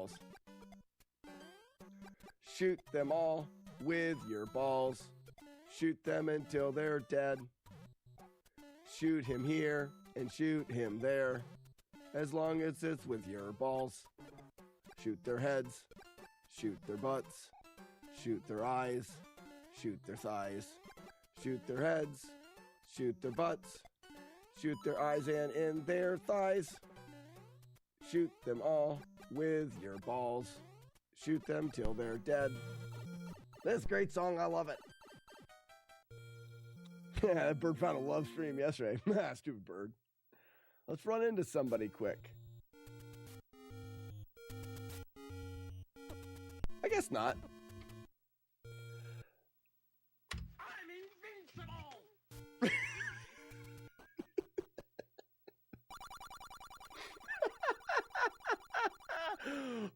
balls. Shoot them all with your balls. Shoot them until they're dead. Shoot him here and shoot him there, as long as it's with your balls. Shoot their heads. Shoot their butts. Shoot their eyes. Shoot their thighs. Shoot their heads. Shoot their butts. Shoot their eyes and in their thighs. Shoot them all with your balls. Shoot them till they're dead. This is a great song. I love it. Yeah, that bird found a love stream yesterday. Stupid bird. Let's run into somebody quick. I guess not. I'm invincible!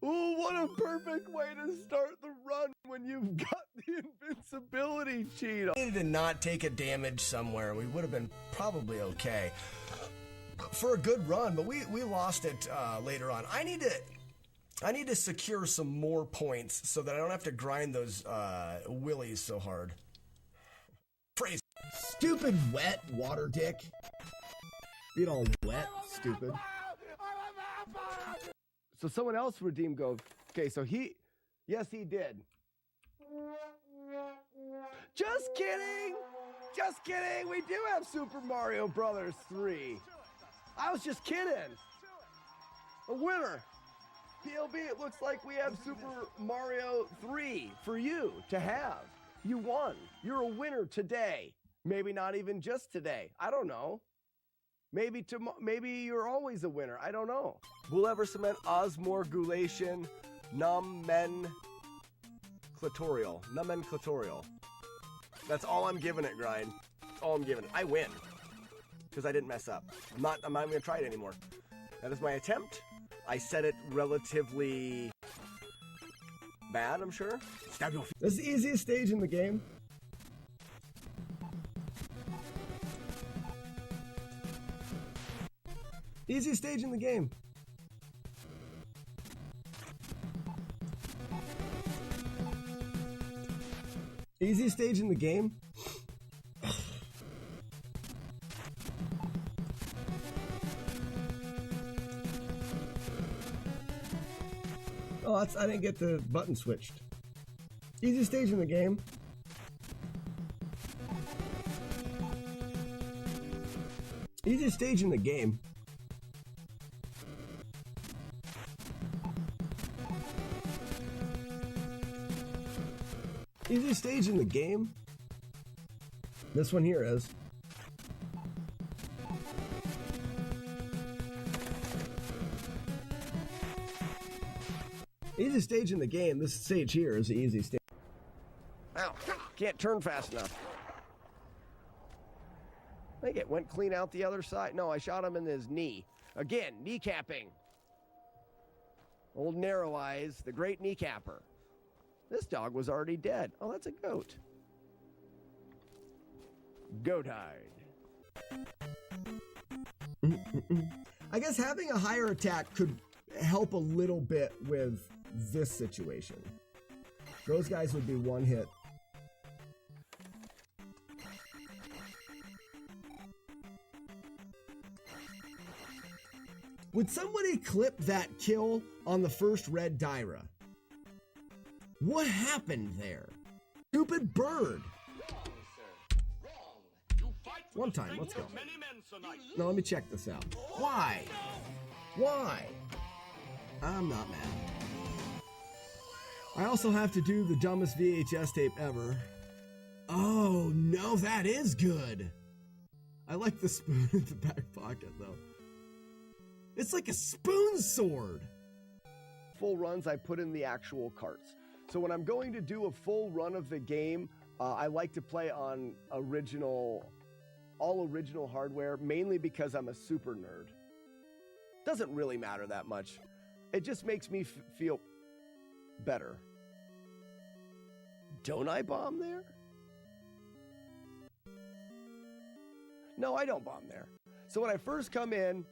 Ooh, what a perfect way to start the run when you've got the invincibility cheat. We needed to not take a damage somewhere. We would have been probably okay for a good run, but we lost it later on. I need to secure some more points so that I don't have to grind those willies so hard. Praise. Stupid wet water dick. Being all wet, stupid. So someone else redeemed gold. Okay, so yes, he did. Just kidding. Just kidding. We do have Super Mario Brothers 3. I was just kidding. A winner. PLB, it looks like we have Super Mario 3 for you to have. You won. You're a winner today. Maybe not even just today. I don't know. Maybe you're always a winner. I don't know. We'll ever cement osmorgulation nomenclatorial. That's all I'm giving it, Grind. That's all I'm giving it. I win. Because I didn't mess up. I'm not even going to try it anymore. That is my attempt. I said it relatively bad, I'm sure. This is the easiest stage in the game. Easiest stage in the game. Easiest stage in the game. Oh, I didn't get the button switched. Easiest stage in the game. Easiest stage in the game. Easiest stage in the game. This one here is. Easiest stage in the game. This stage here is the easy stage. Ow, can't turn fast enough. I think it went clean out the other side. No, I shot him in his knee. Again, kneecapping. Old Narrow Eyes, the great kneecapper. This dog was already dead. Oh, that's a goat. Goat hide. I guess having a higher attack could help a little bit with this situation. Those guys would be one hit. Would somebody clip that kill on the first red Dyra? What happened there? Stupid bird. One time, let's go. No, let me check this out. Why? Why? I'm not mad. I also have to do the dumbest VHS tape ever. Oh, no, that is good. I like the spoon in the back pocket, though. It's like a spoon sword. Full runs, I put in the actual carts. So when I'm going to do a full run of the game, I like to play on all original hardware, mainly because I'm a super nerd. Doesn't really matter that much. It just makes me feel better. Don't I bomb there? No, I don't bomb there. So when I first come in,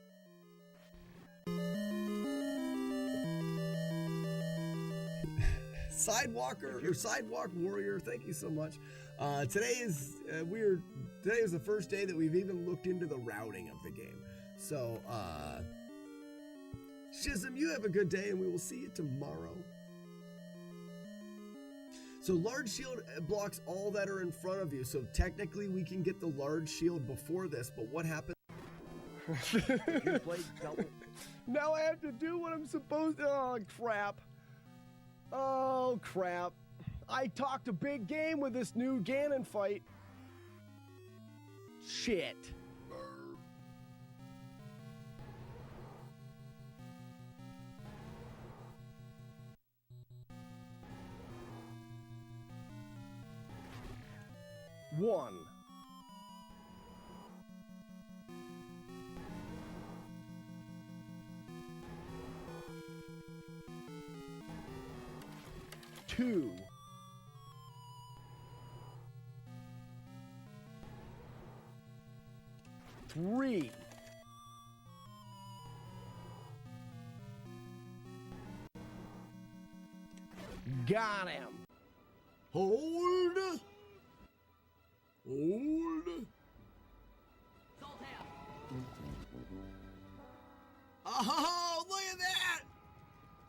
Sidewalker or Sidewalk Warrior, thank you so much. Today is the first day that we've even looked into the routing of the game. So, Shizm, you have a good day, and we will see you tomorrow. So large shield blocks all that are in front of you. So technically, we can get the large shield before this. But what happens? You played double. Now I have to do what I'm supposed to. Oh, crap. Oh, crap. I talked a big game with this new Ganon fight. Shit. One. Two. Three. Got him. Hold. Hold. Oh, look at that!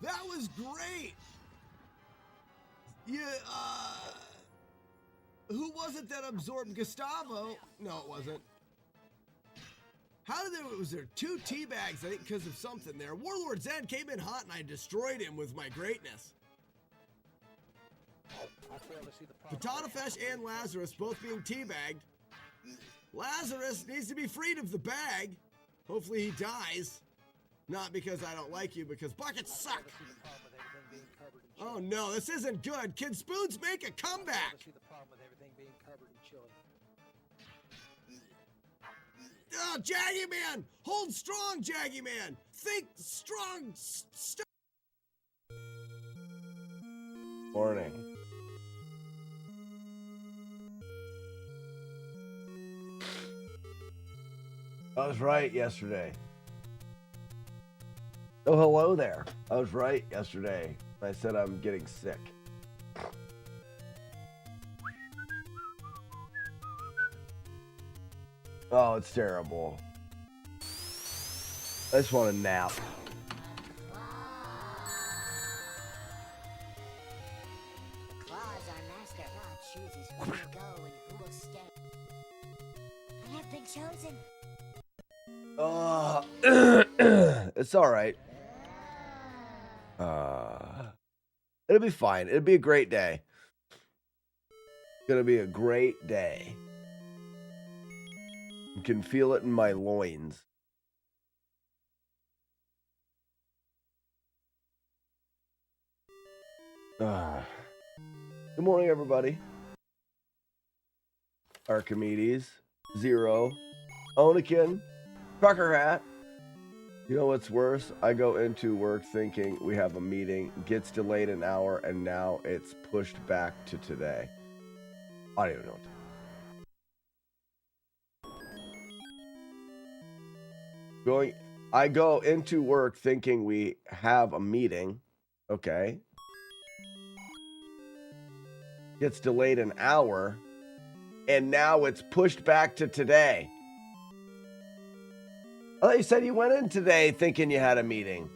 That was great. Yeah. Who was it that absorbed Gustavo? No, it wasn't. How did there, was there two tea bags, I think, because of something there. Warlord Zed came in hot and I destroyed him with my greatness. Potato Fish and Lazarus both being teabagged. Lazarus needs to be freed of the bag. Hopefully he dies. Not because I don't like you, because buckets suck. Oh no, this isn't good. Can spoons make a comeback? Oh, Jaggy Man! Hold strong, Jaggy Man! Think strong! Morning. I was right yesterday. Oh, hello there. I was right yesterday. I said I'm getting sick. Oh, it's terrible. I just want a nap. Claws, our master God chooses who will go and who will stay. I have been chosen. It's all right. It'll be fine. It'll be a great day. It's gonna be a great day. You can feel it in my loins. Good morning, everybody. Archimedes, Zero, Onikin, Trucker Hat. You know what's worse? I go into work thinking we have a meeting, gets delayed an hour, and now it's pushed back to today. I don't even know. I go into work thinking we have a meeting. Okay. Gets delayed an hour, and now it's pushed back to today. I thought you said you went in today thinking you had a meeting.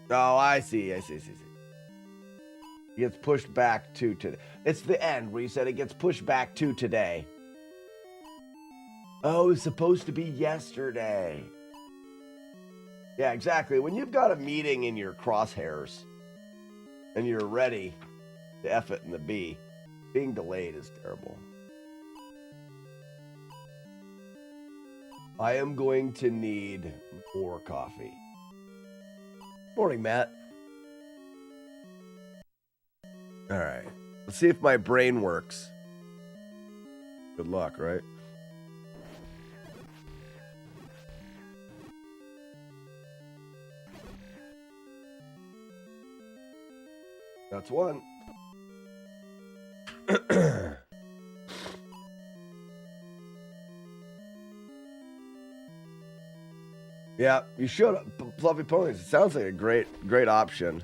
Oh, I see. It gets pushed back to today. It's the end where you said it gets pushed back to today. Oh, it's supposed to be yesterday. Yeah, exactly. When you've got a meeting in your crosshairs and you're ready to F it and the B, being delayed is terrible. I am going to need more coffee. Morning, Matt. All right. Let's see if my brain works. Good luck, right? That's one. Yeah, you should. Fluffy ponies. It sounds like a great option.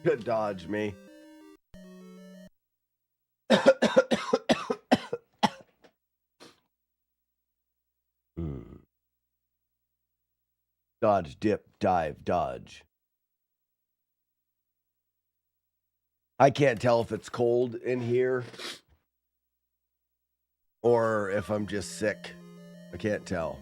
Good dodge, me. Dodge, dip, dive, dodge. I can't tell if it's cold in here or if I'm just sick. I can't tell.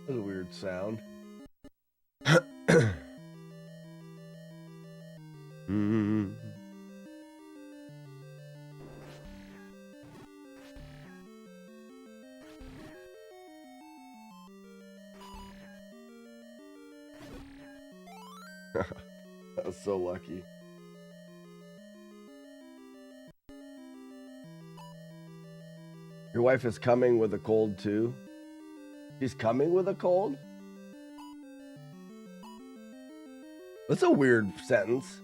That's a weird sound. That was so lucky. Your wife is coming with a cold too? She's coming with a cold? That's a weird sentence.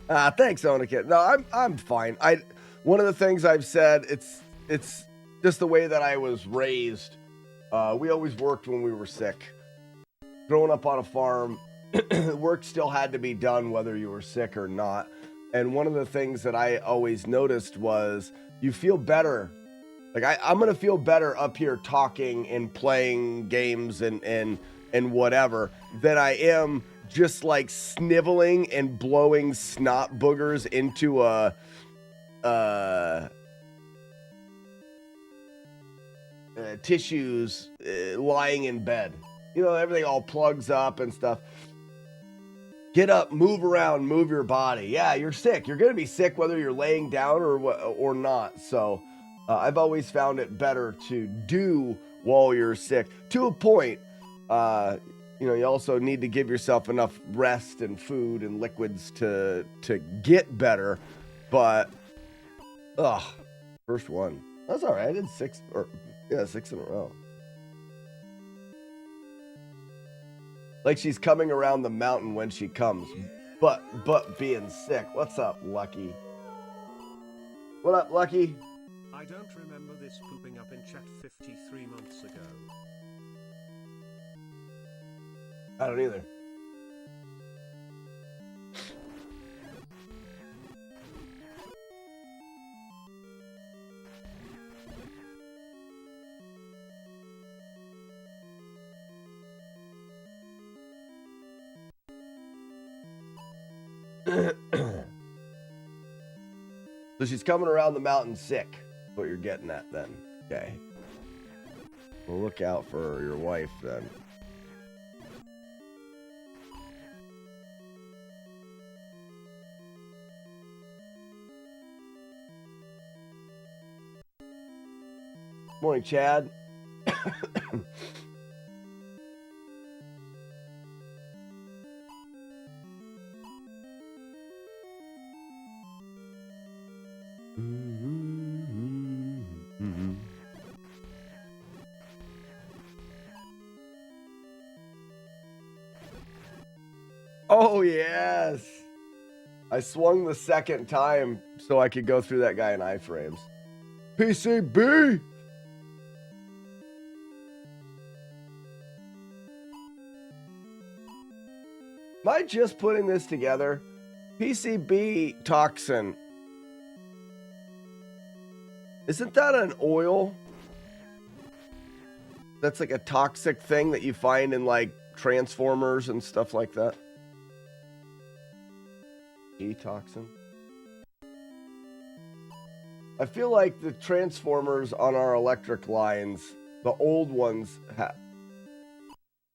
Thanks, Onikit. No, I'm fine. One of the things I've said, it's just the way that I was raised. We always worked when we were sick. Growing up on a farm, work still had to be done whether you were sick or not. And one of the things that I always noticed was you feel better. Like I'm gonna feel better up here talking and playing games and whatever than I am just like sniveling and blowing snot boogers into tissues lying in bed. You know, everything all plugs up and stuff. Get up, move around, move your body. Yeah, you're sick. You're gonna be sick whether you're laying down or not. So I've always found it better to do while you're sick. To a point, you know, you also need to give yourself enough rest and food and liquids to get better. But, first one. That's all right. I did 6 in a row. Like she's coming around the mountain when she comes, but being sick. What's up, Lucky? What up, Lucky? I don't remember this pooping up in chat 53 months ago. I don't either. So she's coming around the mountain sick. What you're getting at then. Okay. We'll look out for your wife then. Morning, Chad. Oh, yes. I swung the second time so I could go through that guy in iframes. PCB! Am I just putting this together? PCB toxin. Isn't that an oil? That's like a toxic thing that you find in like Transformers and stuff like that. E-toxin. I feel like the Transformers on our electric lines, the old ones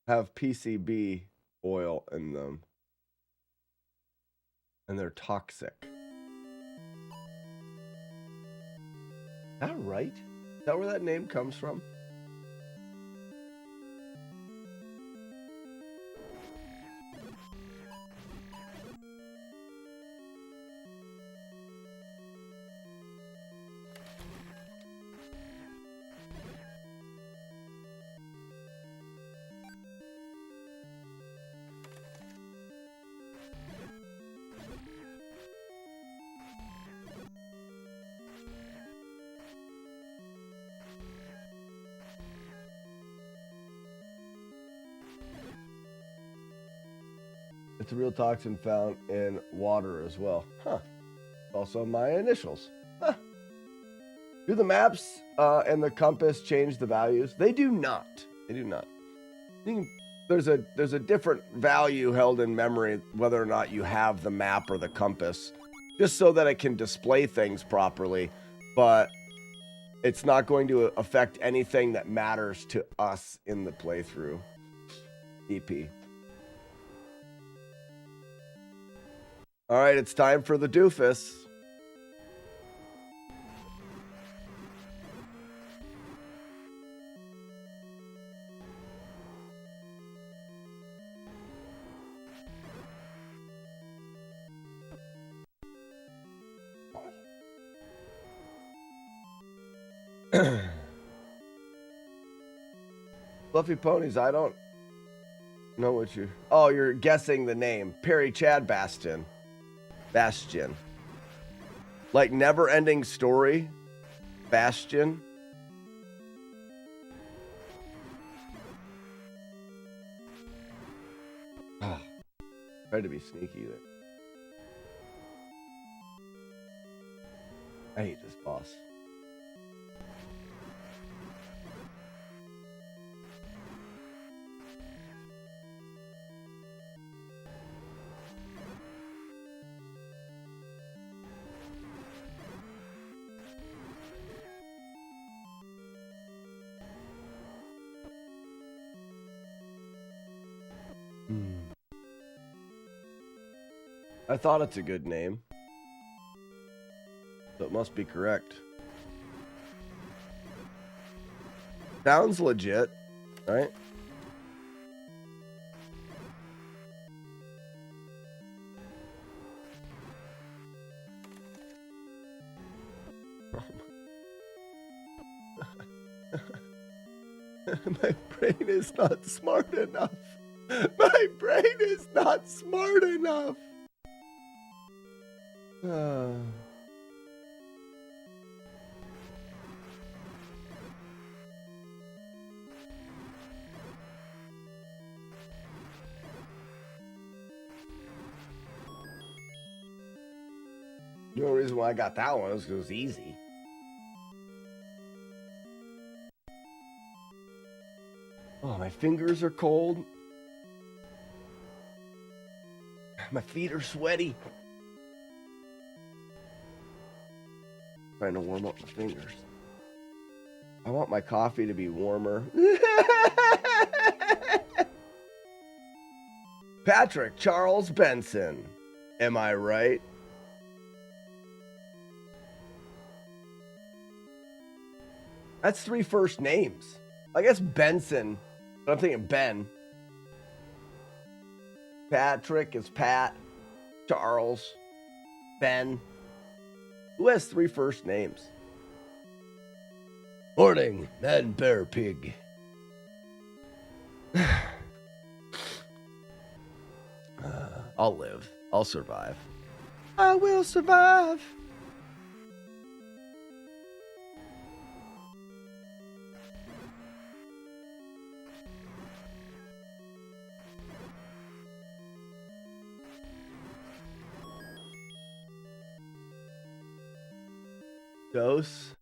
have PCB oil in them. And they're toxic. that right? Is that where that name comes from? It's a real toxin found in water as well. Huh. Also my initials. Huh. Do the maps and the compass change the values? They do not. They do not. There's a different value held in memory whether or not you have the map or the compass, just so that it can display things properly, but it's not going to affect anything that matters to us in the playthrough. EP. All right, it's time for the doofus. Fluffy ponies, I don't know what you... Oh, you're guessing the name. Perry Chad Bastion. Bastion. Like Never Ending Story. Bastion. Ah, tried to be sneaky there. I hate this boss. I thought it's a good name, so it must be correct. Sounds legit, right? My brain is not smart enough. My brain is not smart enough. The only reason why I got that one is because it was easy. Oh, my fingers are cold. My feet are sweaty. Trying to warm up my fingers. I want my coffee to be warmer. Patrick Charles Benson. Am I right? That's 3 first names. I guess Benson, but I'm thinking Ben. Patrick is Pat. Charles. Ben. Who has 3 first names? Morning, Mad Bear Pig. I'll live. I'll survive. I will survive. Dose.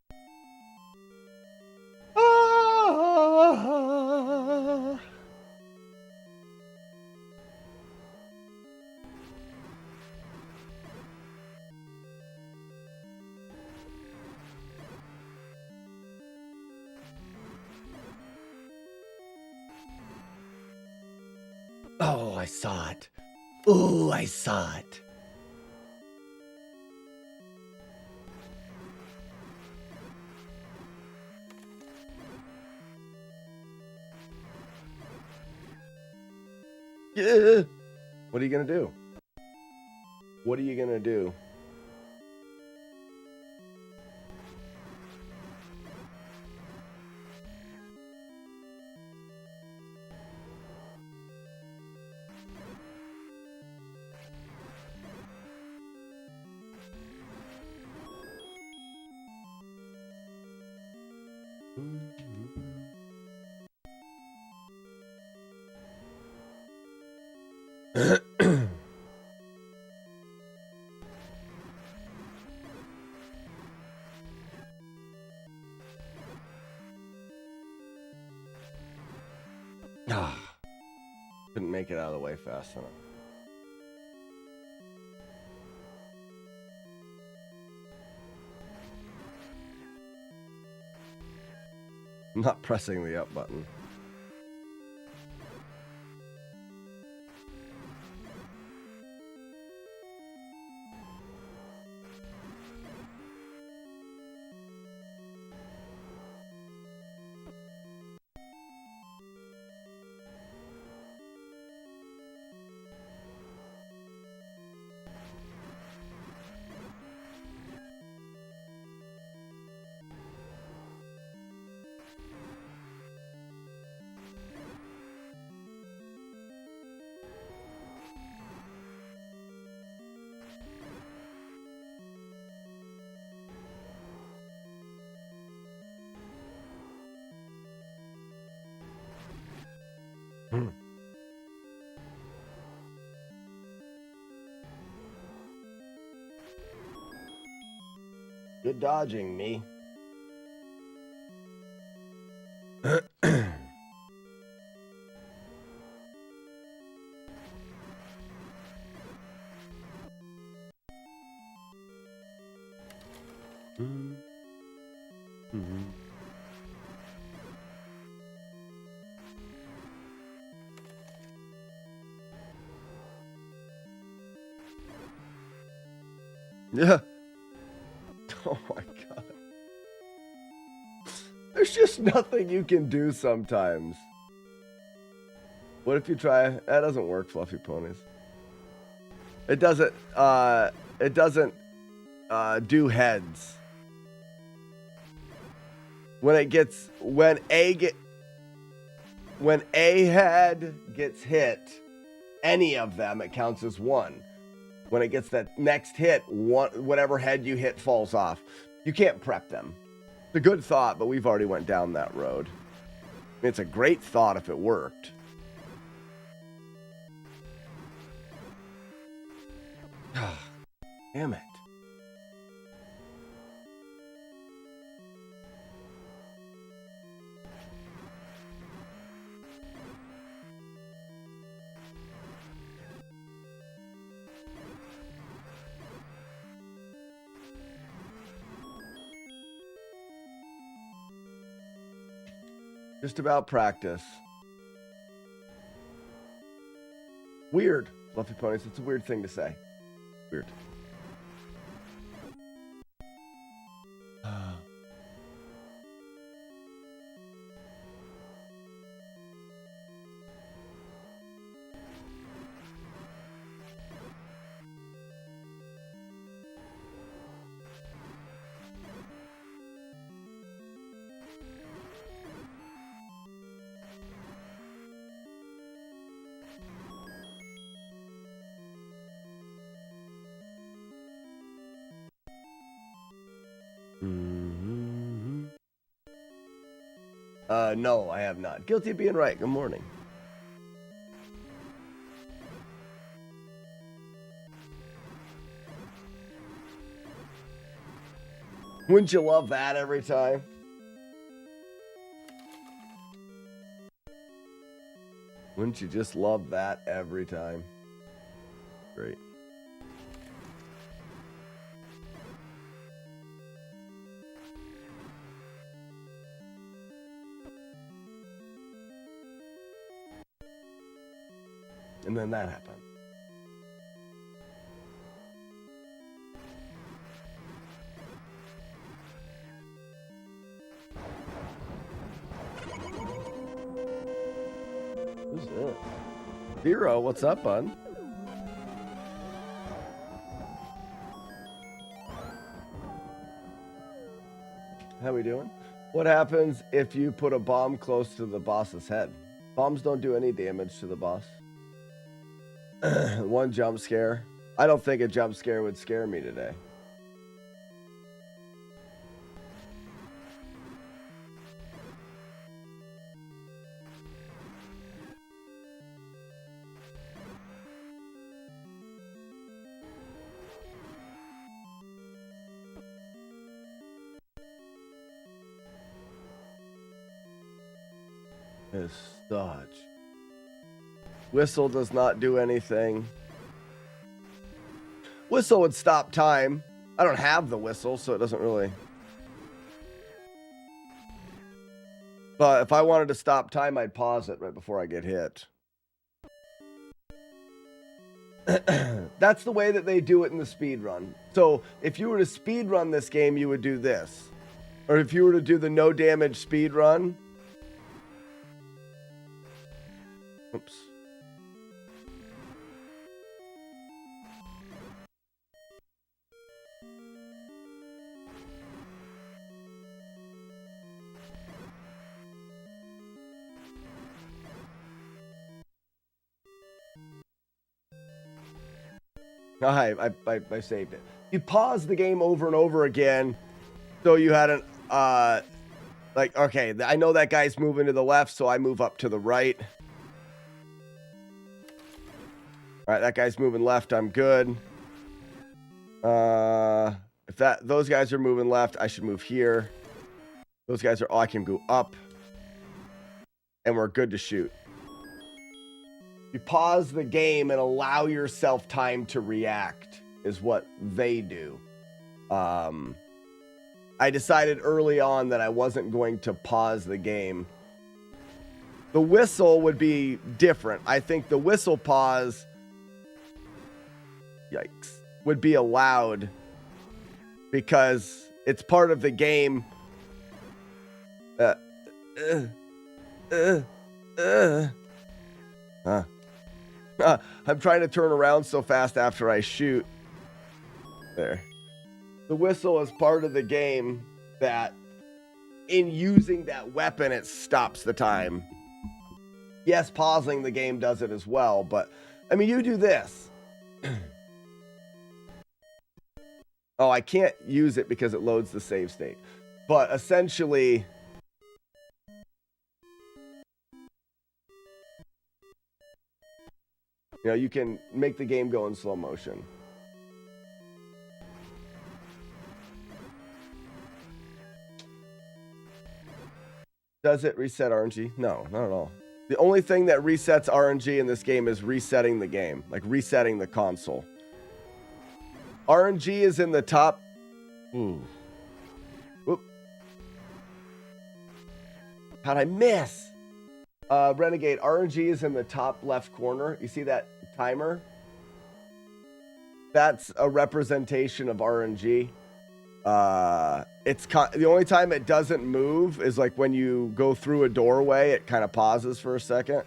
Oh, I saw it. Oh, I saw it. Yeah. What are you gonna do? What are you gonna do? Couldn't make it out of the way fast enough. I'm not pressing the up button. Good dodging, me. Yeah. Oh my god. There's just nothing you can do sometimes. What if you try? That doesn't work, Fluffy Ponies. It doesn't do heads. When a head gets hit, any of them, it counts as one. When it gets that next hit, whatever head you hit falls off. You can't prep them. It's a good thought, but we've already went down that road. I mean, it's a great thought if it worked. Damn it. Just about practice. Weird, Fluffy Ponies. It's a weird thing to say. Weird. No, I have not. Guilty of being right. Good morning. Wouldn't you love that every time? Wouldn't you just love that every time? Great. And then that happened. Who's that? Zero, what's up, bud? How we doing? What happens if you put a bomb close to the boss's head? Bombs don't do any damage to the boss. One jump scare. I don't think a jump scare would scare me today. As such. Whistle does not do anything. Whistle would stop time. I don't have the whistle, so it doesn't really. But if I wanted to stop time, I'd pause it right before I get hit. That's the way that they do it in the speed run. So if you were to speed run this game, you would do this. Or if you were to do the no damage speed run. Oops. I saved it. You pause the game over and over again, so you had an like, okay, I know that guy's moving to the left, so I move up to the right. All right, that guy's moving left. I'm good. If those guys are moving left, I should move here. Those guys are. Oh, I can go up, and we're good to shoot. You pause the game and allow yourself time to react is what they do. I decided early on that I wasn't going to pause the game. The whistle would be different. I think the whistle pause, yikes, would be allowed because it's part of the game. I'm trying to turn around so fast after I shoot. There. The whistle is part of the game that in using that weapon, it stops the time. Yes, pausing the game does it as well, but I mean, you do this. Oh, I can't use it because it loads the save state. But essentially, you know, you can make the game go in slow motion. Does it reset RNG? No, not at all. The only thing that resets RNG in this game is resetting the game, like resetting the console. RNG is in the top. Ooh. Whoop. How'd I miss? Renegade, RNG is in the top left corner. You see that timer? That's a representation of RNG. The only time it doesn't move is like when you go through a doorway, it kind of pauses for a second.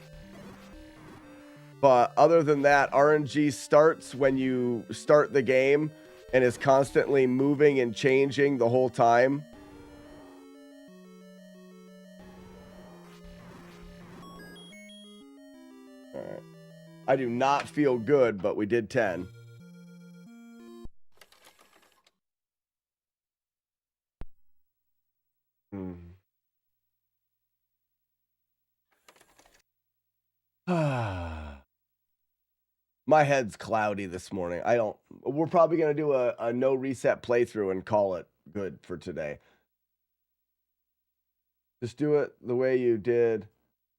But other than that, RNG starts when you start the game and is constantly moving and changing the whole time. All right. I do not feel good, but we did 10. My head's cloudy this morning. We're probably going to do a no reset playthrough and call it good for today. Just do it the way you did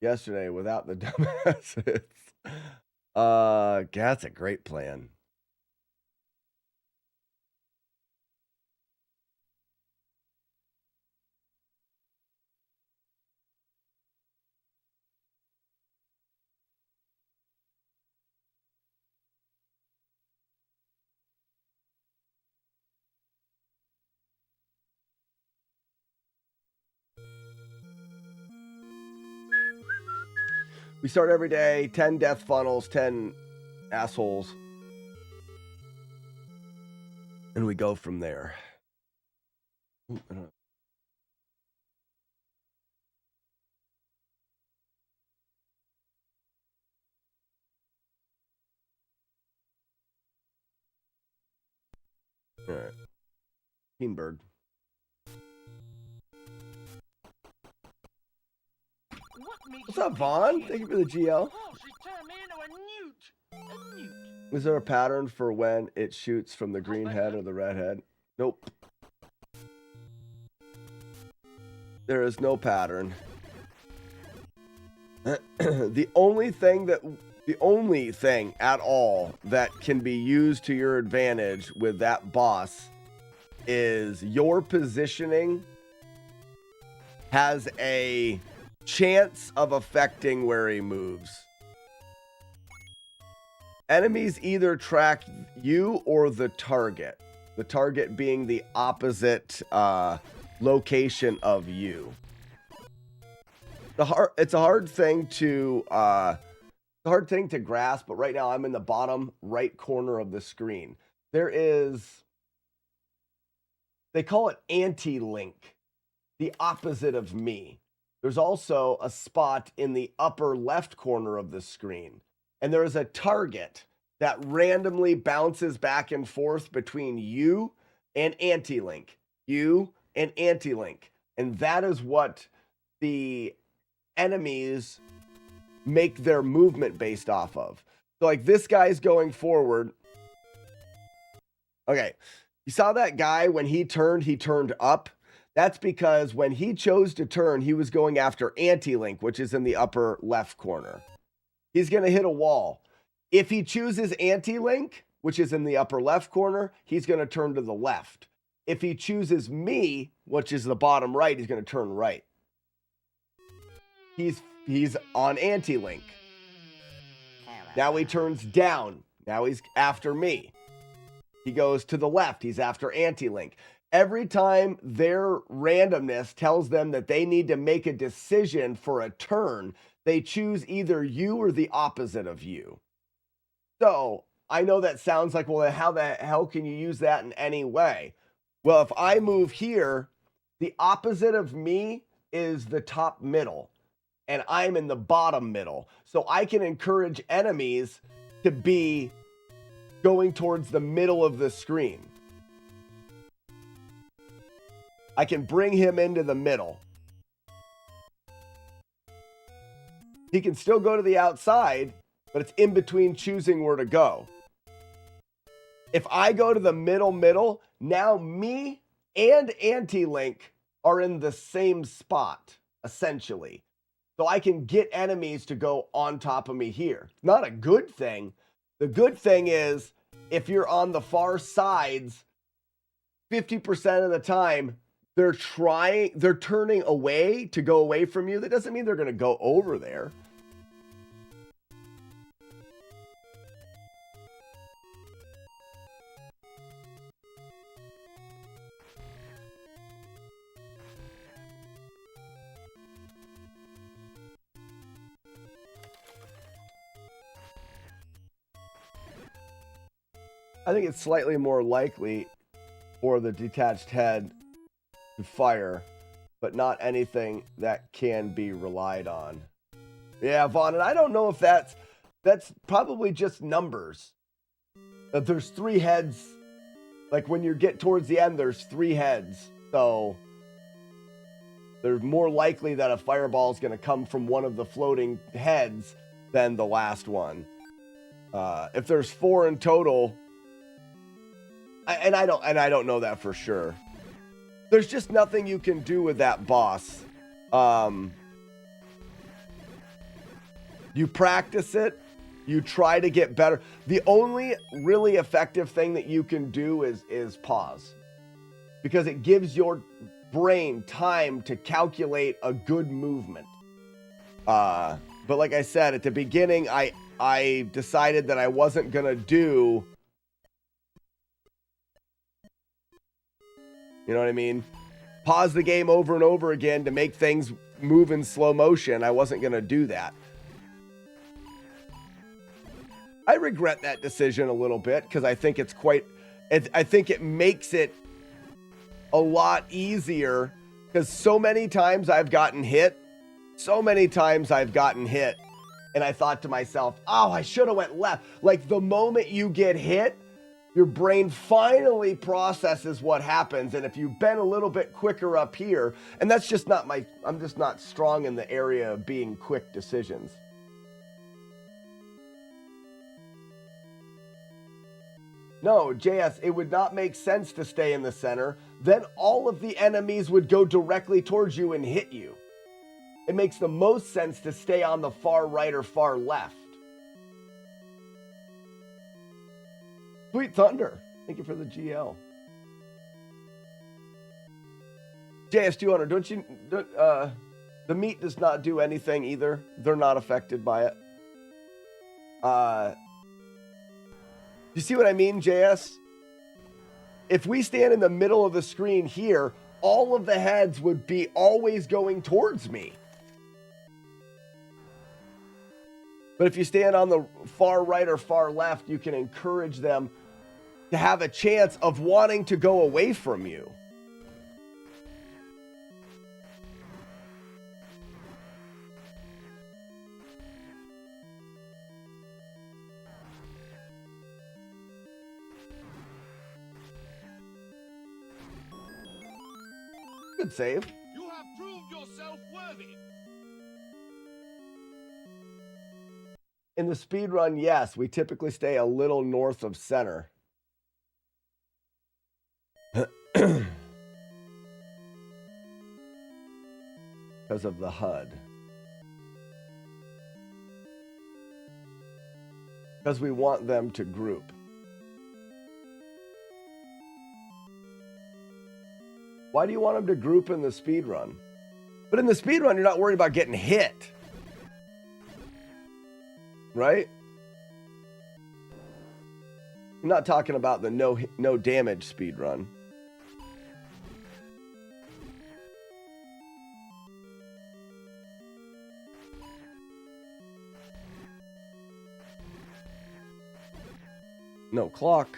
yesterday without the dumbasses. That's a great plan. We start every day, 10 death funnels, 10 assholes. And we go from there. Ooh, I don't know. All right. Keenberg. What's up, Vaughn? Thank you for the GL. Oh, she turned me into a newt. A newt. Is there a pattern for when it shoots from the green head or the red head? Nope. There is no pattern. The only thing at all that can be used to your advantage with that boss is your positioning has a chance of affecting where he moves. Enemies either track you or the target being the opposite location of you. It's a hard thing to grasp, but right now I'm in the bottom right corner of the screen. They call it anti-link, the opposite of me. There's also a spot in the upper left corner of the screen, and there is a target that randomly bounces back and forth between you and anti-link, and that is what the enemies make their movement based off of. So like this guy's going forward. Okay, you saw that guy when he turned up. That's because when he chose to turn, he was going after anti-link, which is in the upper left corner. He's going to hit a wall. If he chooses anti-link, which is in the upper left corner, he's going to turn to the left. If he chooses me, which is the bottom right, he's going to turn right. He's on anti-link. Now he turns down. Now he's after me. He goes to the left. He's after anti-link. Every time their randomness tells them that they need to make a decision for a turn, they choose either you or the opposite of you. So I know that sounds like, well, how the hell can you use that in any way? Well, if I move here, the opposite of me is the top middle, and I'm in the bottom middle. So I can encourage enemies to be going towards the middle of the screen. I can bring him into the middle. He can still go to the outside, but it's in between choosing where to go. If I go to the middle, now me and anti-link are in the same spot, essentially. So I can get enemies to go on top of me here. Not a good thing. The good thing is, if you're on the far sides, 50% of the time, they're turning away to go away from you. That doesn't mean they're going to go over there. I think it's slightly more likely for the detached head to fire, but not anything that can be relied on. Yeah, Vaughn, and I don't know if that's probably just numbers. There's 3 heads. Like when you get towards the end, there's 3 heads. So they're more likely that a fireball is going to come from one of the floating heads than the last one. If there's 4 in total, and I don't know that for sure. There's just nothing you can do with that boss. You practice it. You try to get better. The only really effective thing that you can do is pause, because it gives your brain time to calculate a good movement. But like I said at the beginning, I decided that I wasn't gonna do. You know what I mean? Pause the game over and over again to make things move in slow motion. I wasn't going to do that. I regret that decision a little bit because I think it's I think it makes it a lot easier because so many times I've gotten hit. And I thought to myself, oh, I should have went left. Like the moment you get hit, your brain finally processes what happens. And if you've been a little bit quicker up here, and that's just not I'm just not strong in the area of being quick decisions. No, JS, it would not make sense to stay in the center. Then all of the enemies would go directly towards you and hit you. It makes the most sense to stay on the far right or far left. Sweet Thunder, thank you for the GL. JS200, the meat does not do anything either. They're not affected by it. You see what I mean, JS? If we stand in the middle of the screen here, all of the heads would be always going towards me. But if you stand on the far right or far left, you can encourage them to have a chance of wanting to go away from you. Good save. You have proved yourself worthy. In the speed run, yes, we typically stay a little north of center. Because of the HUD. Because we want them to group. Why do you want them to group in the speed run? But in the speed run, you're not worried about getting hit. Right? I'm not talking about the no damage speed run. No clock.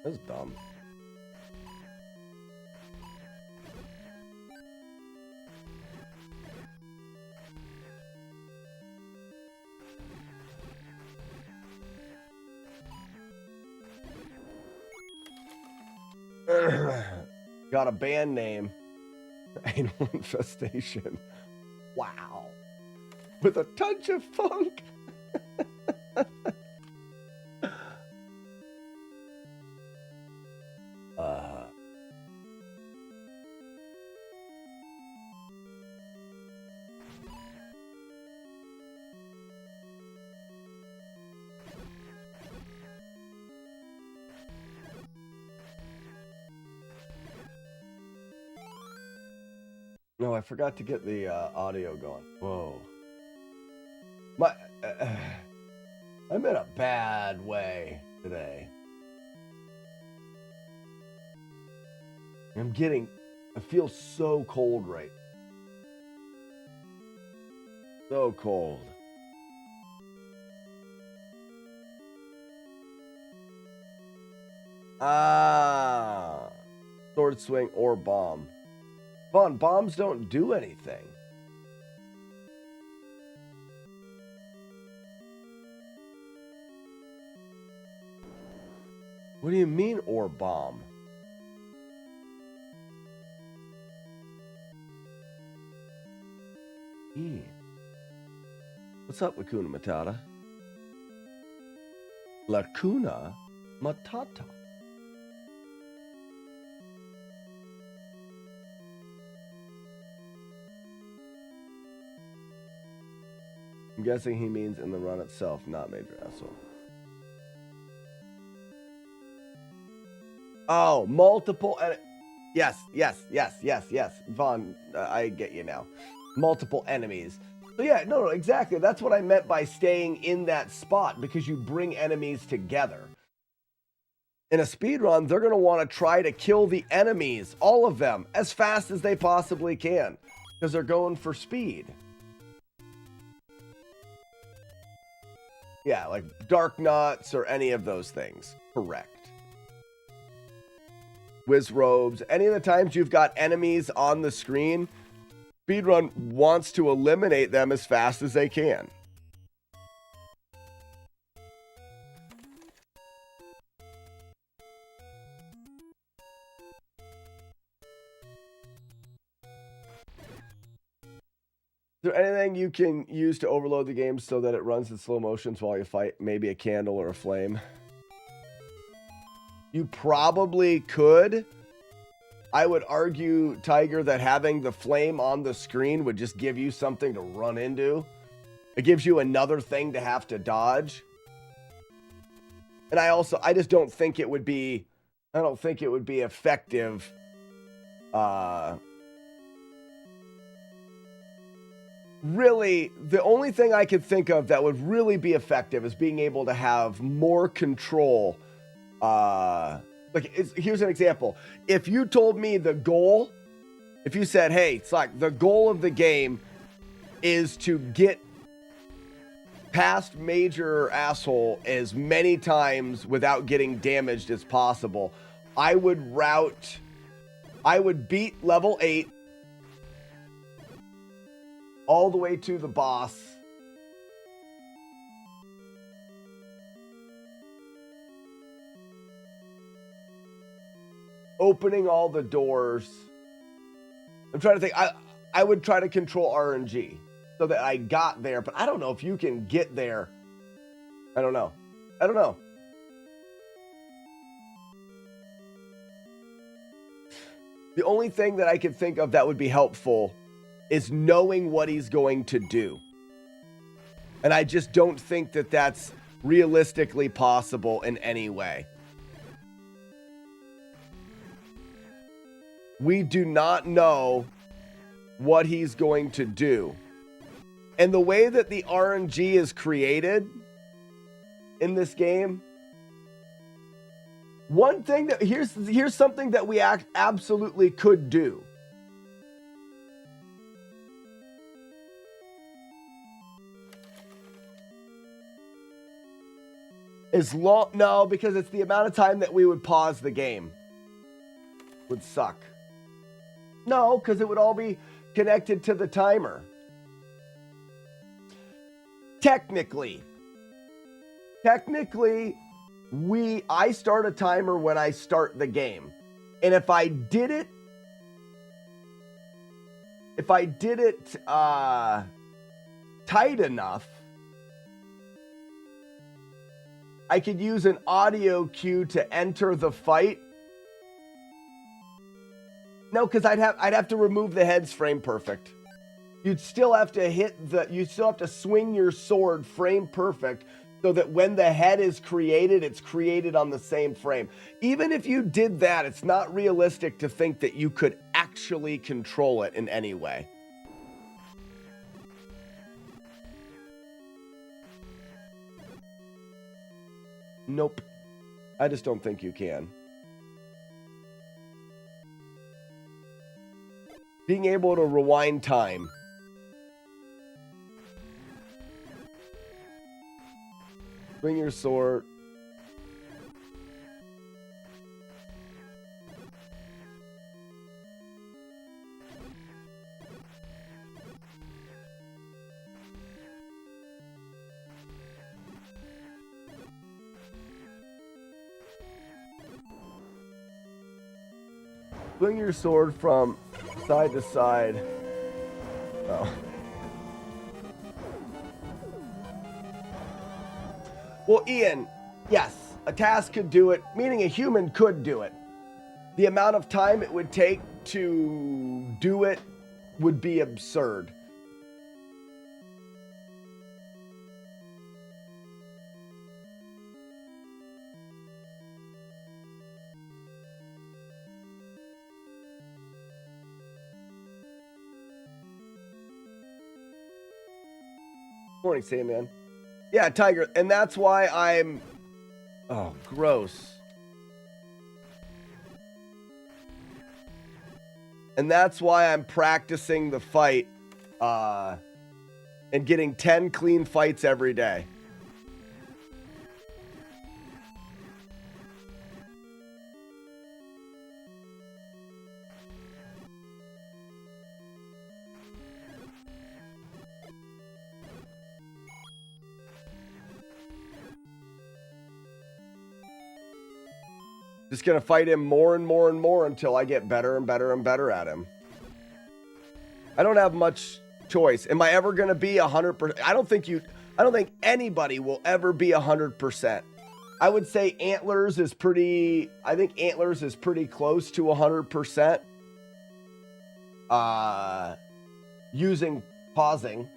That's dumb. Got a band name. Anal Infestation. Wow. With a touch of funk. No, I forgot to get the audio going. Whoa. I'm in a bad way today. I feel so cold right. So cold. Sword swing or bomb. Vaughn, bombs don't do anything. What do you mean, or bomb? What's up, Lacuna Matata? Lacuna Matata. I'm guessing he means in the run itself, not Major Asshole. Oh, multiple. Yes. Vaughn, I get you now. Multiple enemies. So yeah, no, exactly. That's what I meant by staying in that spot, because you bring enemies together. In a speedrun, they're going to want to try to kill the enemies, all of them, as fast as they possibly can, because they're going for speed. Yeah, like Dark Nuts or any of those things. Correct. Whiz robes. Any of the times you've got enemies on the screen, speedrun wants to eliminate them as fast as they can. Is there anything you can use to overload the game so that it runs in slow motions while you fight? Maybe a candle or a flame? You probably could. I would argue, Tiger, that having the flame on the screen would just give you something to run into. It gives you another thing to have to dodge. And I just don't think it would be, effective. Really, the only thing I could think of that would really be effective is being able to have more control. Here's an example. If you told me the goal, if you said, hey, it's like the goal of the game is to get past Major Asshole as many times without getting damaged as possible, I would beat level 8 all the way to the boss. Opening all the doors. I'm trying to think. I would try to control RNG so that I got there, but I don't know if you can get there. I don't know. The only thing that I could think of that would be helpful is knowing what he's going to do. And I just don't think that that's realistically possible in any way. We do not know what he's going to do. And the way that the RNG is created in this game, one thing that here's something that we absolutely could do. No, because it's the amount of time that we would pause the game would suck. No, because it would all be connected to the timer. Technically, I start a timer when I start the game. And if I did it tight enough, I could use an audio cue to enter the fight. No, because I'd have to remove the heads frame perfect. You'd still have to swing your sword frame perfect so that when the head is created, it's created on the same frame. Even if you did that, it's not realistic to think that you could actually control it in any way. Nope. I just don't think you can. Being able to rewind time. Bring your sword. Swing your sword from side to side. Oh. Well, Ian, yes, a task could do it, meaning a human could do it. The amount of time it would take to do it would be absurd. Morning, Sandman. Yeah, Tiger. And that's why I'm... Oh, gross. And that's why I'm practicing the fight and getting 10 clean fights every day. Just gonna fight him more and more and more until I get better and better and better at him. I don't have much choice. Am I ever gonna be 100%? I don't think anybody will ever be 100%. I would say Antlers is pretty. I think Antlers is pretty close to 100%. Using pausing.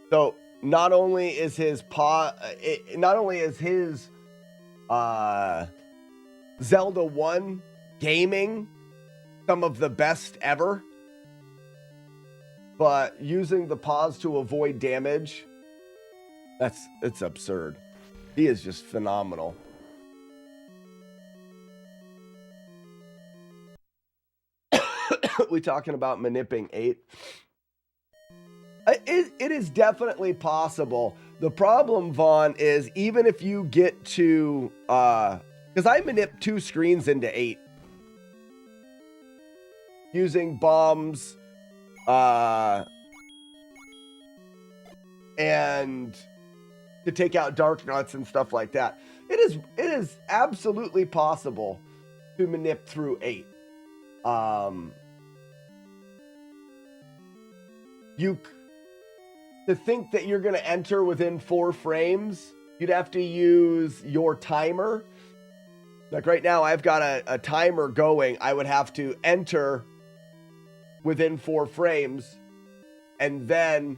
So not only is his Zelda 1 gaming some of the best ever, but using the pause to avoid damage, it's absurd. He is just phenomenal. We talking about maniping 8? It is definitely possible. The problem, Vaughn, is even if you get to, because I manip 2 screens into 8 using bombs, and to take out dark nuts and stuff like that. It is absolutely possible to manip through 8. To think that you're going to enter within 4 frames, you'd have to use your timer. Like right now, I've got a timer going. I would have to enter within 4 frames, and then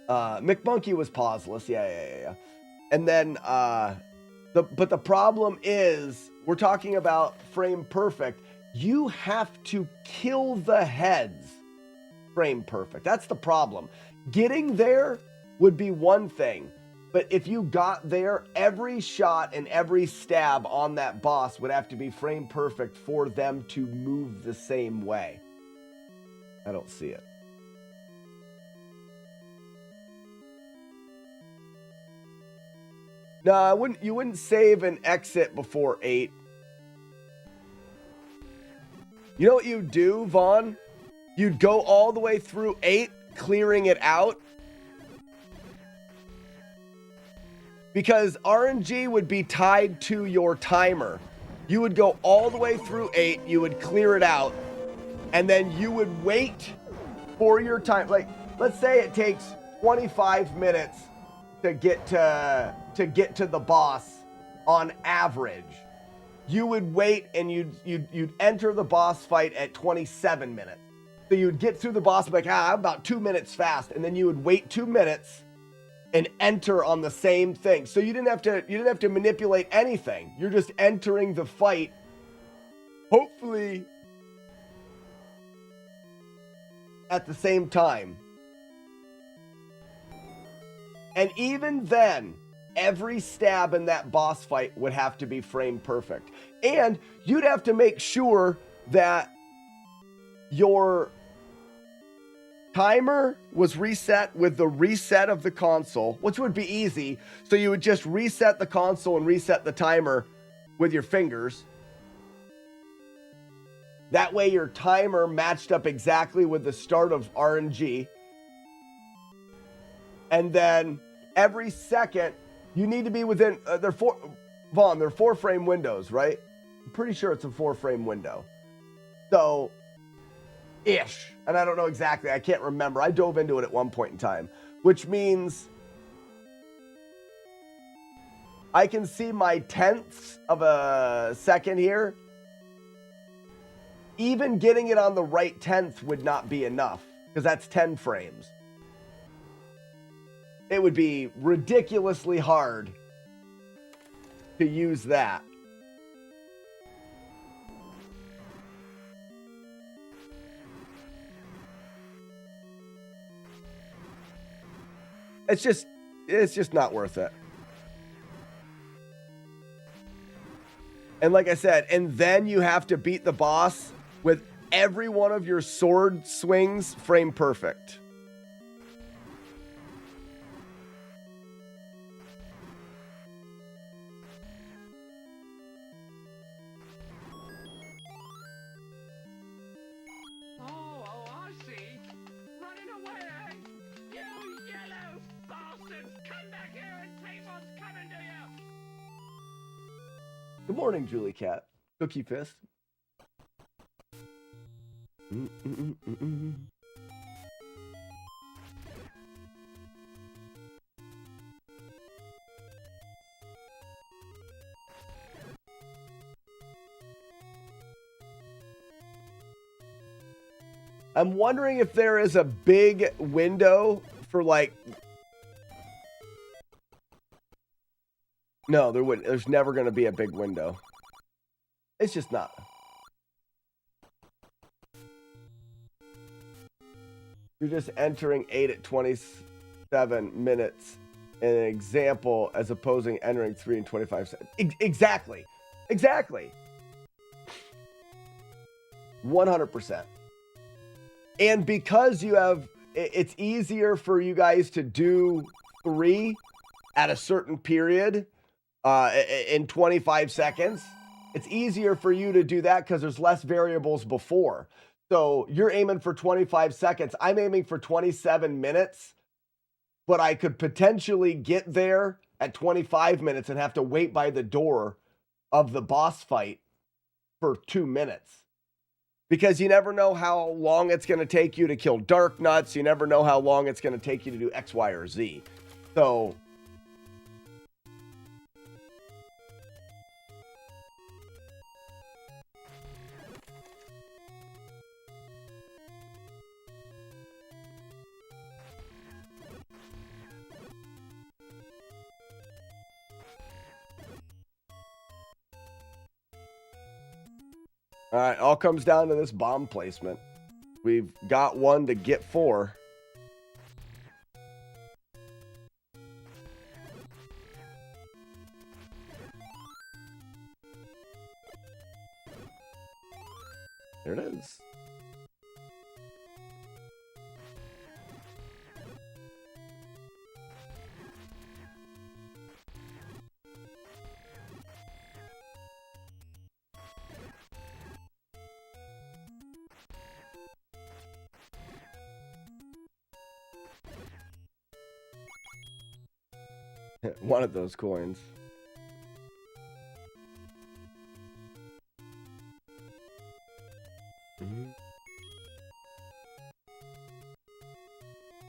McMonkey was pauseless. Yeah. And then but the problem is we're talking about frame perfect. You have to kill the heads frame perfect. That's the problem. Getting there would be one thing, but if you got there, every shot and every stab on that boss would have to be frame perfect for them to move the same way. I don't see it. No, you wouldn't save and exit before 8. You know what you do, Vaughn? You'd go all the way through 8, clearing it out. Because RNG would be tied to your timer. You would go all the way through 8, you would clear it out, and then you would wait for your time. Like, let's say it takes 25 minutes to get to the boss on average. You would wait and you'd enter the boss fight at 27 minutes. So you'd get through the boss, like, I'm about 2 minutes fast, and then you would wait 2 minutes and enter on the same thing. So you didn't have to manipulate anything. You're just entering the fight, hopefully at the same time. And even then, every stab in that boss fight would have to be frame perfect. And you'd have to make sure that your timer was reset with the reset of the console, which would be easy. So you would just reset the console and reset the timer with your fingers. That way your timer matched up exactly with the start of RNG. And then every second, you need to be within, they're 4-frame windows, right? I'm pretty sure it's a 4-frame window. So, ish. And I don't know exactly. I can't remember. I dove into it at one point in time, which means I can see my tenths of a second here. Even getting it on the right tenth would not be enough because that's 10 frames. It would be ridiculously hard to use that. It's just not worth it. And like I said, and then you have to beat the boss with every one of your sword swings frame perfect. Oh, I see. Running away. You yellow bastards! Come back here and take what's coming to you! Good morning, Julie Cat. Cookie Fist. I'm wondering if there is a big window for like... No, there wouldn't. There's never going to be a big window. It's just not. You're just entering 8 at 27 minutes in an example as opposing entering 3 in 25 seconds. Exactly. Exactly. 100%. And because you have, it's easier for you guys to do 3 at a certain period in 25 seconds. It's easier for you to do that because there's less variables before. So you're aiming for 25 seconds. I'm aiming for 27 minutes, but I could potentially get there at 25 minutes and have to wait by the door of the boss fight for 2 minutes. Because you never know how long it's going to take you to kill Dark Nuts. You never know how long it's going to take you to do X, Y, or Z. So... All right, all comes down to this bomb placement. We've got 1 to get 4. There it is. Wanted those coins.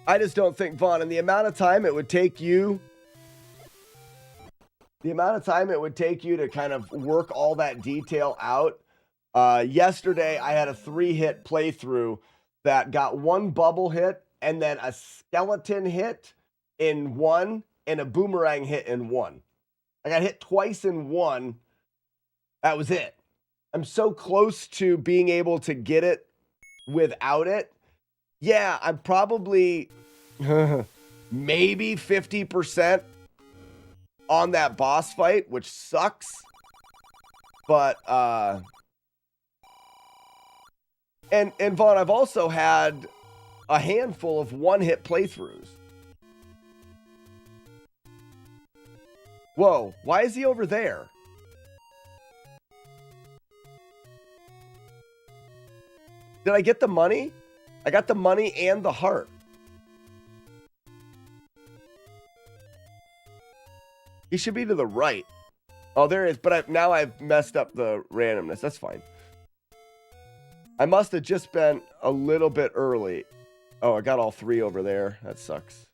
I just don't think, Vaughn, and the amount of time it would take you to kind of work all that detail out. Yesterday, I had a 3-hit playthrough that got 1 bubble hit and then a skeleton hit in 1 and a boomerang hit in 1. I got hit twice in 1. That was it. I'm so close to being able to get it without it. Yeah, I'm probably maybe 50% on that boss fight, which sucks. But and Vaughn, I've also had a handful of 1-hit playthroughs. Whoa, why is he over there? Did I get the money? I got the money and the heart. He should be to the right. Oh, there it is. But now I've messed up the randomness. That's fine. I must have just been a little bit early. Oh, I got all 3 over there. That sucks.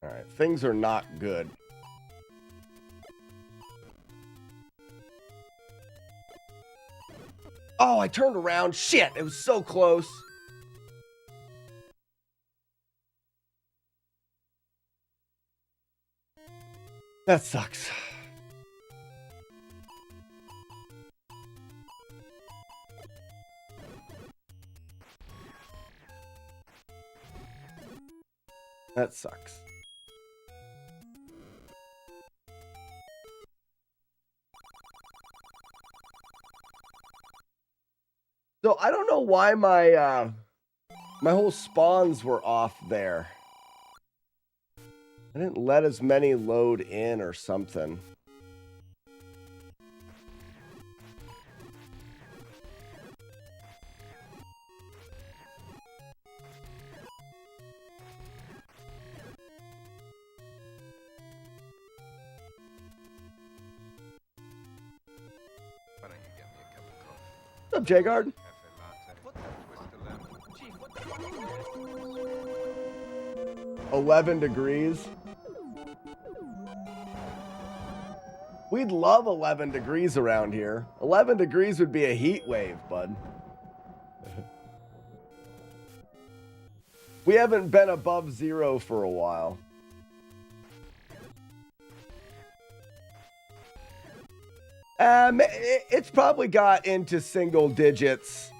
All right, things are not good. Oh, I turned around. Shit, it was so close. That sucks. That sucks. So I don't know why my my whole spawns were off there. I didn't let as many load in or something. Why don't you get me a cup of coffee? What's up, Jagard? Cafe latte. 11 degrees. We'd love 11 degrees around here. 11 degrees would be a heat wave, bud. We haven't been above 0 for a while. It's probably got into single digits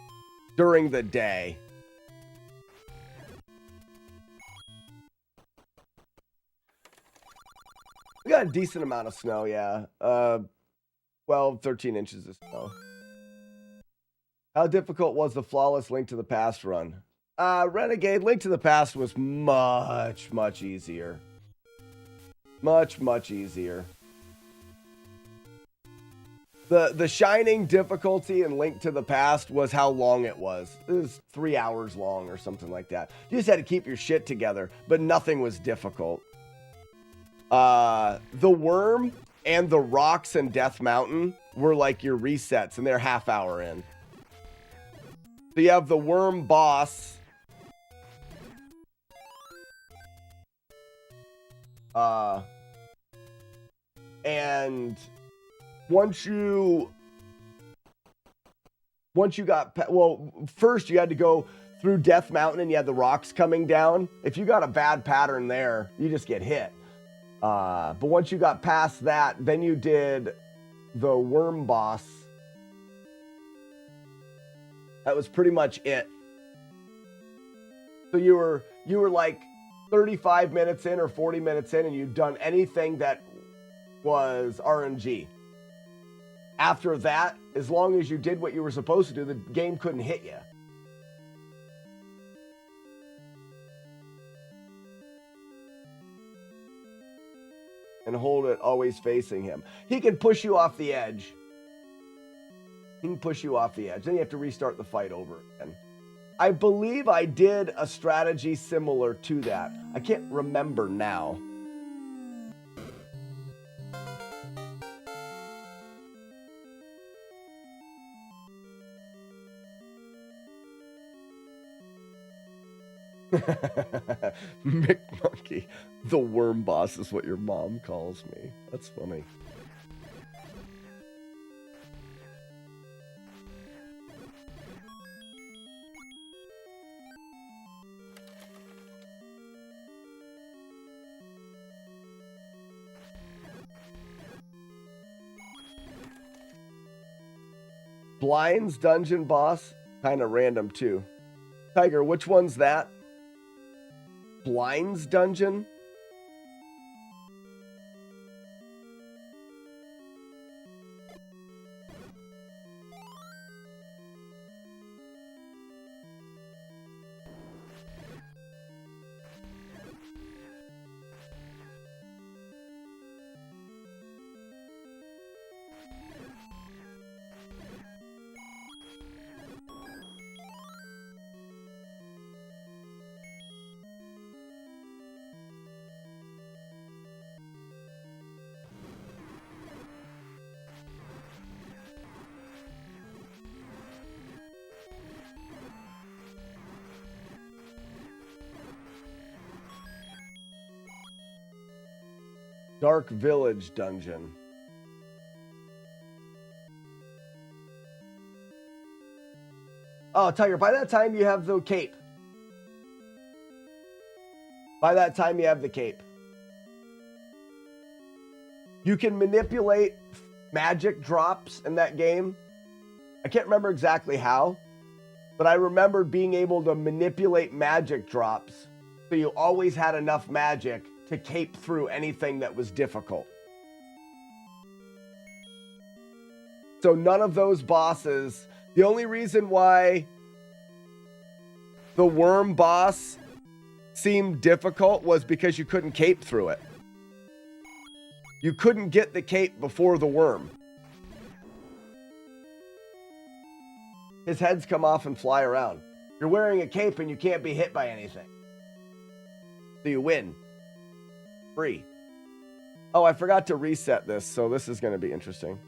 during the day. We got a decent amount of snow, yeah. 12, 13 inches of snow. How difficult was the Flawless Link to the Past run? Renegade Link to the Past was much, much easier. Much, much easier. The shining difficulty in Link to the Past was how long it was. It was 3 hours long or something like that. You just had to keep your shit together, but nothing was difficult. The worm and the rocks and Death Mountain were like your resets, and they're half hour in. So you have the worm boss. And once you got, well, first you had to go through Death Mountain and you had the rocks coming down. If you got a bad pattern there, you just get hit. But once you got past that, then you did the worm boss. That was pretty much it. So you were like 35 minutes in or 40 minutes in, and you'd done anything that was RNG. After that, as long as you did what you were supposed to do, the game couldn't hit you. And hold it always facing him. He can push you off the edge. He can push you off the edge. Then you have to restart the fight over again. I believe I did a strategy similar to that. I can't remember now. McMonkey, the worm boss is what your mom calls me. That's funny. Blinds dungeon boss, kind of random too. Tiger, which one's that? Blinds dungeon? Dark Village dungeon. Oh, Tiger, by that time you have the cape. By that time you have the cape. You can manipulate magic drops in that game. I can't remember exactly how, but I remember being able to manipulate magic drops so you always had enough magic to cape through anything that was difficult. So none of those bosses, the only reason why the worm boss seemed difficult was because you couldn't cape through it. You couldn't get the cape before the worm. His heads come off and fly around. You're wearing a cape and you can't be hit by anything. So you win. Free. Oh, I forgot to reset this, so this is going to be interesting.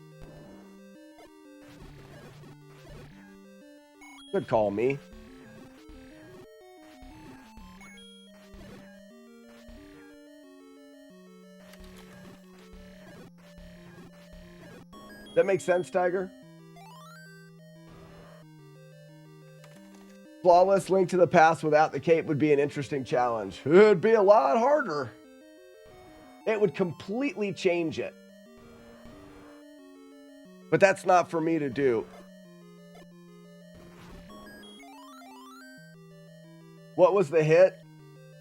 Good call, me. That makes sense, Tiger? Flawless Link to the Past without the cape would be an interesting challenge. It'd be a lot harder. It would completely change it. But that's not for me to do. What was the hit?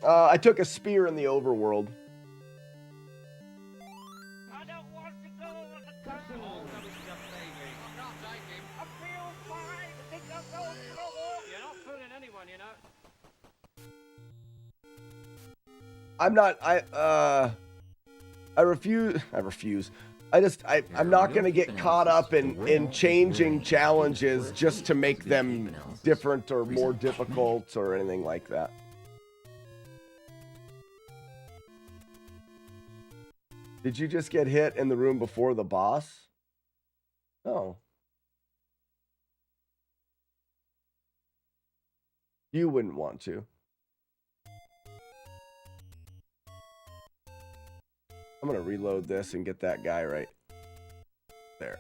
I took a spear in the overworld. I don't want to go on the car. Oh, that was just baby. I can't take him. I feel fine. I think I'll go for a walk. You're not fooling anyone, you know. I'm not, I refuse. I'm not going to get caught up in changing challenges just to make them different or more difficult or anything like that. Did you just get hit in the room before the boss? No. You wouldn't want to. I'm going to reload this and get that guy right there.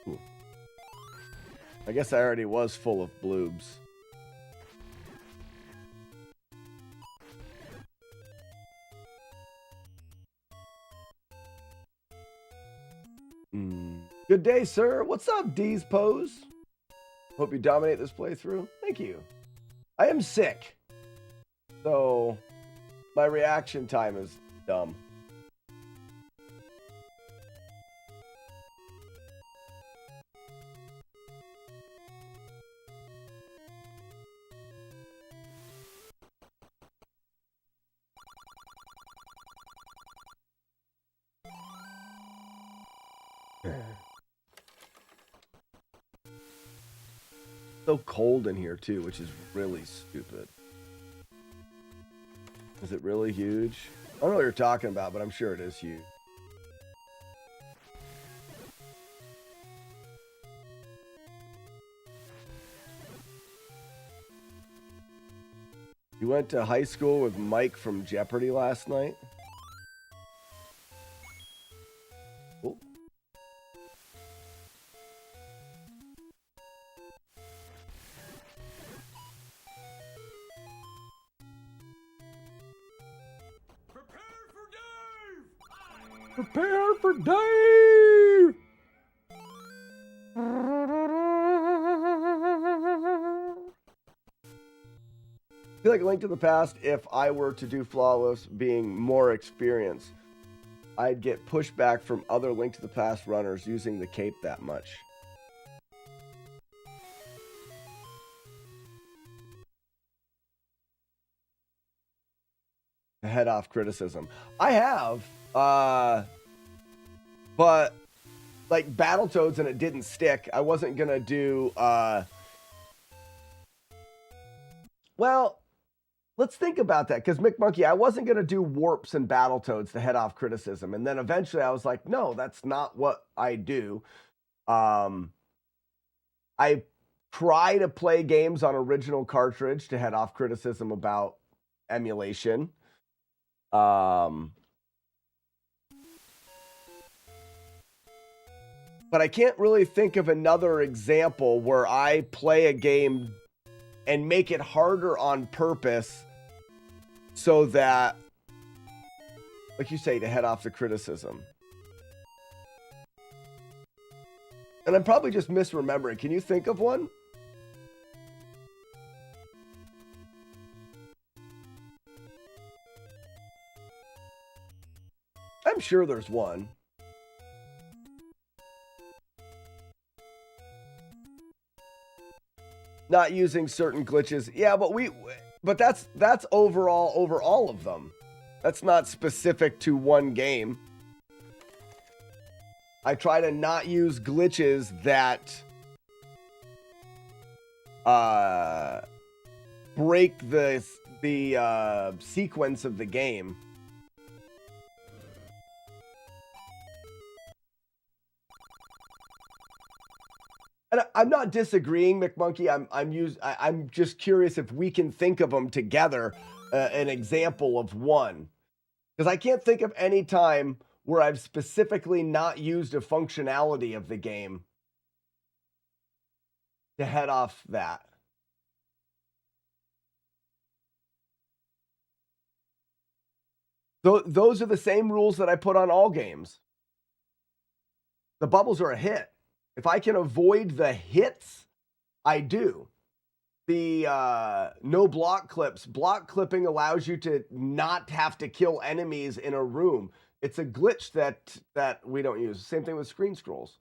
Ooh. I guess I already was full of bloobs. Good day, sir. What's up, D's Pose? Hope you dominate this playthrough. Thank you. I am sick, so my reaction time is dumb. So cold in here too, which is really stupid. Is it really huge? I don't know what you're talking about, but I'm sure it is huge. You went to high school with Mike from Jeopardy last night? Cool. Prepare for Dave! I feel like a Link to the Past, if I were to do Flawless being more experienced, I'd get pushback from other Link to the Past runners using the cape that much. Head off criticism. I have, but like Battletoads and it didn't stick. I wasn't gonna do, well, let's think about that, because McMonkey, I wasn't going to do warps and Battletoads to head off criticism. And then eventually I was like, no, that's not what I do. I try to play games on original cartridge to head off criticism about emulation. But I can't really think of another example where I play a game and make it harder on purpose so that, like you say, to head off the criticism. And I'm probably just misremembering. Can you think of one? I'm sure there's one. Not using certain glitches. Yeah, but that's overall over all of them. That's not specific to one game. I try to not use glitches that break the sequence of the game. And I'm not disagreeing, McMonkey. I'm just curious if we can think of them together, an example of one, because I can't think of any time where I've specifically not used a functionality of the game to head off that. Those are the same rules that I put on all games. The bubbles are a hit. If I can avoid the hits, I do. The no block clips. Block clipping allows you to not have to kill enemies in a room. It's a glitch that we don't use. Same thing with screen scrolls.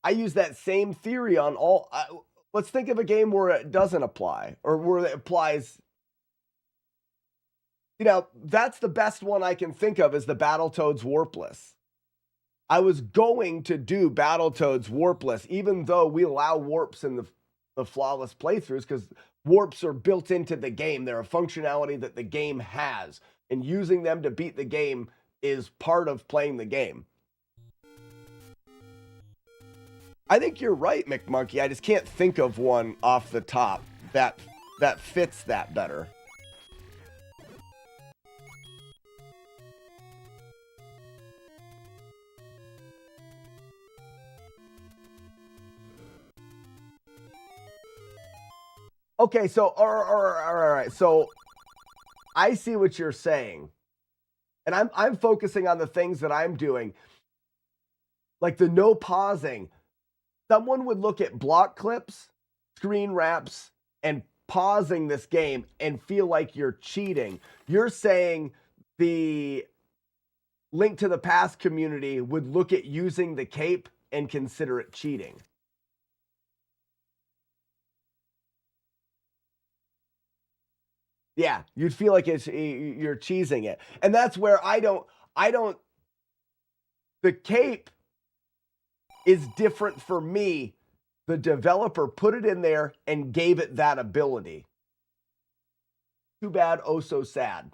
I use that same theory on all. Let's think of a game where it doesn't apply, or where it applies. You know, that's the best one I can think of, is the Battletoads warpless. I was going to do Battletoads warpless, even though we allow warps in the flawless playthroughs, because warps are built into the game. They're a functionality that the game has, and using them to beat the game is part of playing the game. I think you're right, McMonkey. I just can't think of one off the top that fits that better. Okay, so all right. So I see what you're saying, and I'm focusing on the things that I'm doing, like the no pausing. Someone would look at block clips, screen wraps, and pausing this game and feel like you're cheating. You're saying the Link to the Past community would look at using the cape and consider it cheating. Yeah, you'd feel like you're cheesing it. And that's where I don't, the cape is different for me. The developer put it in there and gave it that ability. Too bad, oh so sad.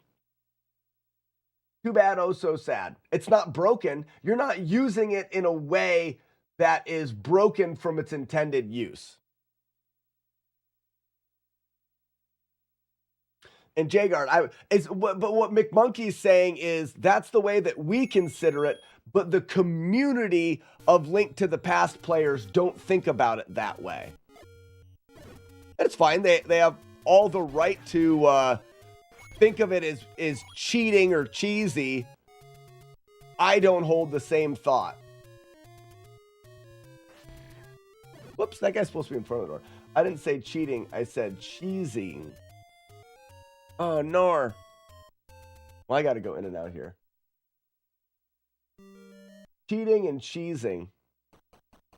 Too bad, oh so sad. It's not broken. You're not using it in a way that is broken from its intended use. And Jagard, but what McMonkey's saying is that's the way that we consider it, but the community of Link to the Past players don't think about it that way. And it's fine. They have all the right to think of it as cheating or cheesy. I don't hold the same thought. Whoops, that guy's supposed to be in front of the door. I didn't say cheating. I said cheesing. Oh, Nor. Well, I got to go in and out here. Cheating and cheesing.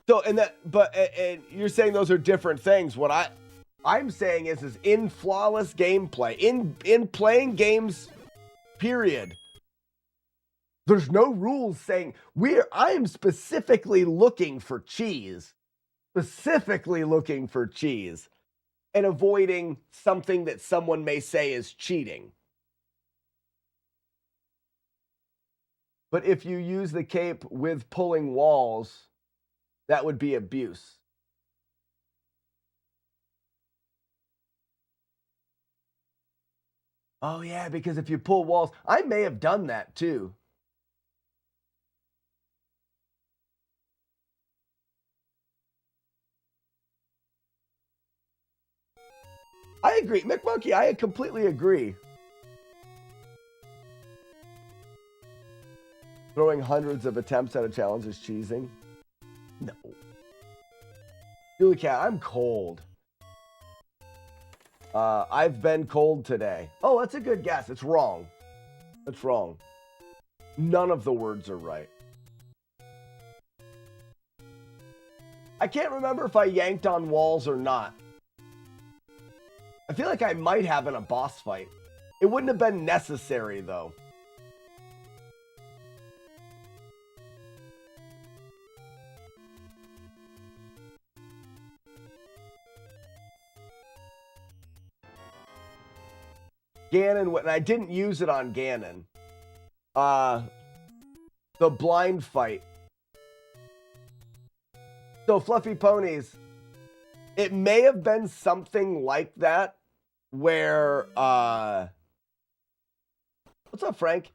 So, and you're saying those are different things. What I'm saying is in flawless gameplay, in playing games, period. There's no rules saying I'm specifically looking for cheese. Specifically looking for cheese. and avoiding something that someone may say is cheating. But if you use the cape with pulling walls, that would be abuse. Oh, yeah, because if you pull walls, I may have done that too. I agree. McMonkey, I completely agree. Throwing hundreds of attempts at a challenge is cheesing. No. Julie Cat, I'm cold. I've been cold today. Oh, that's a good guess. It's wrong. That's wrong. None of the words are right. I can't remember if I yanked on walls or not. I feel like I might have in a boss fight. It wouldn't have been necessary, though. Ganon, and I didn't use it on Ganon. The blind fight. So, Fluffy Ponies, it may have been something like that where, what's up, Frank?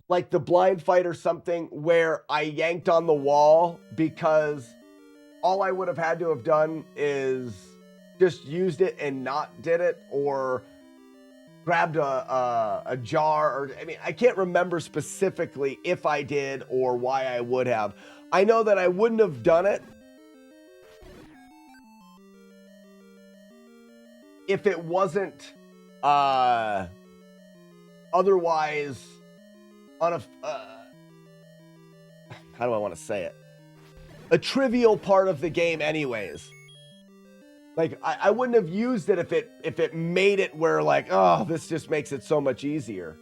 Like the blind fight or something where I yanked on the wall because all I would have had to have done is just used it and not did it, or grabbed a jar, or I mean, I can't remember specifically if I did or why I would have. I know that I wouldn't have done it if it wasn't otherwise on a how do I want to say it? A trivial part of the game anyways. Like, I wouldn't have used it if it made it where, like, oh, this just makes it so much easier.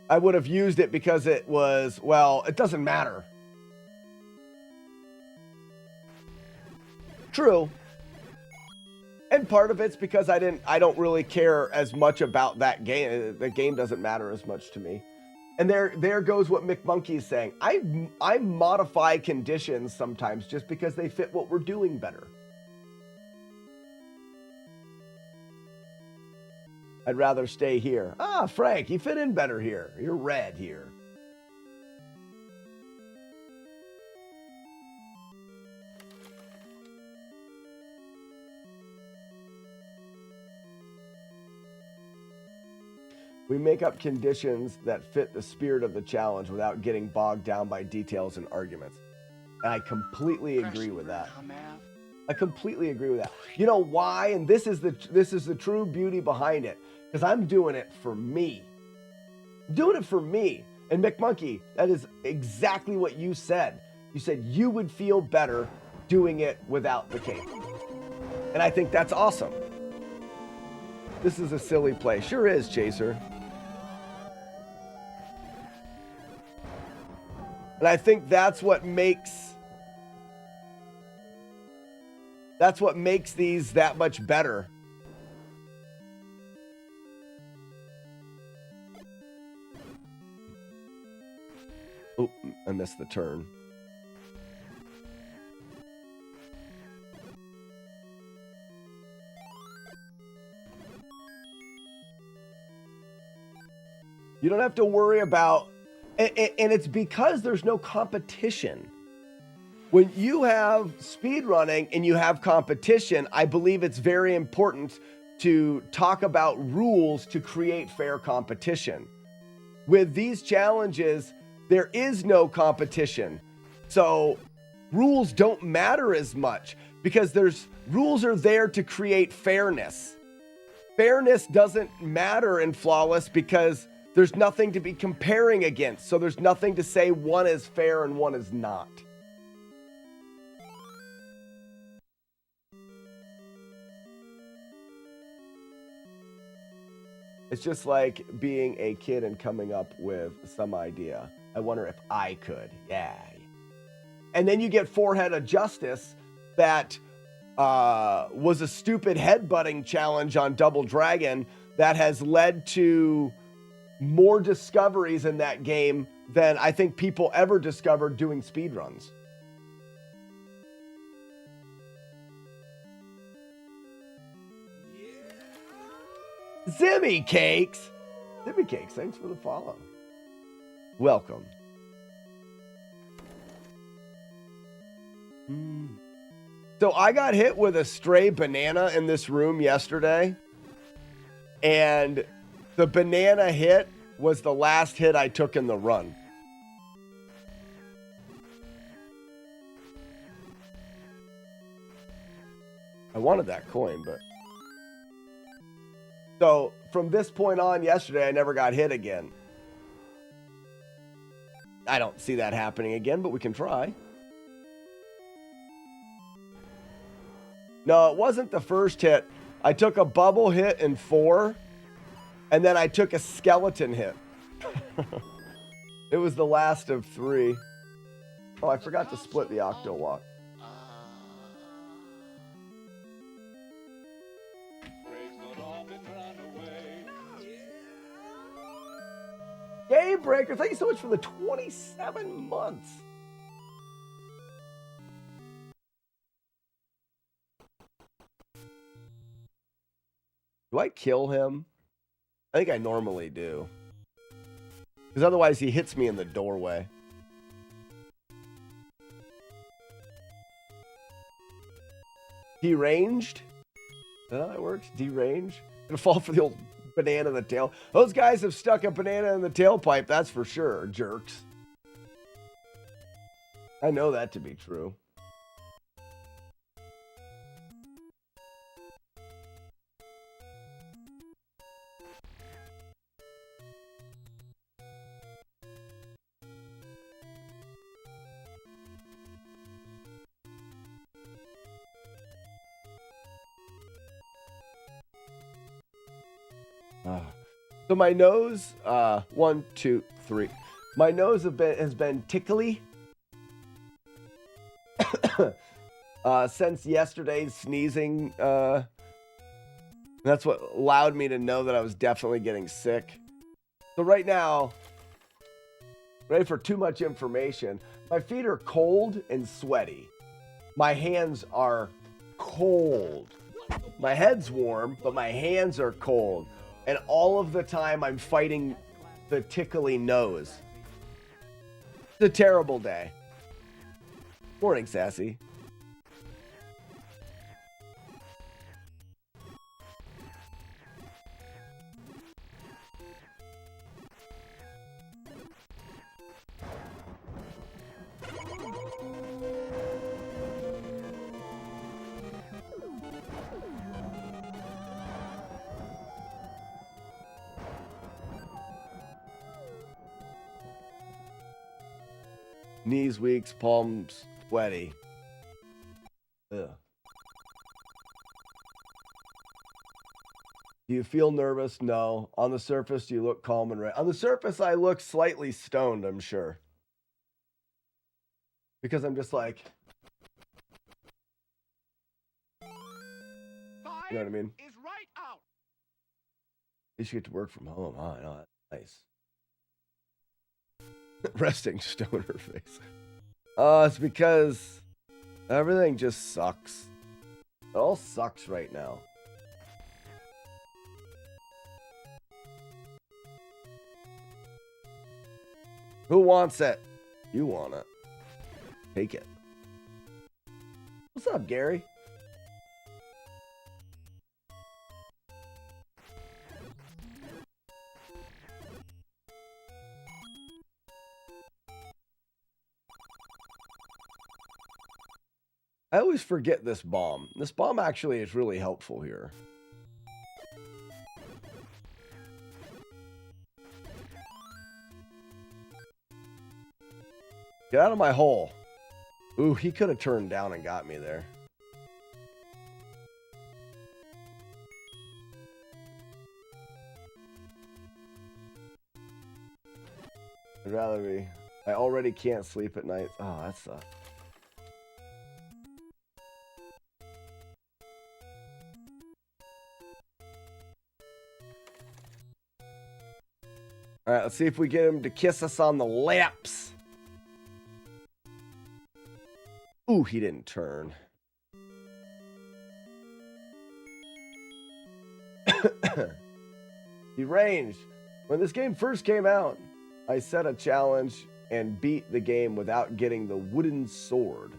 I would have used it because it was, well, it doesn't matter. True. And part of it's because I don't really care as much about that game. The game doesn't matter as much to me. And there goes what McMonkey is saying. I modify conditions sometimes just because they fit what we're doing better. I'd rather stay here. Ah, Frank, you fit in better here. You're red here. We make up conditions that fit the spirit of the challenge without getting bogged down by details and arguments. And I completely agree with that. I completely agree with that. You know why? And this is the true beauty behind it. Because I'm doing it for me. I'm doing it for me. And McMonkey, that is exactly what you said. You said you would feel better doing it without the cape. And I think that's awesome. This is a silly play. Sure is, Chaser. And I think that's what makes these that much better. Oh, I missed the turn. You don't have to worry about, and it's because there's no competition. When you have speed running and you have competition, I believe it's very important to talk about rules to create fair competition. With these challenges, there is no competition. So rules don't matter as much because rules are there to create fairness. Fairness doesn't matter in Flawless because there's nothing to be comparing against. So there's nothing to say one is fair and one is not. It's just like being a kid and coming up with some idea. I wonder if I could. Yeah. And then you get Forehead of Justice that was a stupid headbutting challenge on Double Dragon that has led to more discoveries in that game than I think people ever discovered doing speedruns. Zimmy Cakes! Zimmy Cakes, thanks for the follow. Welcome. So I got hit with a stray banana in this room yesterday, and the banana hit was the last hit I took in the run. I wanted that coin, but... So from this point on yesterday, I never got hit again. I don't see that happening again, but we can try. No, it wasn't the first hit. I took a bubble hit in 4, and then I took a skeleton hit. It was the last of 3. Oh, I forgot to split the Octo Walk. Game Breaker, thank you so much for the 27 months. Do I kill him? I think I normally do. Because otherwise he hits me in the doorway. Deranged? Is that how it works? Derange? Gonna fall for the old banana in the tail. Those guys have stuck a banana in the tailpipe, that's for sure, jerks. I know that to be true. So my nose, 1, 2, 3. My nose has been tickly since yesterday's sneezing. That's what allowed me to know that I was definitely getting sick. So right now, ready for too much information. My feet are cold and sweaty. My hands are cold. My head's warm, but my hands are cold. And all of the time, I'm fighting the tickly nose. It's a terrible day. Morning, Sassy. Knees weak, palms sweaty. Ugh. Do you feel nervous? No. On the surface, you look calm and On the surface, I look slightly stoned, I'm sure. Because I'm just like... You know what I mean? Is right out. You should get to work from home, huh? I know, that's nice. Resting stoner face. It's because everything just sucks. It all sucks right now. Who wants it? You want it. Take it. What's up, Gary? I always forget this bomb. This bomb actually is really helpful here. Get out of my hole. Ooh, he could have turned down and got me there. I'd rather be... I already can't sleep at night. Oh, that sucks. right, let's see if we get him to kiss us on the lips. Ooh, he didn't turn. Deranged. When this game first came out, I set a challenge and beat the game without getting the wooden sword.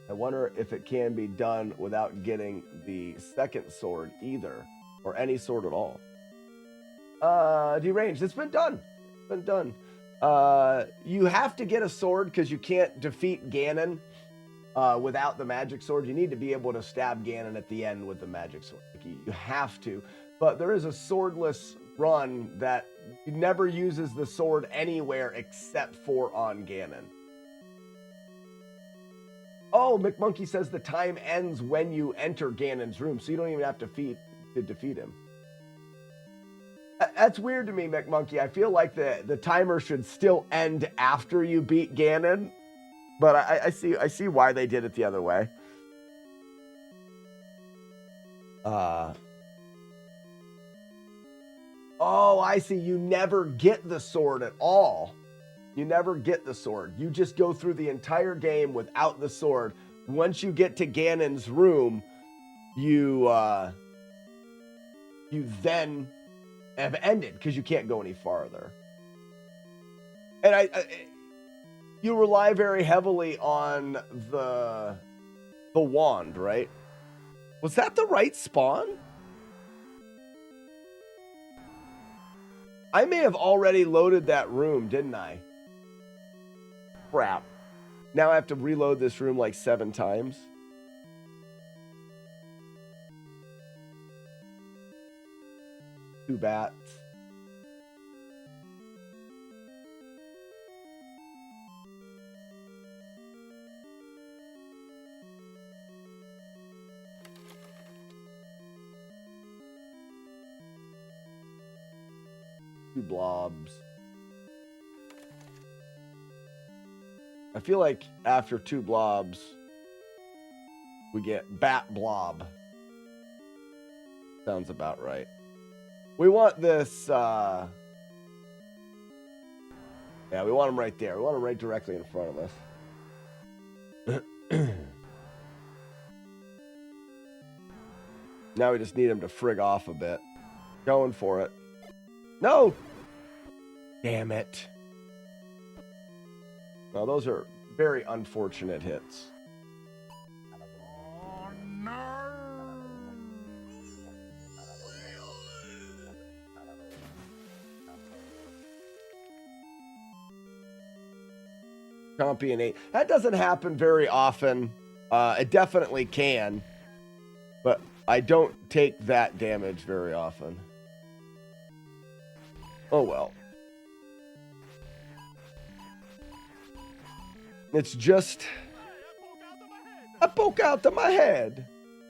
I wonder if it can be done without getting the second sword either, or any sword at all. Deranged. It's been done. It's been done. You have to get a sword because you can't defeat Ganon without the magic sword. You need to be able to stab Ganon at the end with the magic sword. Like you have to. But there is a swordless run that never uses the sword anywhere except for on Ganon. Oh, McMonkey says the time ends when you enter Ganon's room, so you don't even have to defeat him. That's weird to me, McMonkey. I feel like the timer should still end after you beat Ganon, but I see why they did it the other way. Oh, I see. You never get the sword at all. You never get the sword. You just go through the entire game without the sword. Once you get to Ganon's room, you then have ended because you can't go any farther. And you rely very heavily on the wand, right? Was that the right spawn? I may have already loaded that room, didn't I? Crap. Now I have to reload this room like 7 times. Two bats. Two blobs. I feel like after 2 blobs, we get bat blob. Sounds about right. We want this, yeah, we want him right there. We want him right directly in front of us. Now we just need him to frig off a bit. Going for it. No! Damn it. Well, those are very unfortunate hits. Oh, no! Chompy and 8. That doesn't happen very often. It definitely can. But I don't take that damage very often. Oh well. It's just... I poke out to my head.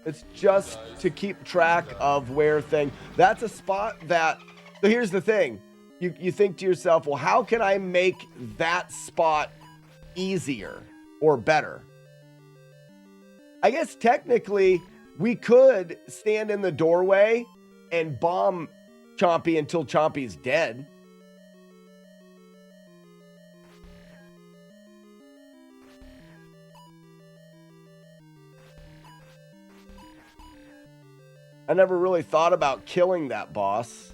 It's just to keep track of where things... That's a spot that... So here's the thing. You think to yourself, well, how can I make that spot easier or better? I guess technically we could stand in the doorway and bomb Chompy until Chompy's dead. I never really thought about killing that boss.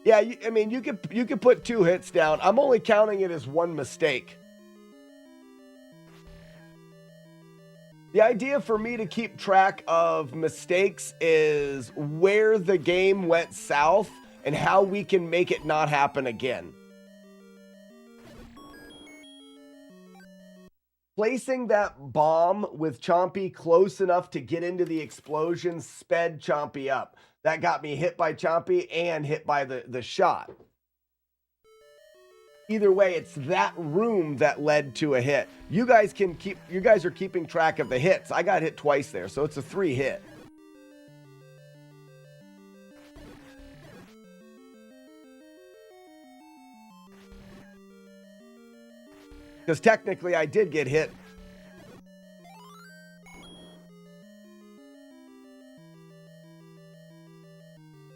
Yeah, I mean, you could put 2 hits down. I'm only counting it as 1 mistake. The idea for me to keep track of mistakes is where the game went south and how we can make it not happen again. Placing that bomb with Chompy close enough to get into the explosion sped Chompy up. That got me hit by Chompy and hit by the shot. Either way, it's that room that led to a hit. You guys are keeping track of the hits. I got hit twice there, so it's a 3 hit. Because technically I did get hit.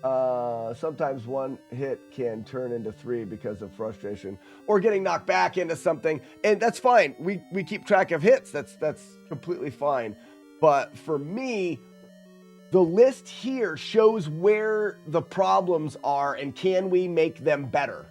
Sometimes one hit can turn into 3 because of frustration or getting knocked back into something, and that's fine. We keep track of hits. That's completely fine. But for me, the list here shows where the problems are and can we make them better.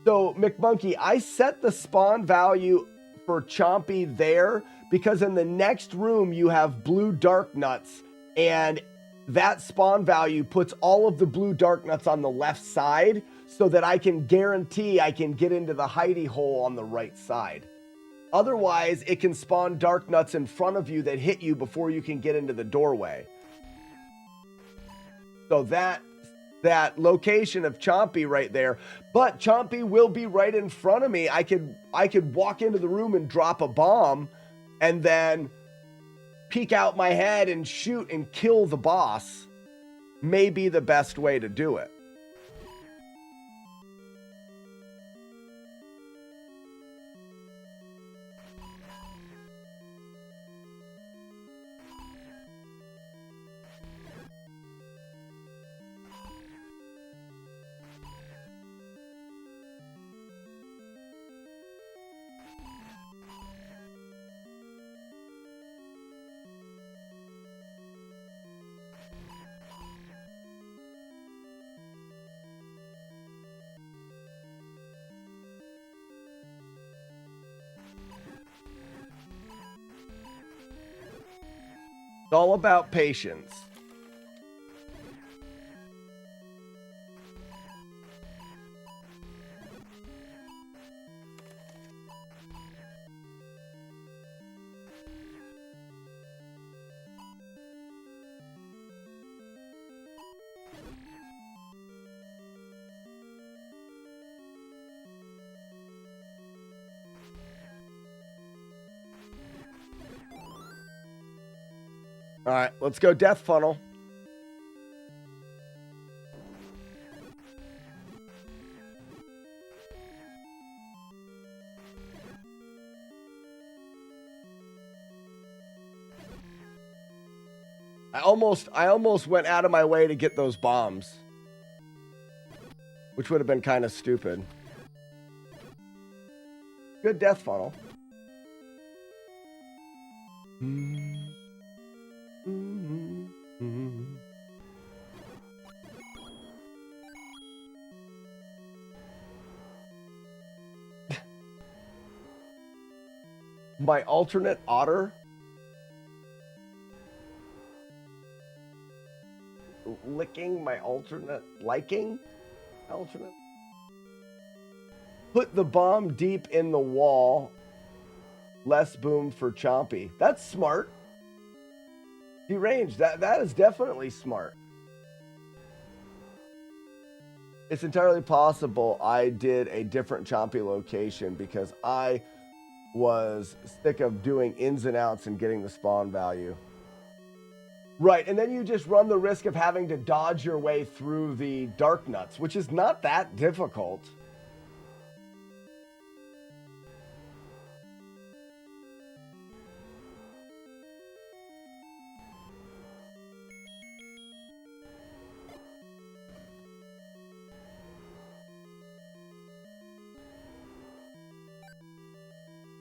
So, McMonkey, I set the spawn value for Chompy there because in the next room you have blue dark nuts, and that spawn value puts all of the blue dark nuts on the left side so that I can guarantee I can get into the hidey hole on the right side. Otherwise, it can spawn dark nuts in front of you that hit you before you can get into the doorway. So that location of Chompy right there, but Chompy will be right in front of me. I could walk into the room and drop a bomb and then peek out my head and shoot and kill the boss. May be the best way to do it. It's all about patience. All right, let's go Death Funnel. I almost went out of my way to get those bombs, which would have been kind of stupid. Good Death Funnel. My alternate otter. Licking my alternate liking. Alternate. Put the bomb deep in the wall. Less boom for Chompy. That's smart. Deranged. That is definitely smart. It's entirely possible I did a different Chompy location because I was sick of doing ins and outs and getting the spawn value. Right, and then you just run the risk of having to dodge your way through the dark nuts, which is not that difficult.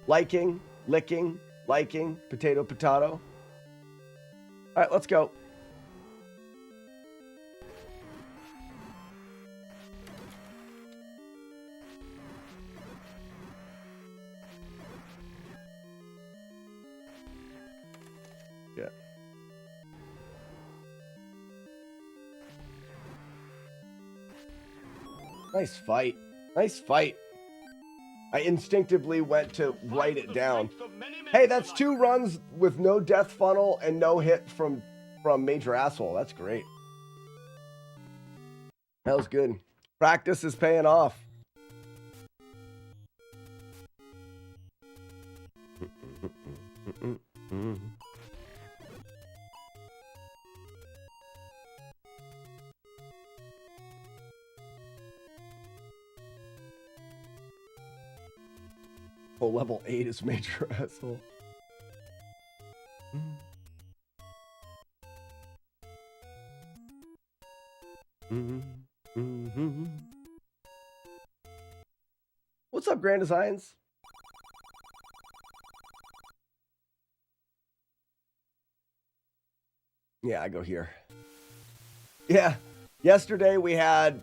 Liking, licking, liking, potato, potato. All right, let's go. Yeah. Nice fight. Nice fight. I instinctively went to write it down. Hey, that's 2 runs with no death funnel and no hit from Major Asshole. That's great. That was good. Practice is paying off. Oh, level 8 is Major Asshole. What's up, Grand Designs? Yeah, I go here. Yeah, yesterday we had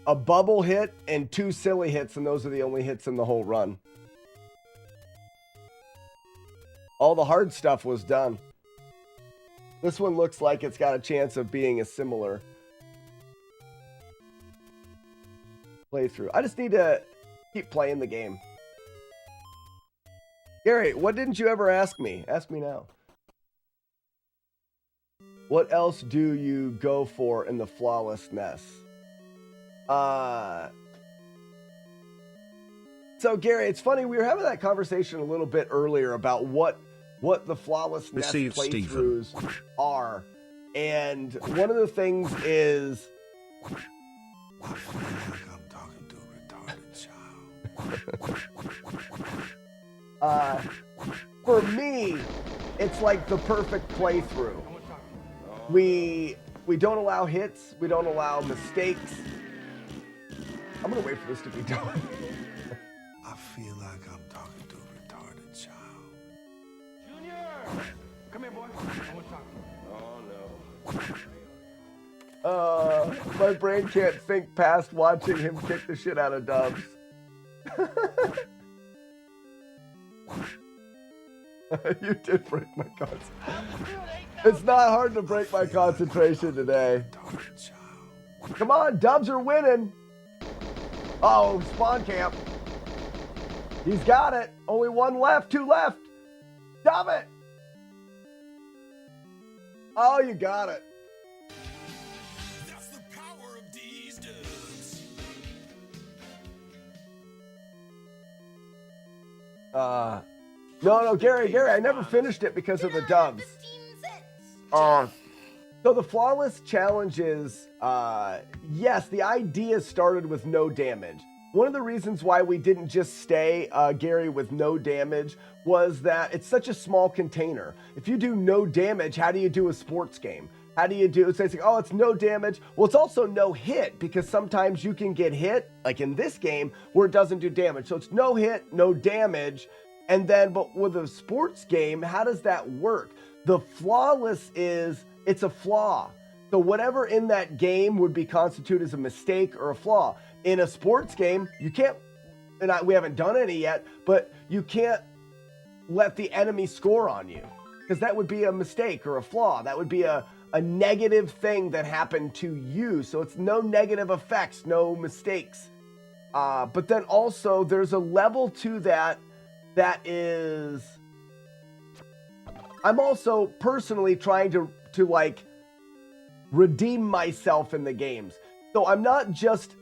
a bubble hit and 2 silly hits, and those are the only hits in the whole run. All the hard stuff was done. This one looks like it's got a chance of being a similar playthrough. I just need to keep playing the game. Gary, what didn't you ever ask me? Ask me now. What else do you go for in the FlawlessNES? So Gary, it's funny, we were having that conversation a little bit earlier about what the FlawlessNES playthroughs are. And one of the things is I feel like I'm talking to a retarded child. For me, it's like the perfect playthrough. We don't allow hits, we don't allow mistakes. I'm gonna wait for this to be done. I feel like I'm talking to a retarded child. Junior! Come here, boy. I want to talk to you. Oh, no. My brain can't think past watching him kick the shit out of Dubs. You did break my concentration. It's not hard to break my concentration today. Come on, Dubs are winning. Oh, spawn camp. He's got it. Only 1 left, 2 left. Stop it. Oh, you got it. That's the power of these dudes. No, Gary, I never finished it because of the Dubs. So the flawless challenges, yes, the idea started with no damage. One of the reasons why we didn't just stay, Gary, with no damage was that it's such a small container. If you do no damage, how do you do a sports game? How do you do it? So it's like, oh, it's no damage. Well, it's also no hit, because sometimes you can get hit, like in this game, where it doesn't do damage. So it's no hit, no damage. And then, but with a sports game, how does that work? The flawless is, it's a flaw. So whatever in that game would be constituted as a mistake or a flaw. In a sports game, you can't, and we haven't done any yet, but you can't let the enemy score on you, because that would be a mistake or a flaw. That would be a negative thing that happened to you. So it's no negative effects, no mistakes. But then also there's a level to that is, I'm also personally trying to like redeem myself in the games. So I'm not just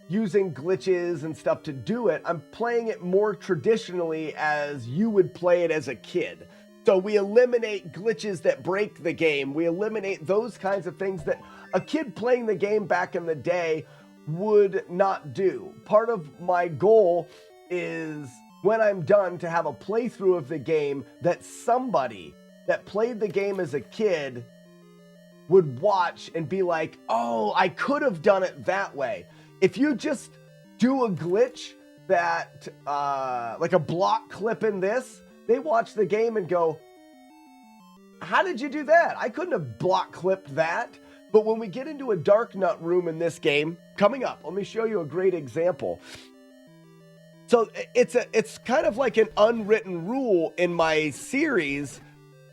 using glitches and stuff to do it. I'm playing it more traditionally as you would play it as a kid. So we eliminate glitches that break the game. We eliminate those kinds of things that a kid playing the game back in the day would not do. Part of my goal is, when I'm done, to have a playthrough of the game that somebody that played the game as a kid would watch and be like, oh, I could have done it that way. If you just do a glitch that, like a block clip in this, they watch the game and go, how did you do that? I couldn't have block clipped that. But when we get into a dark nut room in this game, coming up, let me show you a great example. So it's kind of like an unwritten rule in my series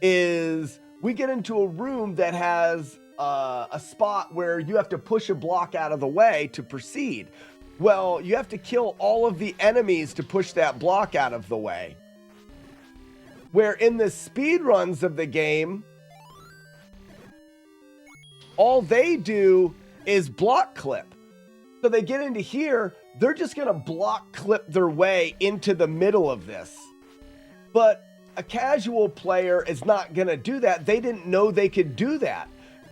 is we get into a room that has a spot where you have to push a block out of the way to proceed. Well, you have to kill all of the enemies to push that block out of the way. Where in the speed runs of the game, all they do is block clip. So they get into here, they're just gonna block clip their way into the middle of this. But a casual player is not gonna do that. They didn't know they could do that.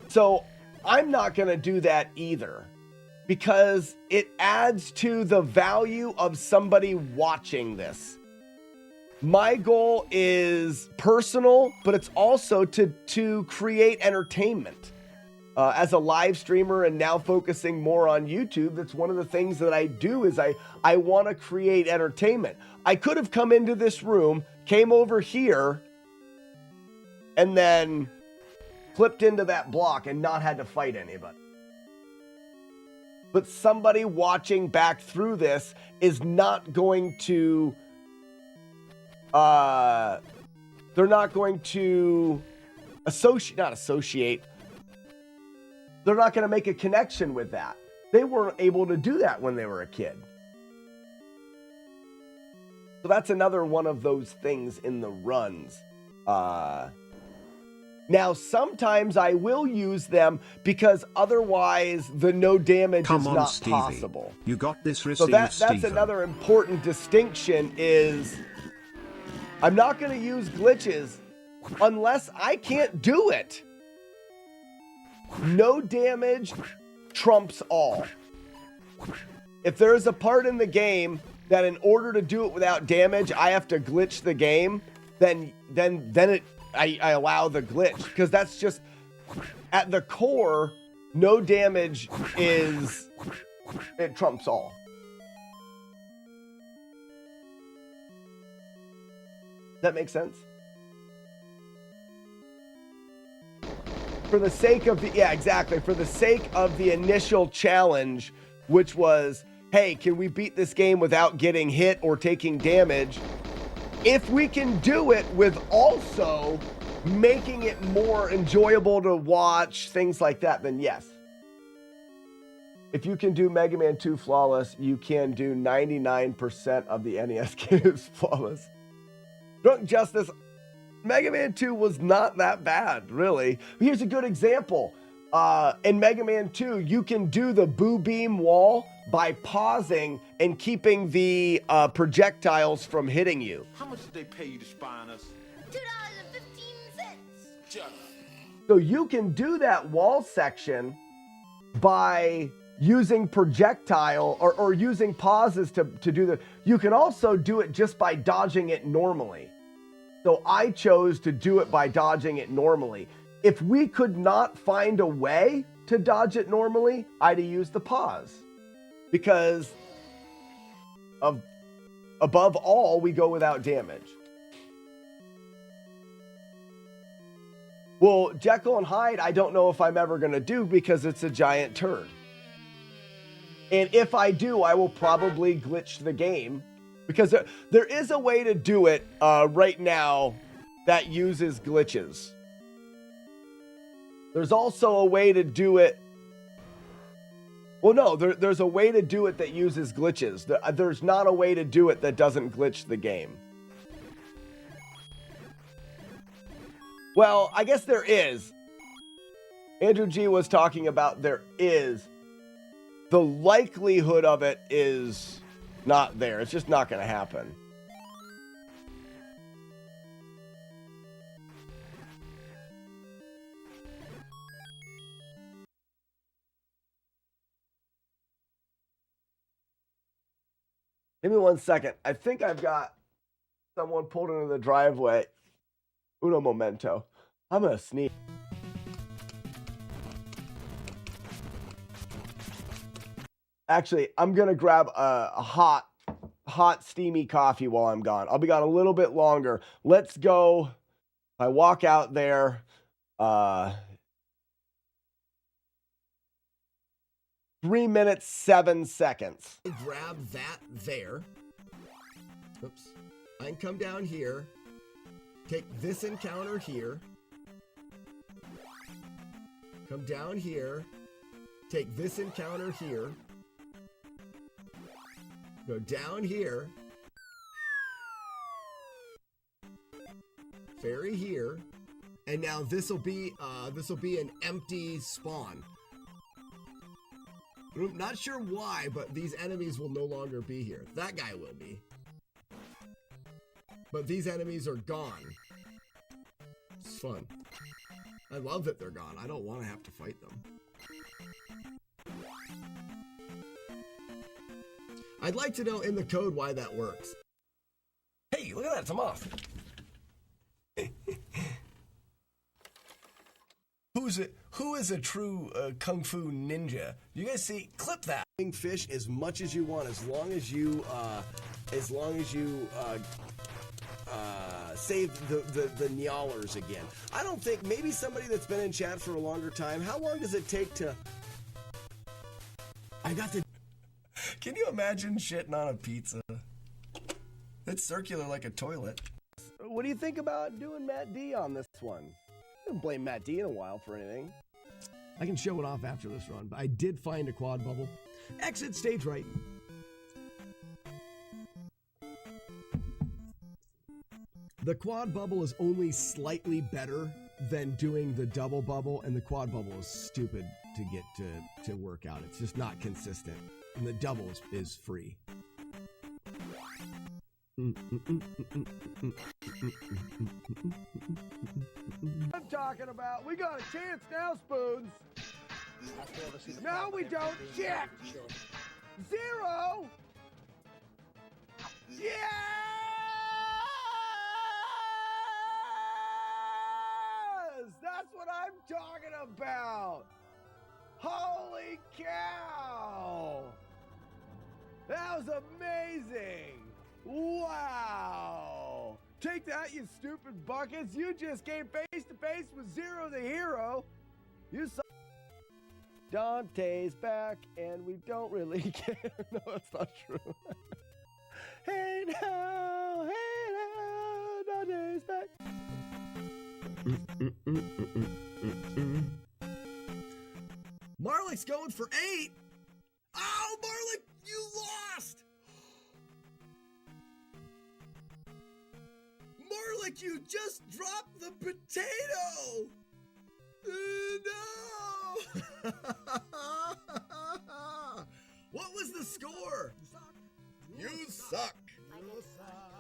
So I'm not gonna do that either, because it adds to the value of somebody watching this. My goal is personal, but it's also to create entertainment. as a live streamer and now focusing more on YouTube, that's one of the things that I do is I want to create entertainment. I could have come into this room, came over here, and then flipped into that block and not had to fight anybody. But somebody watching back through this is not going to, they're not going to they're not going to make a connection with that. They weren't able to do that when they were a kid. So that's another one of those things in the runs. Now, sometimes I will use them because otherwise the no damage is not Stevie. possible. You got this, So that's another important distinction is I'm not going to use glitches unless I can't do it. No damage trumps all. If there's a part in the game that in order to do it without damage, I have to glitch the game, then I allow the glitch, because that's just at the core, no damage it trumps all. Does that make sense? For the sake of for the sake of the initial challenge, which was, hey, can we beat this game without getting hit or taking damage? If we can do it with also making it more enjoyable to watch, things like that, then yes. If you can do Mega Man 2 flawless, you can do 99% of the NES games flawless. Drunk Justice, Mega Man 2 was not that bad, really. Here's a good example. In Mega Man 2, you can do the Boo Beam wall by pausing and keeping the projectiles from hitting you. How much did they pay you to spy on us? $2.15. Shut up. So you can do that wall section by using projectile or using pauses to do the. You can also do it just by dodging it normally. So I chose to do it by dodging it normally. If we could not find a way to dodge it normally, I'd have used the pause. Because above all, we go without damage. Well, Jekyll and Hyde, I don't know if I'm ever going to do because it's a giant turd. And if I do, I will probably glitch the game. Because there is a way to do it right now that uses glitches. There's also a way to do it. Well, no, there's a way to do it that uses glitches. There's not a way to do it that doesn't glitch the game. Well, I guess there is. Andrew G was talking about there is. The likelihood of it is not there. It's just not going to happen. Give me 1 second. I think I've got someone pulled into the driveway. Uno momento. I'm going to sneeze. Actually, I'm going to grab a hot, steamy coffee while I'm gone. I'll be gone a little bit longer. Let's go. I walk out there. 3 minutes, 7 seconds. Grab that there. Oops. I can come down here. Take this encounter here. Come down here. Take this encounter here. Go down here. Fairy here. And now this'll be an empty spawn. I'm not sure why, but these enemies will no longer be here. That guy will be. But these enemies are gone. It's fun. I love that they're gone. I don't want to have to fight them. I'd like to know in the code why that works. Hey, look at that, it's a moth. Who is a true kung fu ninja? You guys see? Clip that. Fish as much as you want, as long as you save the nyallers again. I don't think, maybe somebody that's been in chat for a longer time, how long does it take to... I got the... Can you imagine shitting on a pizza? It's circular like a toilet. What do you think about doing Matt D on this one? I haven't blamed Matt D in a while for anything. I can show it off after this run, but I did find a quad bubble. Exit stage right. The quad bubble is only slightly better than doing the double bubble, and the quad bubble is stupid to get to work out. It's just not consistent. And the double is free. I'm talking about, we got a chance now, Spoons. No, we don't. Shit. 0. Yes! That's what I'm talking about. Holy cow. That was amazing. Wow. Take that, you stupid buckets. You just came face to face with Zero the hero. You saw Dante's back, and we don't really care. No, that's not true. Hey now, Dante's back. Marlick's going for 8. Oh, Marlick, you lost. Marlick, you just dropped the potato. No. What was the score? You suck. You suck.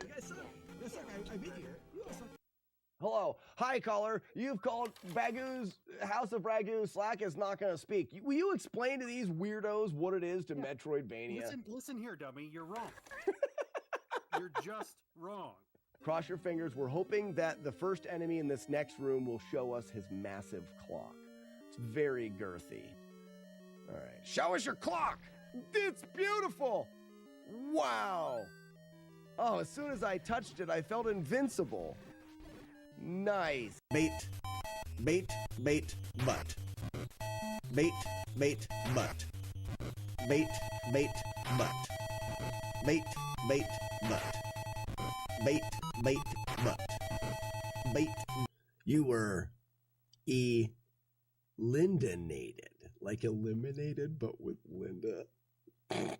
You guys suck. You suck. I beat you. You all suck. Hello. Hi, caller. You've called Ragu's House of Ragu. Slack is not going to speak. Will you explain to these weirdos what it is to Metroidvania? Listen here, dummy. You're wrong. You're just wrong. Cross your fingers. We're hoping that the first enemy in this next room will show us his massive clock. It's very girthy. All right. Show us your clock. It's beautiful. Wow. Oh, as soon as I touched it, I felt invincible. Nice. Bait, bait, bait, butt. Bait, bait, butt. Bait, bait, butt. Bait, bait, butt. Bait, bait, butt. Bait. You were Lindanated, like eliminated, but with Linda. The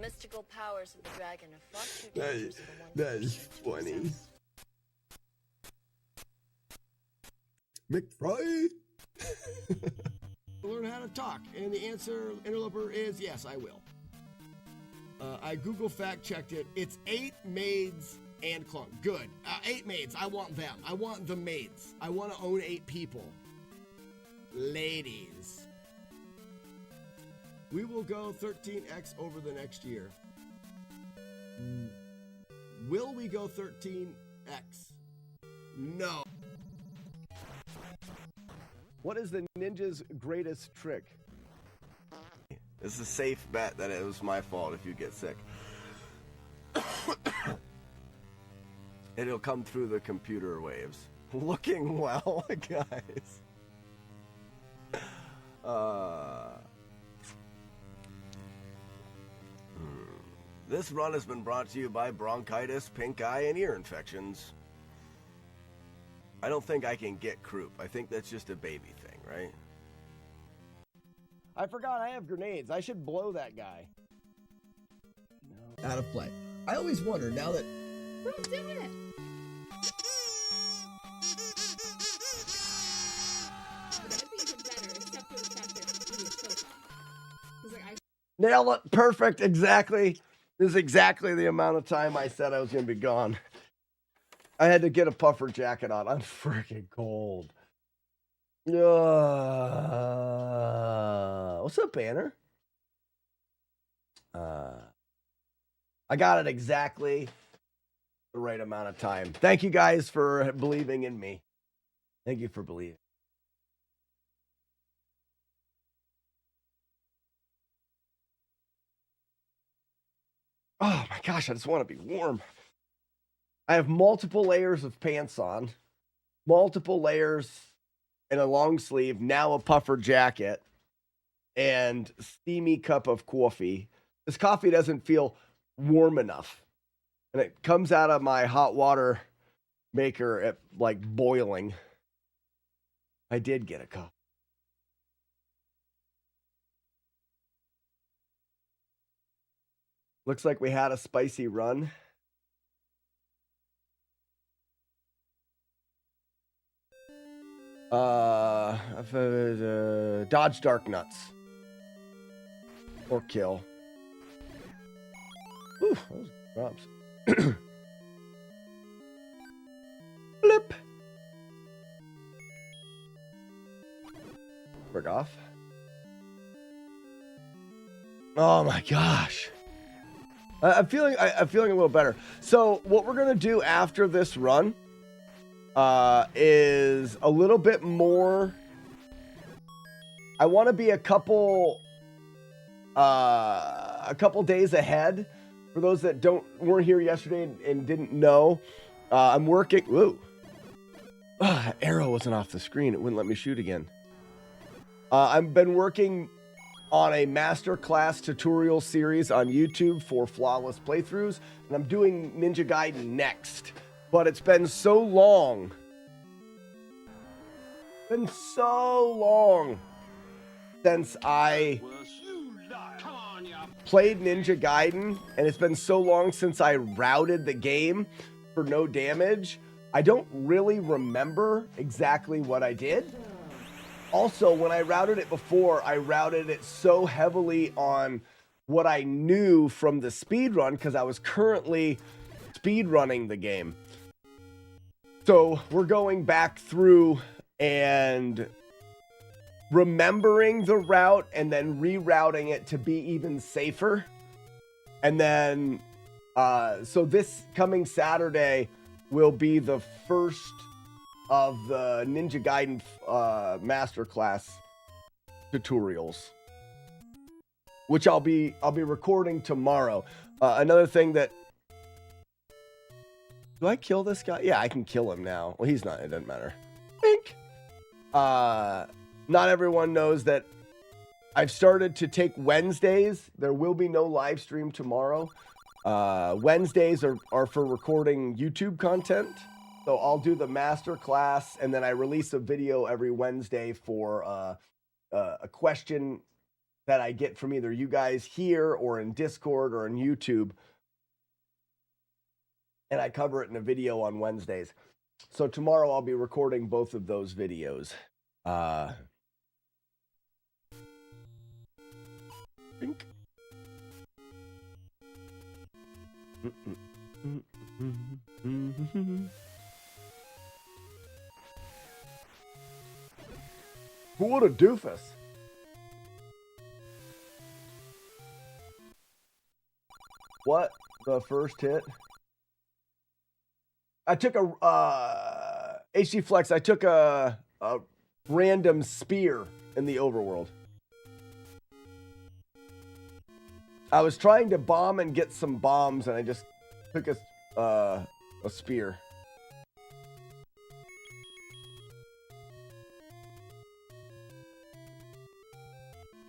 mystical powers of the dragon are far too dangerous for one That is person to funny. possess. McFry? Learn how to talk, and the answer, interloper, is yes, I will. I Google fact checked it. It's 8 maids and clone. Good. 8 maids. I want them. I want the maids. I want to own 8 people. Ladies. We will go 13x over the next year. Will we go 13x? No. What is the ninja's greatest trick? It's a safe bet that it was my fault if you get sick. It'll come through the computer waves. Looking well, guys. This run has been brought to you by bronchitis, pink eye, and ear infections. I don't think I can get croup. I think that's just a baby thing, right? I forgot I have grenades. I should blow that guy. No. Out of play. I always wonder now that... Who's doing it? That'd be even better, except for the fact that he was so like, Nail it. Perfect. Exactly. This is exactly the amount of time I said I was going to be gone. I had to get a puffer jacket on. I'm freaking cold. What's up, Banner? I got it exactly the right amount of time. Thank you guys for believing in me. Thank you for believing. Oh my gosh, I just want to be warm. I have multiple layers of pants on, multiple layers and a long sleeve, now a puffer jacket, and steamy cup of coffee. This coffee doesn't feel warm enough. And it comes out of my hot water maker at like boiling. I did get a cup. Looks like we had a spicy run. Dodge Dark Nuts. Or kill. Ooh, those drops. Blip. Break off. Oh my gosh. I'm feeling a little better. So what we're gonna do after this run is a little bit more. I want to be a couple days ahead. For those that weren't here yesterday and didn't know, I'm working. Whoa, arrow wasn't off the screen. It wouldn't let me shoot again. I've been working on a masterclass tutorial series on YouTube for flawless playthroughs, and I'm doing Ninja Gaiden next. But it's been so long. Since I played Ninja Gaiden, and it's been so long since I routed the game for no damage. I don't really remember exactly what I did. Also, when I routed it before, I routed it so heavily on what I knew from the speed run because I was currently speed running the game. So we're going back through and remembering the route and then rerouting it to be even safer. And then, so this coming Saturday will be the first of the Ninja Gaiden masterclass tutorials, which I'll be recording tomorrow. Another thing that, do I kill this guy? Yeah, I can kill him now. Well, he's not. It doesn't matter. Bink. Not everyone knows that I've started to take Wednesdays. There will be no live stream tomorrow. Wednesdays are for recording YouTube content. So I'll do the master class, and then I release a video every Wednesday for a question that I get from either you guys here or in Discord or in YouTube. And I cover it in a video on Wednesdays. So tomorrow I'll be recording both of those videos. Think. What a doofus. What the first hit? I took a HD Flex. I took a random spear in the overworld. I was trying to bomb and get some bombs, and I just took a spear.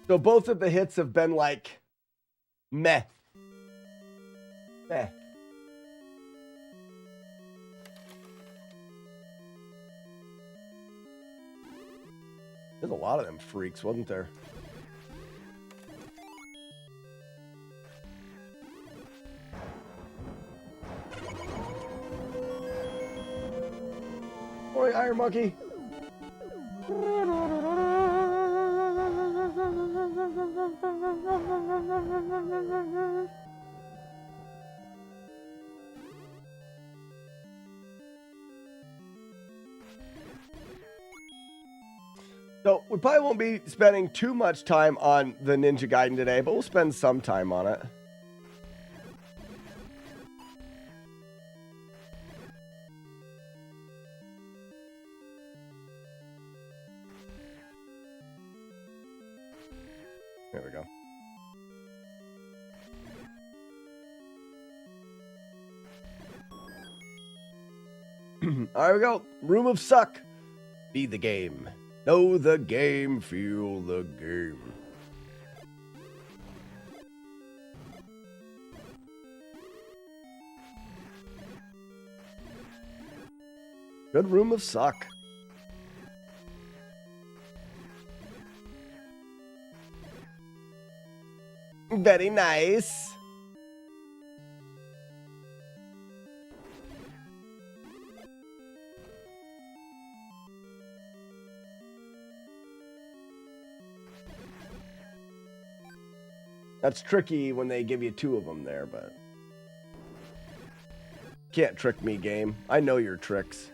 So both of the hits have been like meh. Meh. There's a lot of them freaks, wasn't there? Boy, Iron Monkey. So we probably won't be spending too much time on the Ninja Gaiden today, but we'll spend some time on it. There we go. All right, we go. Room of Suck. Be the game. Know the game. Feel the game. Good Room of Suck. Very nice. That's tricky when they give you two of them there, but can't trick me, game. I know your tricks.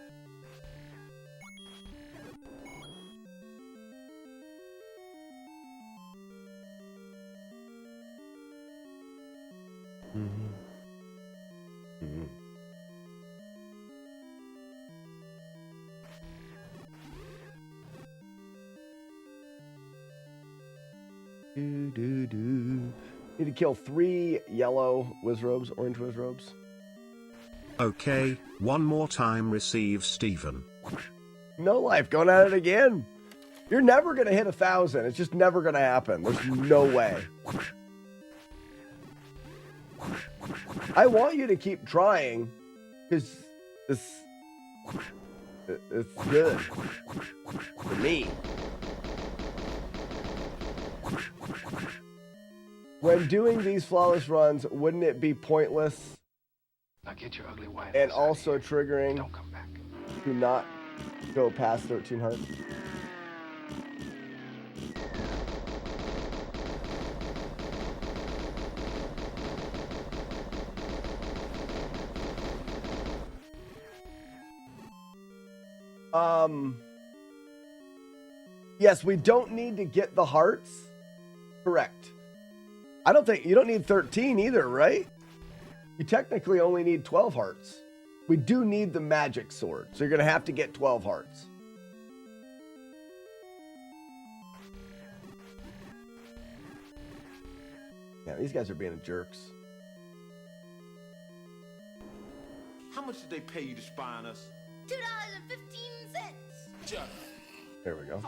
Need to kill 3 yellow Wizrobes, orange Wizrobes. Okay, one more time receive Steven. No life, going at it again. You're never going to hit 1,000. It's just never going to happen. There's no way. I want you to keep trying because it's good for me. When doing these flawless runs, wouldn't it be pointless Now get your ugly wife and ass also out of here. triggering Don't come back. to not go past 13 hearts? Yes, we don't need to get the hearts. Correct. I don't think you don't need 13 either, right? You technically only need 12 hearts. We do need the magic sword, so you're going to have to get 12 hearts. Yeah, these guys are being jerks. How much did they pay you to spy on us? $2.15. There we go.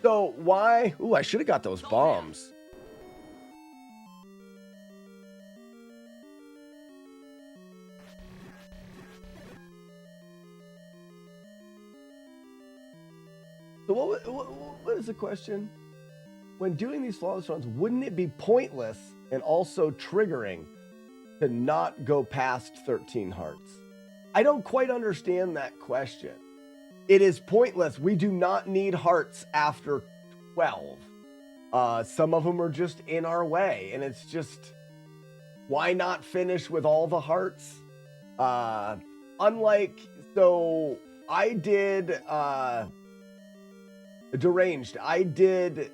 So why? Ooh, I should have got those bombs. So what is the question? When doing these flawless runs, wouldn't it be pointless and also triggering to not go past 13 hearts? I don't quite understand that question. It is pointless. We do not need hearts after 12. Some of them are just in our way, and it's just, why not finish with all the hearts? Unlike, so I did Deranged. I did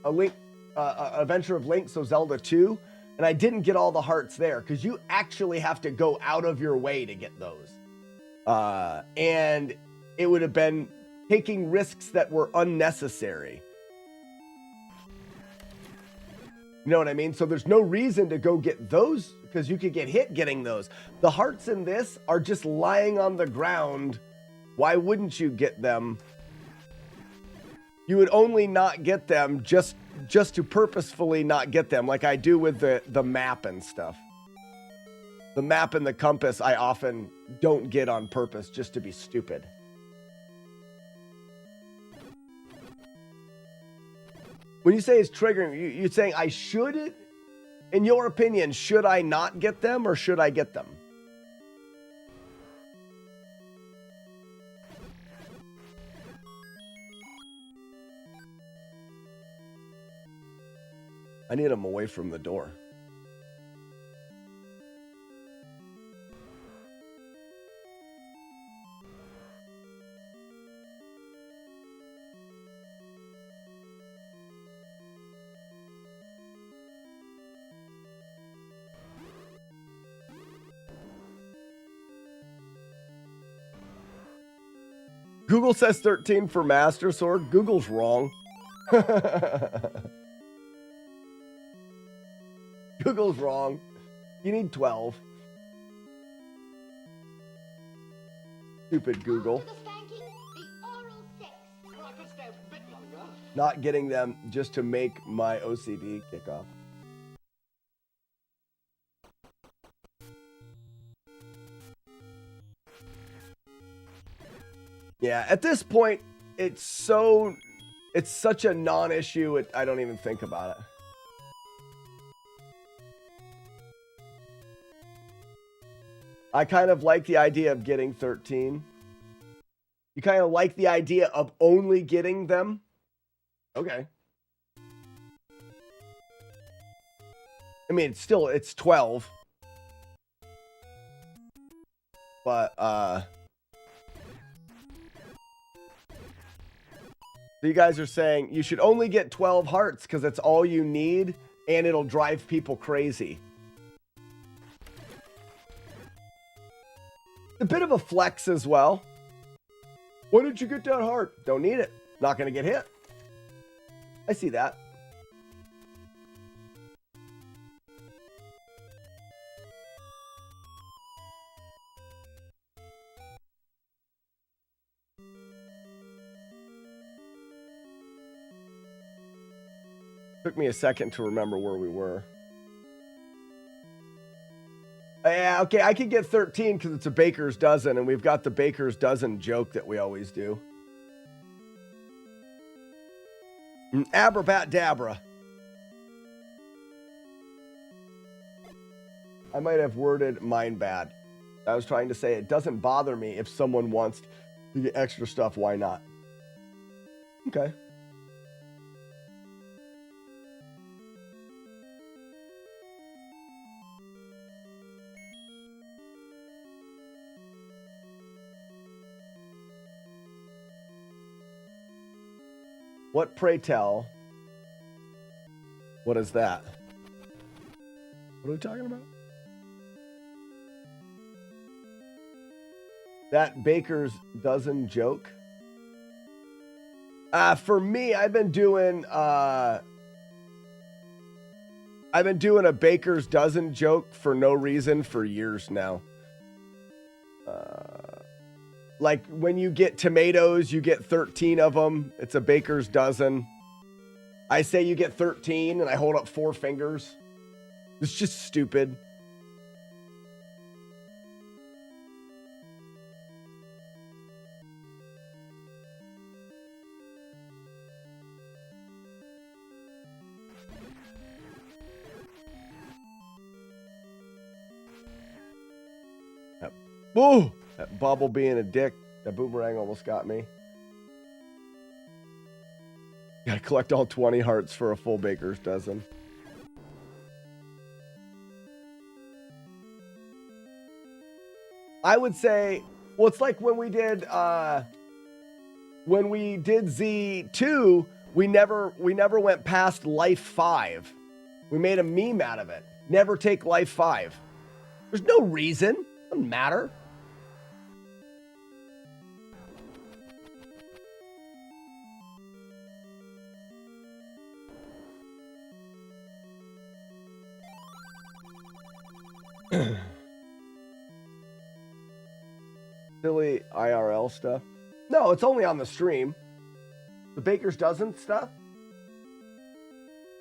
a Link, Adventure of Link, so Zelda 2, and I didn't get all the hearts there because you actually have to go out of your way to get those. And it would have been taking risks that were unnecessary. You know what I mean? So there's no reason to go get those because you could get hit getting those. The hearts in this are just lying on the ground. Why wouldn't you get them? You would only not get them just to purposefully not get them, like I do with the map and stuff. The map and the compass I often don't get on purpose just to be stupid. When you say it's triggering, you're saying I should, in your opinion, should I not get them or should I get them? I need them away from the door. Google says 13 for Master Sword. Google's wrong. Google's wrong. You need 12. Stupid Google. Not getting them just to make my OCD kick off. Yeah, at this point, it's such a non-issue, I don't even think about it. I kind of like the idea of getting 13. You kind of like the idea of only getting them? Okay. I mean, it's 12. But, so you guys are saying you should only get 12 hearts because that's all you need and it'll drive people crazy. A bit of a flex as well. Why did you get that heart? Don't need it. Not going to get hit. I see that. Took me a second to remember where we were. Yeah, okay, I could get 13 because it's a baker's dozen, and we've got the baker's dozen joke that we always do. Abrabat Dabra. I might have worded mine bad. I was trying to say it doesn't bother me if someone wants to get extra stuff, why not? Okay. What, pray tell? What is that? What are we talking about? That baker's dozen joke? For me, I've been doing a baker's dozen joke for no reason for years now. Like when you get tomatoes, you get 13 of them. It's a baker's dozen. I say you get 13 and I hold up 4 fingers. It's just stupid. Boo! That bubble being a dick. That boomerang almost got me. Gotta collect all 20 hearts for a full baker's dozen. I would say, well, it's like when we did Z2, we never went past life 5. We made a meme out of it. Never take life 5. There's no reason. Doesn't matter. Silly IRL stuff. No, it's only on the stream. The baker's dozen stuff.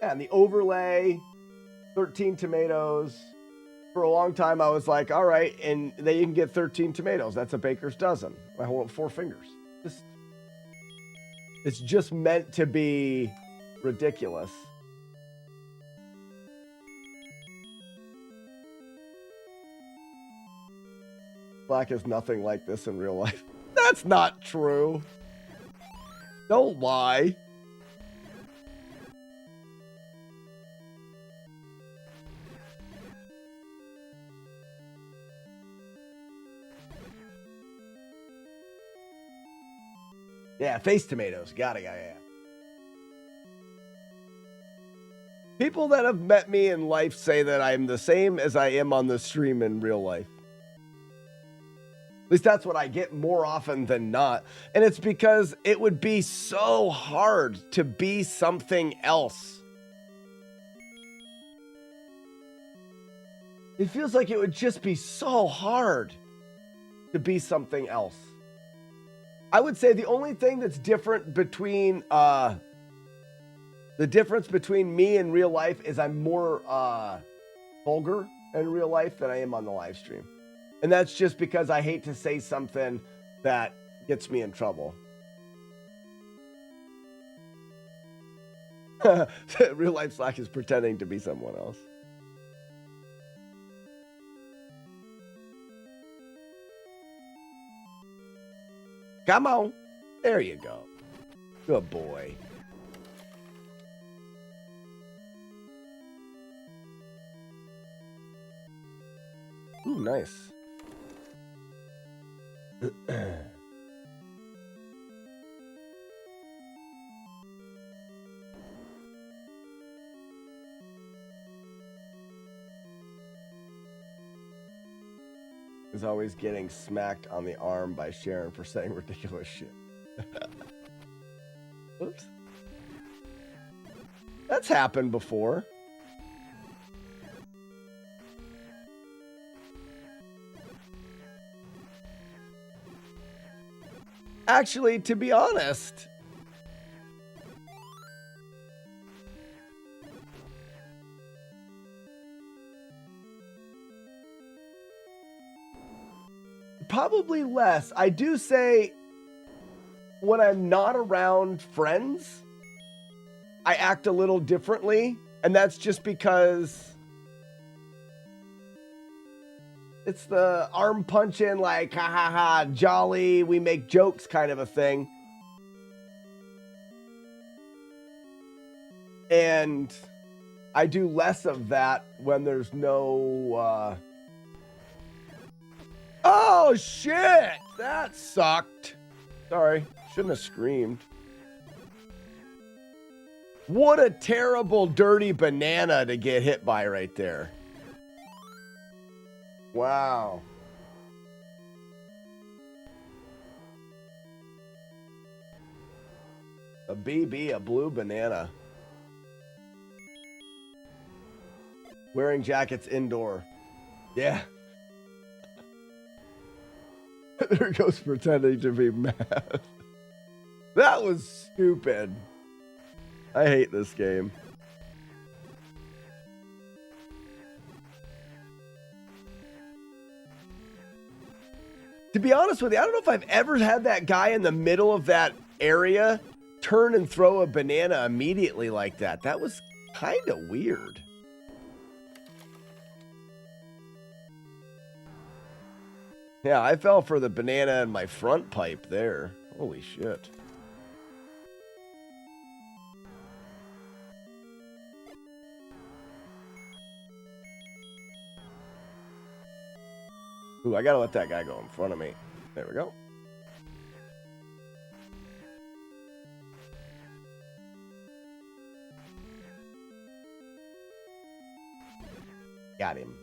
Yeah, and the overlay, 13 tomatoes. For a long time, I was like, all right, and then you can get 13 tomatoes. That's a baker's dozen. I hold up 4 fingers. It's just meant to be ridiculous. Black is nothing like this in real life. That's not true. Don't lie. Yeah, face tomatoes. Got it, yeah. People that have met me in life say that I'm the same as I am on the stream in real life. At least that's what I get more often than not. And it's because it would be so hard to be something else. It feels like it would just be so hard to be something else. I would say the only thing that's different between the difference between me and real life is I'm more vulgar in real life than I am on the live stream. And that's just because I hate to say something that gets me in trouble. Real life Slack is pretending to be someone else. Come on. There you go. Good boy. Ooh, nice. Is always getting smacked on the arm by Sharon for saying ridiculous shit. Oops. That's happened before. Actually, to be honest, probably less. I do say when I'm not around friends, I act a little differently. And that's just because it's the arm punching, like, ha ha ha, jolly, we make jokes kind of a thing. And I do less of that when there's no, Oh, shit! That sucked. Sorry, shouldn't have screamed. What a terrible, dirty banana to get hit by right there. Wow. A BB, a blue banana. Wearing jackets indoor. Yeah. There goes pretending to be mad. That was stupid. I hate this game. To be honest with you, I don't know if I've ever had that guy in the middle of that area turn and throw a banana immediately like that. That was kind of weird. Yeah, I fell for the banana in my front pipe there. Holy shit. Ooh, I gotta let that guy go in front of me. There we go. Got him.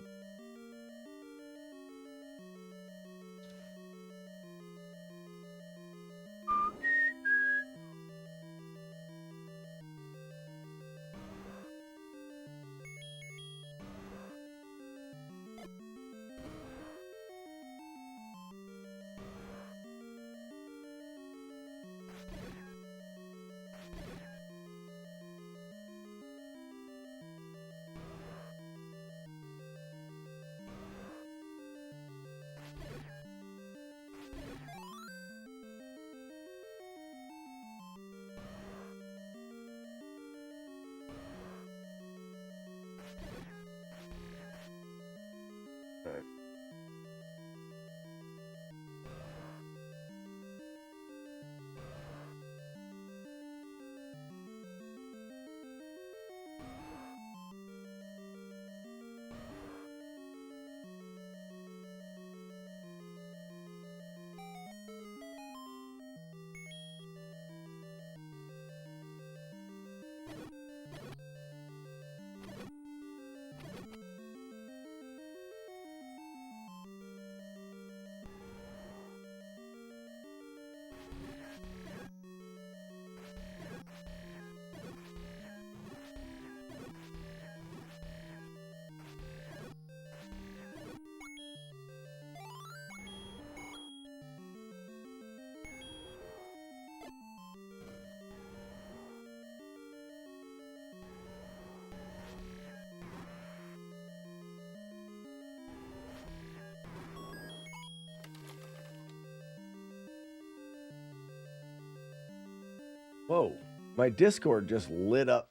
Whoa, my Discord just lit up.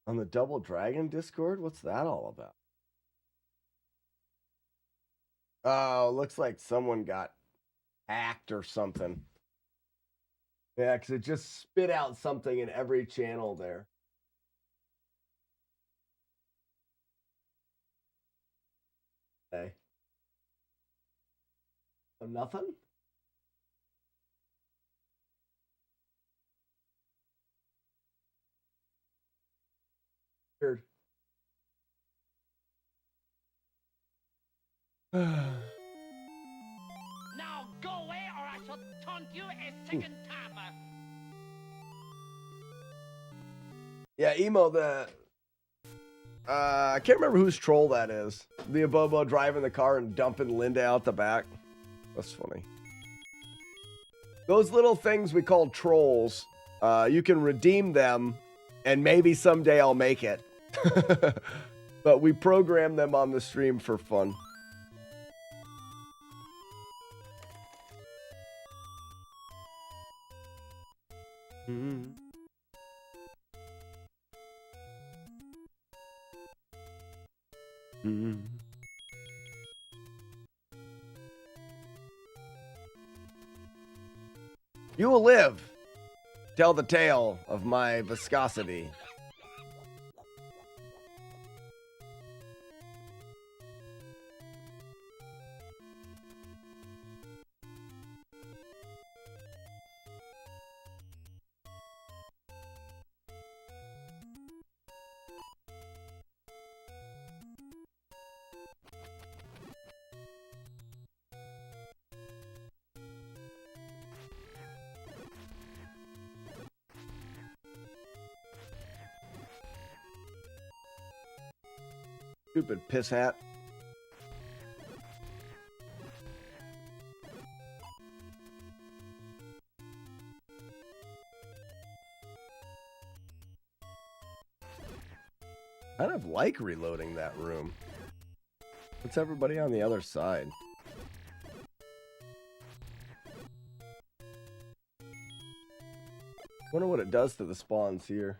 On the Double Dragon Discord? What's that all about? Oh, looks like someone got hacked or something. Yeah, because it just spit out something in every channel there. Okay. Oh, nothing? Weird. Now go away or I shall taunt you a second time. Yeah, Emo, I can't remember whose troll that is. The Abobo driving the car and dumping Linda out the back. That's funny. Those little things we call trolls, you can redeem them, and maybe someday I'll make it. But we program them on the stream for fun. Mm-hmm. Mm-hmm. You will live. Tell the tale of my viscosity. Stupid piss hat. I kind of like reloading that room. What's everybody on the other side? Wonder what it does to the spawns here.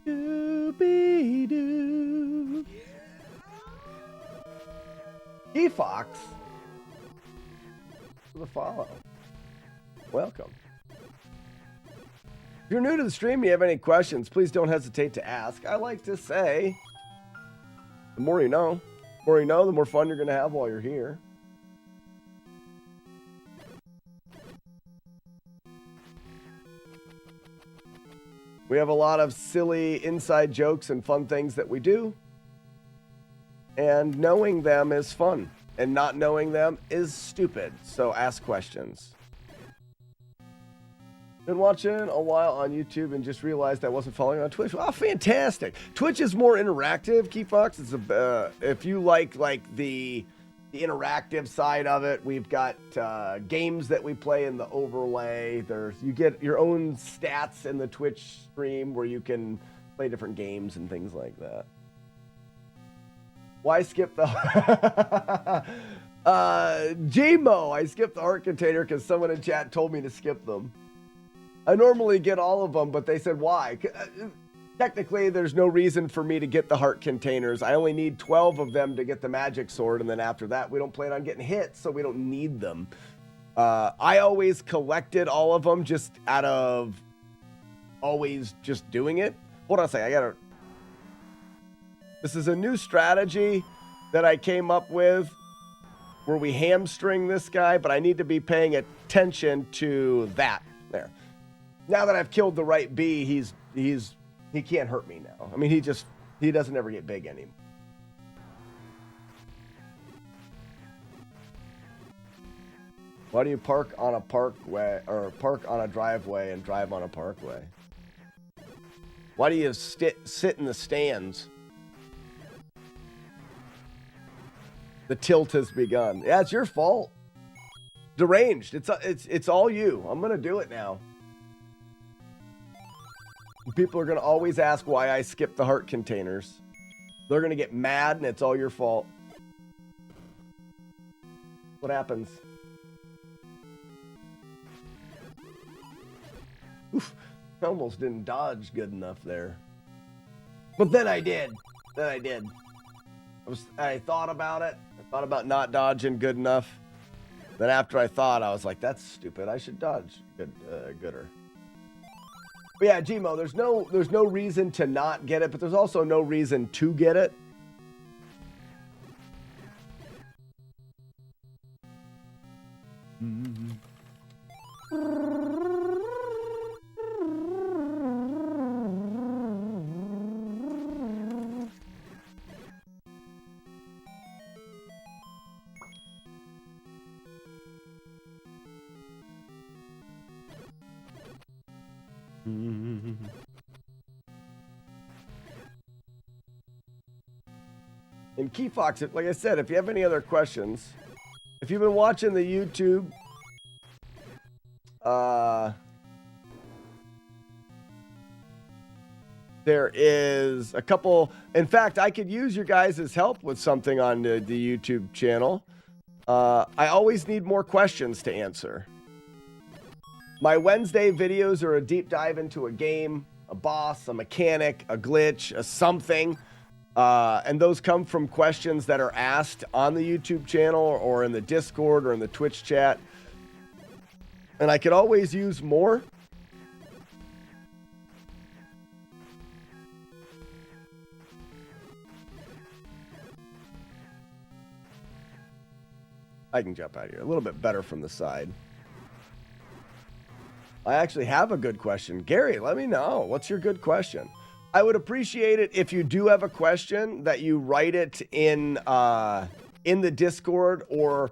Doobie-doo. E-Fox for the follow. Welcome. If you're new to the stream, you have any questions, please don't hesitate to ask. I like to say, the more you know. The more you know, the more fun you're going to have while you're here. We have a lot of silly inside jokes and fun things that we do. And knowing them is fun. And not knowing them is stupid. So ask questions. Been watching a while on YouTube and just realized I wasn't following on Twitch. Oh, fantastic. Twitch is more interactive, Keyfox. It's if you like the interactive side of it, we've got games that we play in the overlay. You get your own stats in the Twitch stream where you can play different games and things like that. Why skip the Gmo? I skipped the heart container because someone in chat told me to skip them. I normally get all of them, but they said why. Technically, there's no reason for me to get the heart containers. I only need 12 of them to get the magic sword, and then after that, we don't plan on getting hit, so we don't need them. I always collected all of them just out of always just doing it. Hold on a second, This is a new strategy that I came up with where we hamstring this guy, but I need to be paying attention to that. There. Now that I've killed the right bee, he can't hurt me now. I mean, he doesn't ever get big anymore. Why do you park on a parkway or park on a driveway and drive on a parkway? Why do you sit in the stands? The tilt has begun. Yeah, it's your fault. Deranged. It's all you. I'm gonna do it now. People are going to always ask why I skip the heart containers. They're going to get mad, and it's all your fault. What happens? Oof, I almost didn't dodge good enough there. But then I did. I thought about it. I thought about not dodging good enough. Then after I thought, I was like, that's stupid. I should dodge gooder. But yeah, Gmo, there's no reason to not get it, but there's also no reason to get it. And Keyfox, like I said, if you have any other questions, if you've been watching the YouTube, there is a couple. In fact, I could use your guys' help with something on the YouTube channel. I always need more questions to answer. My Wednesday videos are a deep dive into a game, a boss, a mechanic, a glitch, a something. And those come from questions that are asked on the YouTube channel or in the Discord or in the Twitch chat. And I could always use more. I can jump out here a little bit better from the side. I actually have a good question. Gary, let me know. What's your good question? I would appreciate it if you do have a question that you write it in the Discord or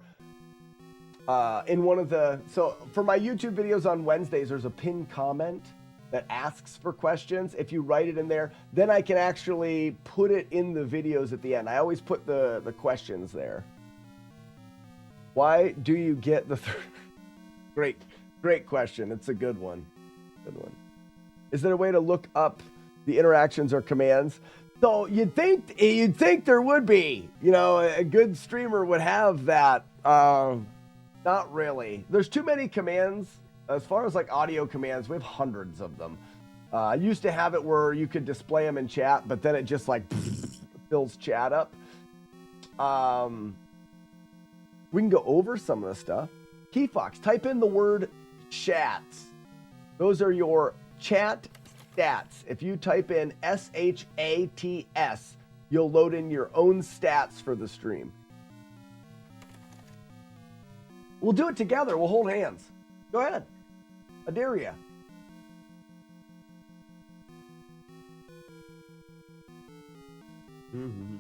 in one of the... So for my YouTube videos on Wednesdays, there's a pinned comment that asks for questions. If you write it in there, then I can actually put it in the videos at the end. I always put the questions there. Why do you get the... Great question. It's a good one. Is there a way to look up the interactions or commands? So you'd think there would be. You know, a good streamer would have that. Not really. There's too many commands. As far as like audio commands, we have hundreds of them. I used to have it where you could display them in chat, but then it just like fills chat up. We can go over some of the stuff. Keyfox, type in the word chats. Those are your chat stats. If you type in SHATS, you'll load in your own stats for the stream. We'll do it together. We'll hold hands. Go ahead. I dare ya. Mm-hmm.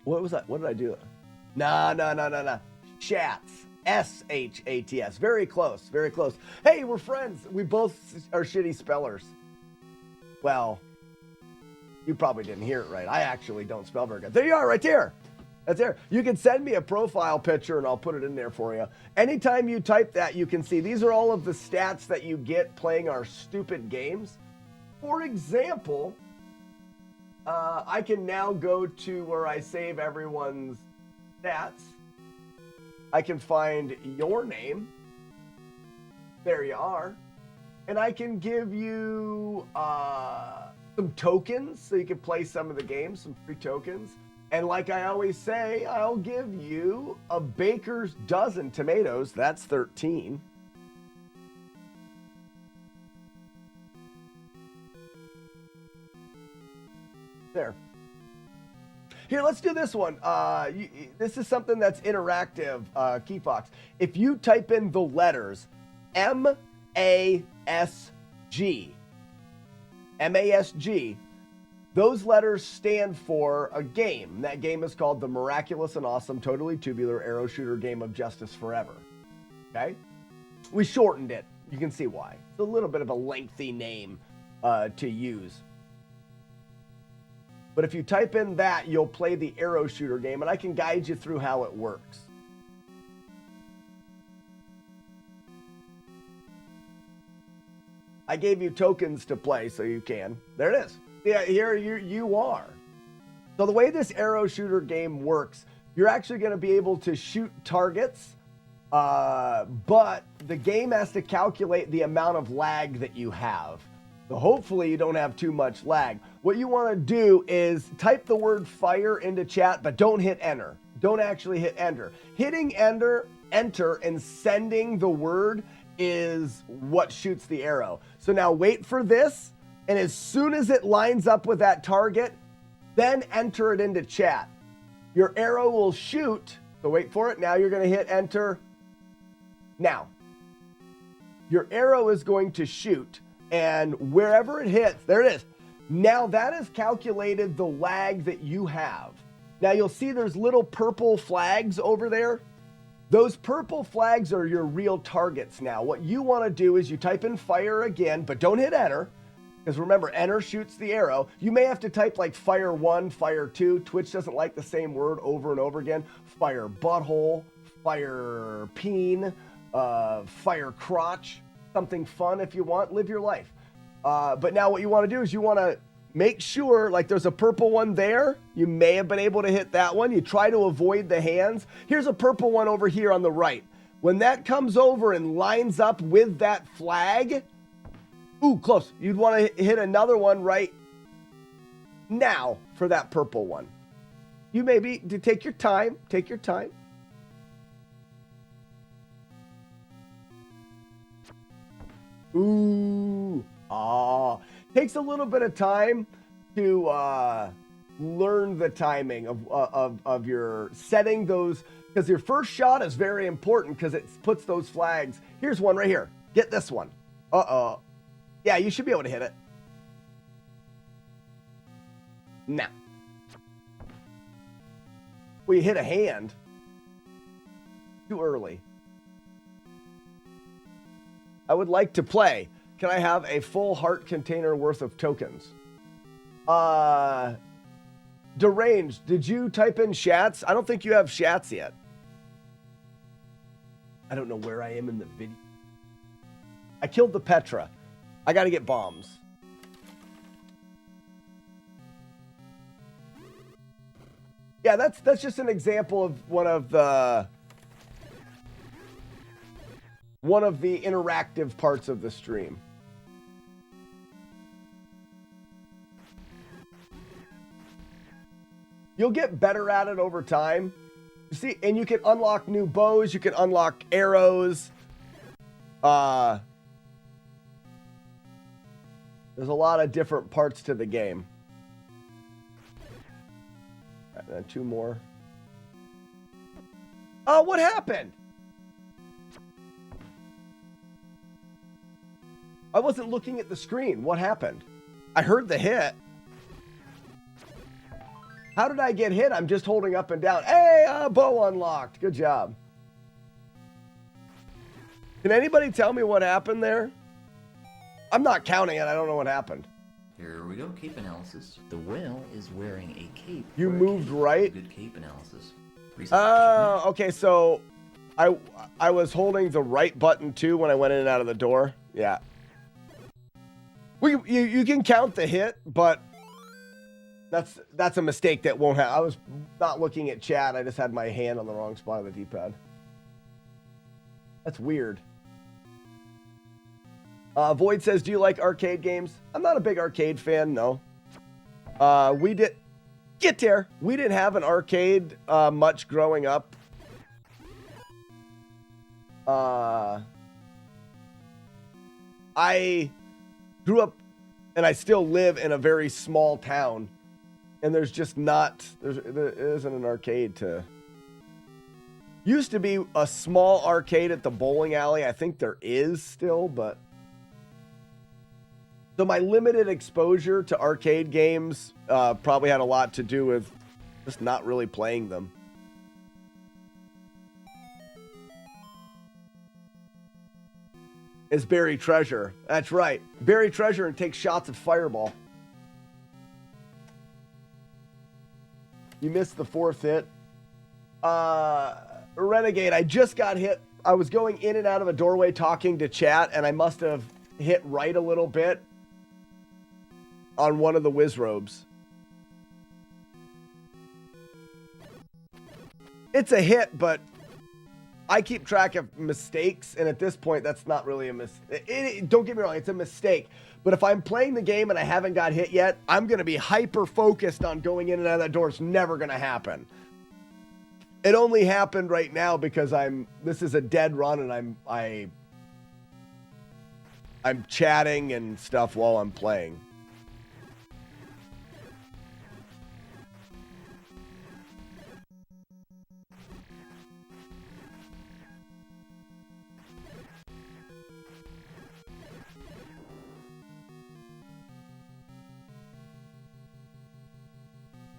What was that? What did I do? No. Chats. SHATS. Very close. Very close. Hey, we're friends. We both are shitty spellers. Well, you probably didn't hear it right. I actually don't spell very good. There you are, right there. That's there. You can send me a profile picture and I'll put it in there for you. Anytime you type that, you can see these are all of the stats that you get playing our stupid games. For example, I can now go to where I save everyone's stats. I can find your name. There you are. And I can give you some tokens so you can play some of the games, some free tokens. And like I always say, I'll give you a baker's dozen tomatoes. That's 13. There. Here, let's do this one. This is something that's interactive, Keyfox. If you type in the letters M-A-S-G, those letters stand for a game. That game is called the Miraculous and Awesome Totally Tubular Arrow Shooter Game of Justice Forever. Okay? We shortened it. You can see why. It's a little bit of a lengthy name to use. But if you type in that, you'll play the arrow shooter game, and I can guide you through how it works. I gave you tokens to play, so you can. There it is. Yeah, here you are. So the way this arrow shooter game works, you're actually going to be able to shoot targets, but the game has to calculate the amount of lag that you have. So hopefully you don't have too much lag. What you want to do is type the word fire into chat, but don't hit enter. Don't actually hit enter. Hitting enter and sending the word is what shoots the arrow. So now wait for this, and as soon as it lines up with that target, then enter it into chat. Your arrow will shoot. So wait for it. Now you're going to hit enter. Now, your arrow is going to shoot, and wherever it hits, there it is. Now that has calculated the lag that you have. Now you'll see there's little purple flags over there. Those purple flags are your real targets now. What you want to do is you type in fire again, but don't hit enter. Because remember, enter shoots the arrow. You may have to type like fire 1, fire 2. Twitch doesn't like the same word over and over again. Fire butthole, fire peen, fire crotch. Something fun if you want. Live your life. But now what you want to do is you want to make sure, like there's a purple one there. You may have been able to hit that one. You try to avoid the hands. Here's a purple one over here on the right. When that comes over and lines up with that flag, ooh, close. You'd want to hit another one right now for that purple one. You maybe to take your time. Take your time. Ooh. Takes a little bit of time to learn the timing of your setting those, because your first shot is very important because it puts those flags. Here's one right here. Get this one. Yeah, you should be able to hit it. Now. Well, you hit a hand. Too early. I would like to play. Can I have a full heart container worth of tokens? Deranged, did you type in shats? I don't think you have shats yet. I don't know where I am in the video. I killed the Petra. I got to get bombs. Yeah, that's just an example of one of the interactive parts of the stream. You'll get better at it over time. You see, and you can unlock new bows, you can unlock arrows. There's a lot of different parts to the game. And then 2 more. Oh, what happened? I wasn't looking at the screen. What happened? I heard the hit. How did I get hit? I'm just holding up and down. Hey, bow unlocked. Good job. Can anybody tell me what happened there? I'm not counting it. I don't know what happened. Here we go. Cape analysis. The whale is wearing a cape. You moved right? Good cape analysis. Oh, okay. So I was holding the right button too when I went in and out of the door. Yeah. You can count the hit, but that's a mistake that won't happen. I was not looking at chat. I just had my hand on the wrong spot of the D-pad. That's weird. Void says, do you like arcade games? I'm not a big arcade fan, no. We didn't have an arcade much growing up. I grew up and I still live in a very small town, and there's just not, there isn't an arcade to. Used to be a small arcade at the bowling alley. I think there is still, but. So my limited exposure to arcade games probably had a lot to do with just not really playing them. It's bury treasure. That's right. Bury treasure and take shots of Fireball. You missed the 4th hit. Renegade, I just got hit. I was going in and out of a doorway talking to chat, and I must have hit right a little bit on one of the whiz robes. It's a hit, but I keep track of mistakes, and at this point, that's not really a mistake. Don't get me wrong, it's a mistake. But if I'm playing the game and I haven't got hit yet, I'm going to be hyper-focused on going in and out of that door. It's never going to happen. It only happened right now because this is a dead run, and I'm chatting and stuff while I'm playing.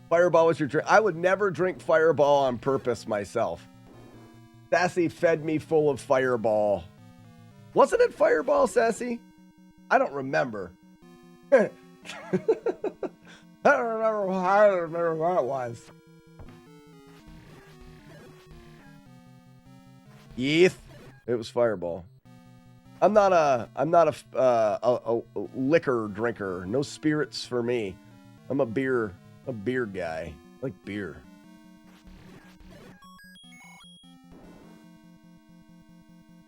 Fireball was your drink. I would never drink Fireball on purpose myself. Sassy fed me full of Fireball. Wasn't it Fireball, Sassy? I don't remember. I don't remember what it was. Yeeth. It was Fireball. I'm not a liquor drinker. No spirits for me. I'm a beer guy. I like beer.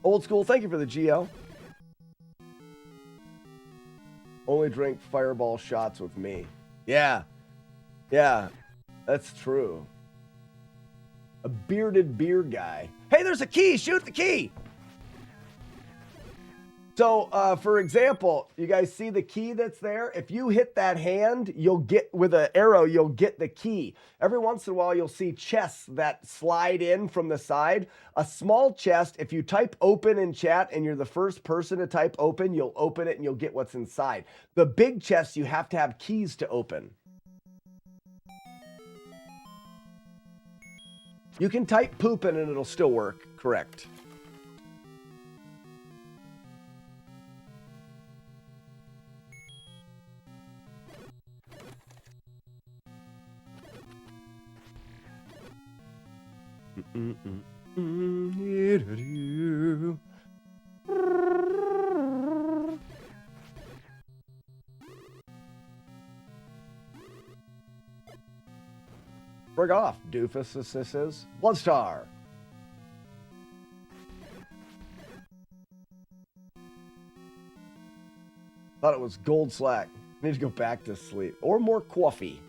Old school, thank you for the GL. Only drink Fireball shots with me. Yeah. Yeah, that's true. A bearded beer guy. Hey, there's a key. Shoot the key. So, for example, you guys see the key that's there? If you hit that hand, you'll get, with an arrow, you'll get the key. Every once in a while, you'll see chests that slide in from the side. A small chest, if you type open in chat and you're the first person to type open, you'll open it and you'll get what's inside. The big chests, you have to have keys to open. You can type poopin' and it'll still work, correct. Bring off, doofus. This is Bloodstar. Thought it was gold slack. Need to go back to sleep or more coffee.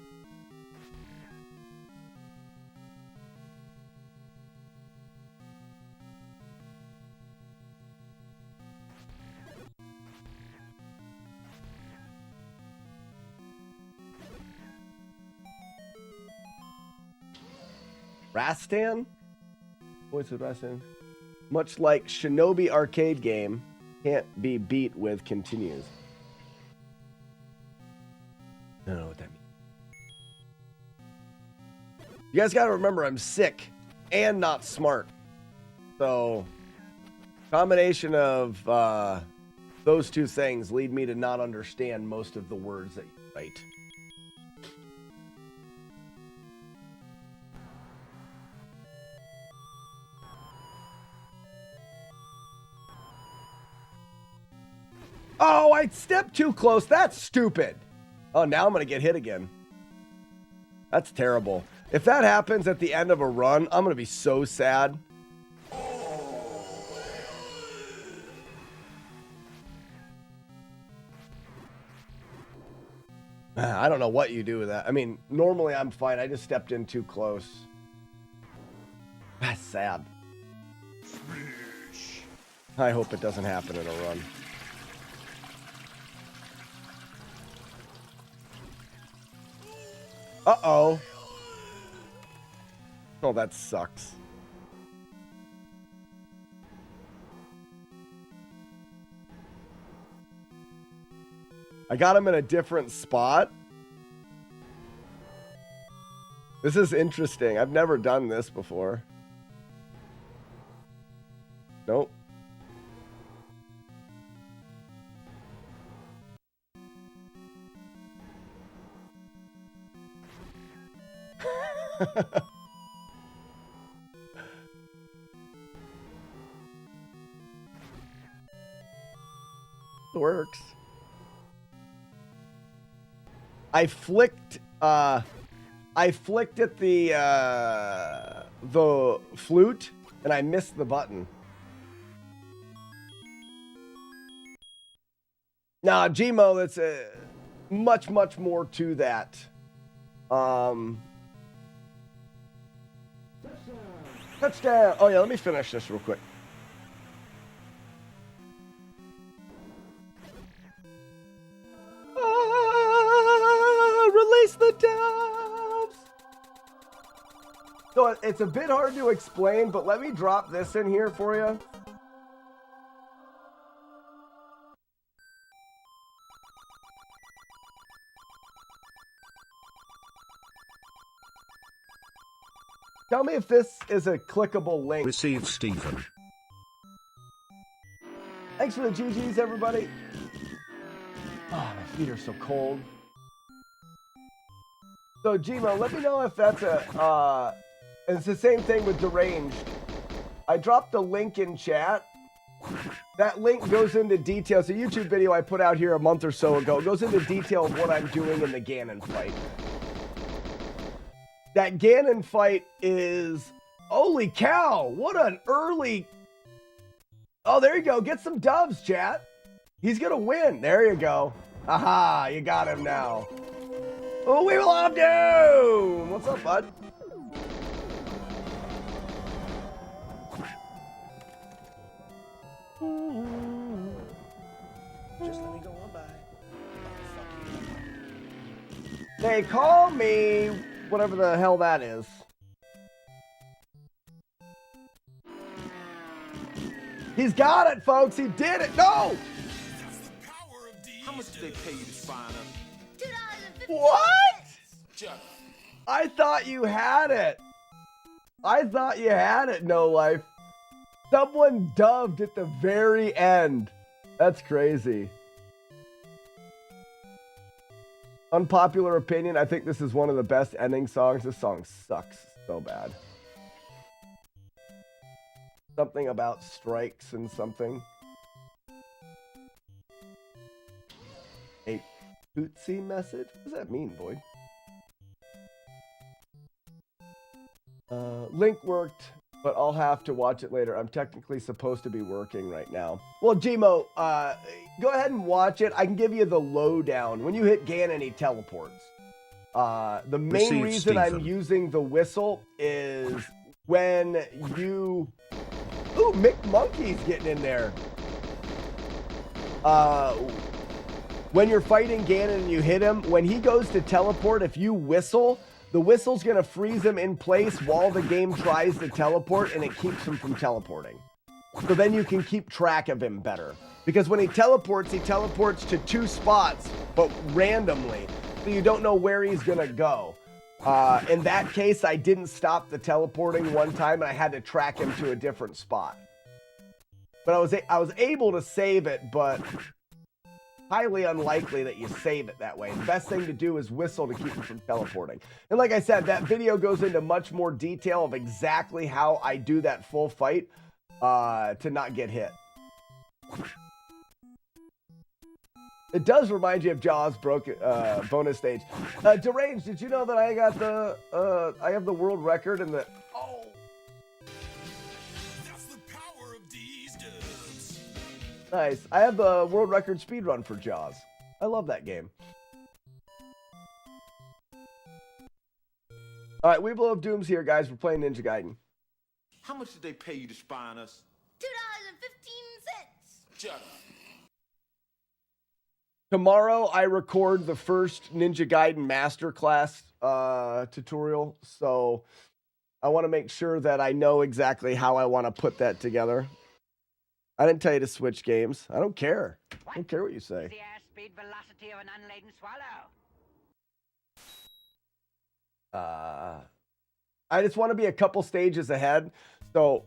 Rastan? Voice of Rastan. Much like Shinobi arcade game, can't be beat with continues. I don't know what that means. You guys gotta remember I'm sick and not smart. So, combination of those two things lead me to not understand most of the words that you write. Oh, I stepped too close. That's stupid. Oh, now I'm going to get hit again. That's terrible. If that happens at the end of a run, I'm going to be so sad. I don't know what you do with that. I mean, normally I'm fine. I just stepped in too close. That's sad. I hope it doesn't happen in a run. Uh-oh. Oh, that sucks. I got him in a different spot. This is interesting. I've never done this before. Nope. Works. I flicked at the flute and I missed the button. Nah, Gmo, that's much more to that. Touchdown. Oh yeah, let me finish this real quick. Release the doves. So it's a bit hard to explain, but let me drop this in here for you. Tell me if this is a clickable link. Receive Stephen. Thanks for the GGs, everybody. Oh, my feet are so cold. So, Gmo, let me know if that's it's the same thing with Deranged. I dropped the link in chat. That link goes into detail. It's a YouTube video I put out here a month or so ago. It goes into detail of what I'm doing in the Ganon fight. That Ganon fight is... Holy cow! What an early... Oh, there you go. Get some doves, chat. He's gonna win. There you go. Aha, you got him now. Oh, we love Doom! What's up, bud? Just let me go on by. They call me whatever the hell that is. He's got it, folks. He did it. No! How much did they pay you to spy on us? What? I thought you had it. I thought you had it, No Life. Someone dubbed at the very end. That's crazy. Unpopular opinion, I think this is one of the best ending songs. This song sucks so bad. Something about strikes and something. A Tootsie message? What does that mean, Boyd? Link worked, but I'll have to watch it later. I'm technically supposed to be working right now. Well, Gmo, go ahead and watch it. I can give you the lowdown. When you hit Ganon, he teleports. The main reason I'm using the whistle is when you... Ooh, Mick Monkey's getting in there. When you're fighting Ganon and you hit him, when he goes to teleport, if you whistle, the whistle's going to freeze him in place while the game tries to teleport, and it keeps him from teleporting. So then you can keep track of him better. Because when he teleports to two spots, but randomly. So you don't know where he's going to go. In that case, I didn't stop the teleporting one time, and I had to track him to a different spot. But I was able to save it, but highly unlikely that you save it that way. The best thing to do is whistle to keep him from teleporting. And like I said, that video goes into much more detail of exactly how I do that full fight to not get hit. It does remind you of Jaws bonus stage. Deranged, did you know that I got I have the world record in the... Oh! That's the power of these dudes. Nice. I have the world record speedrun for Jaws. I love that game. Alright, Weeble of Doom's here, guys. We're playing Ninja Gaiden. How much did they pay you to spy on us? $2.15. Shut up. Tomorrow, I record the first Ninja Gaiden Masterclass tutorial, so I want to make sure that I know exactly how I want to put that together. I didn't tell you to switch games. I don't care. I don't care what you say. The airspeed velocity of an unladen swallow. I just want to be a couple stages ahead. So,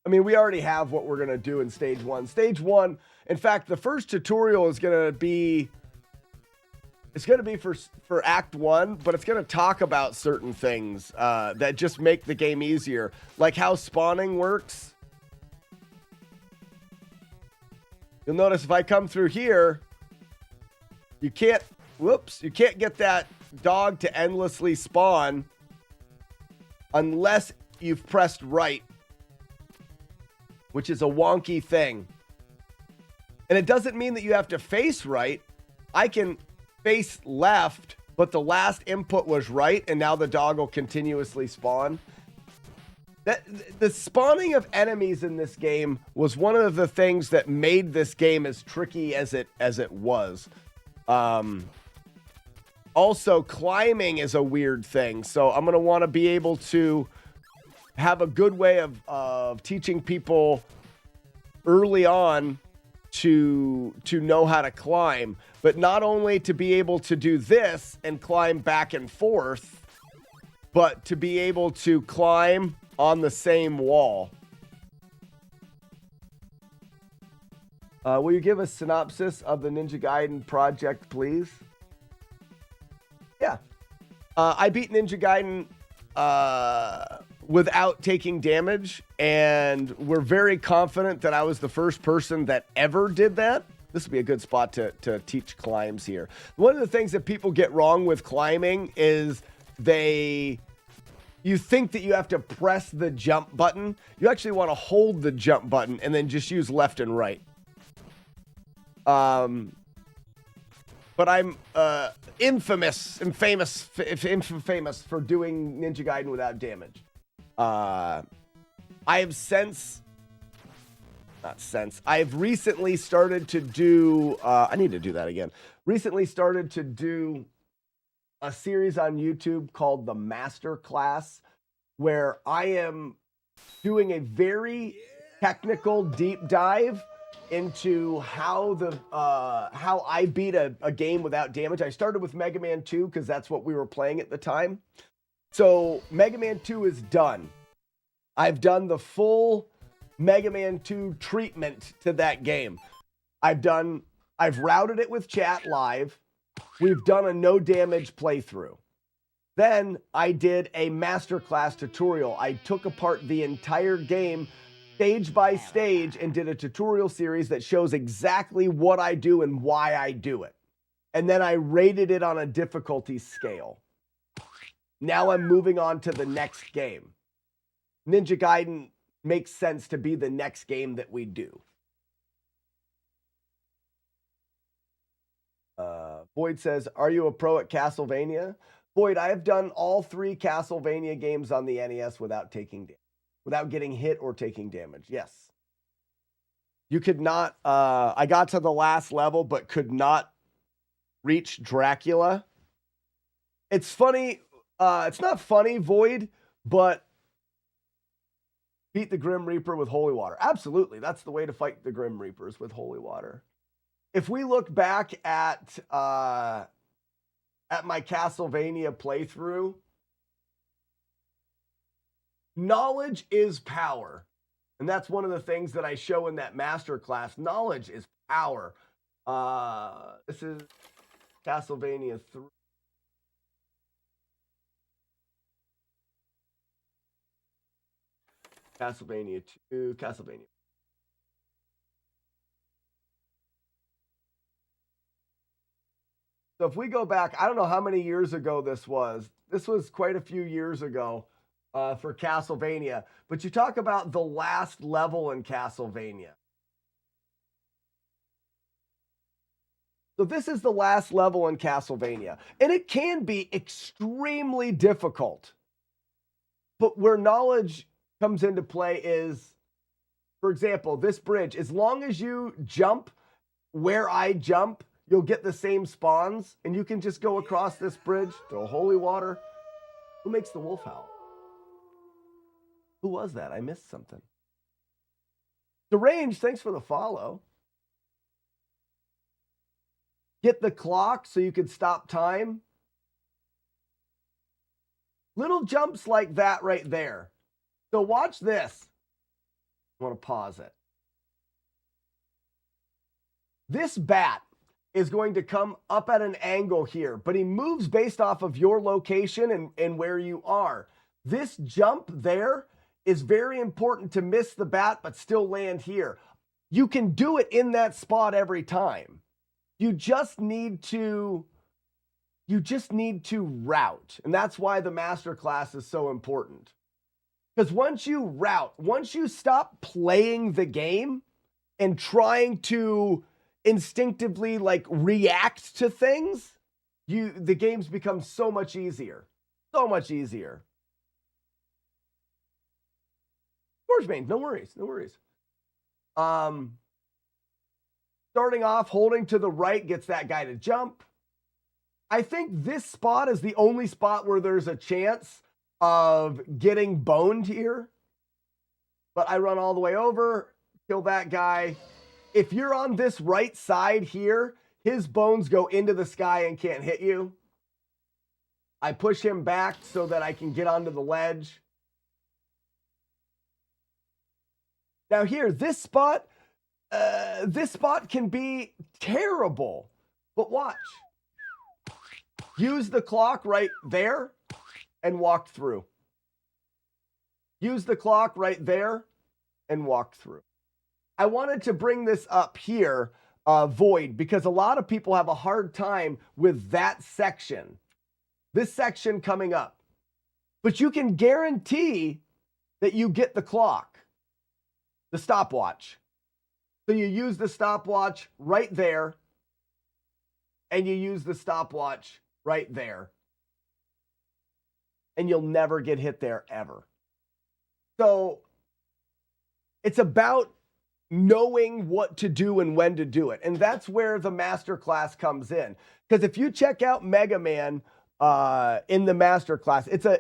I mean, we already have what we're going to do in stage one. Stage one, in fact, the first tutorial is going to be It's going to be for Act 1, but it's going to talk about certain things that just make the game easier, like how spawning works. You'll notice if I come through here, you can't get that dog to endlessly spawn unless you've pressed right, which is a wonky thing. And it doesn't mean that you have to face right. I can face left, but the last input was right, and now the dog will continuously spawn. The spawning of enemies in this game was one of the things that made this game as tricky as it was. Also, climbing is a weird thing, so I'm going to want to be able to have a good way of teaching people early on to know how to climb, but not only to be able to do this and climb back and forth, but to be able to climb on the same wall. Will you give a synopsis of the Ninja Gaiden project, please? Yeah. I beat Ninja Gaiden without taking damage, and we're very confident that I was the first person that ever did that. This would be a good spot to teach climbs here. One of the things that people get wrong with climbing is you think that you have to press the jump button. You actually want to hold the jump button and then just use left and right. But I'm infamous for doing Ninja Gaiden without damage. I've recently started to do, I need to do that again. Recently started to do a series on YouTube called The Master Class, where I am doing a very technical deep dive into how I beat a game without damage. I started with Mega Man 2 because that's what we were playing at the time. So Mega Man 2 is done. I've done the full Mega Man 2 treatment to that game. I've routed it with chat live. We've done a no damage playthrough. Then I did a masterclass tutorial. I took apart the entire game stage by stage and did a tutorial series that shows exactly what I do and why I do it. And then I rated it on a difficulty scale. Now I'm moving on to the next game. Ninja Gaiden makes sense to be the next game that we do. Boyd says, are you a pro at Castlevania? Boyd, I have done all 3 Castlevania games on the NES without getting hit or taking damage. Yes. You could not, I got to the last level, but could not reach Dracula. It's funny. It's not funny, Void, but beat the Grim Reaper with holy water. Absolutely. That's the way to fight the Grim Reapers, with holy water. If we look back at my Castlevania playthrough, knowledge is power. And that's one of the things that I show in that masterclass. Knowledge is power. This is Castlevania 3. Castlevania 2, Castlevania. So if we go back, I don't know how many years ago this was. This was quite a few years ago for Castlevania. But you talk about the last level in Castlevania. So this is the last level in Castlevania. And it can be extremely difficult. But where knowledge comes into play is, for example, this bridge. As long as you jump where I jump, you'll get the same spawns, and you can just go across this bridge to holy water. Who makes the wolf howl? Who was that? I missed something. Deranged, thanks for the follow. Get the clock so you can stop time. Little jumps like that right there. So watch this. I want to pause it. This bat is going to come up at an angle here, but he moves based off of your location and where you are. This jump there is very important to miss the bat, but still land here. You can do it in that spot every time. You just need to route. And that's why the master class is so important. Because once you route, once you stop playing the game and trying to instinctively like react to things, the games become so much easier. So much easier. Gorgebane, no worries, no worries. Starting off, holding to the right gets that guy to jump. I think this spot is the only spot where there's a chance of getting boned here. But I run all the way over, kill that guy. If you're on this right side here, his bones go into the sky and can't hit you. I push him back so that I can get onto the ledge. Now here, this spot can be terrible, but watch. Use the clock right there and walk through. Use the clock right there and walk through. I wanted to bring this up here, Void, because a lot of people have a hard time with that section. This section coming up. But you can guarantee that you get the clock, the stopwatch. So you use the stopwatch right there, and you use the stopwatch right there. And you'll never get hit there ever. So it's about knowing what to do and when to do it. And that's where the master class comes in. Because if you check out Mega Man in the master class, it's a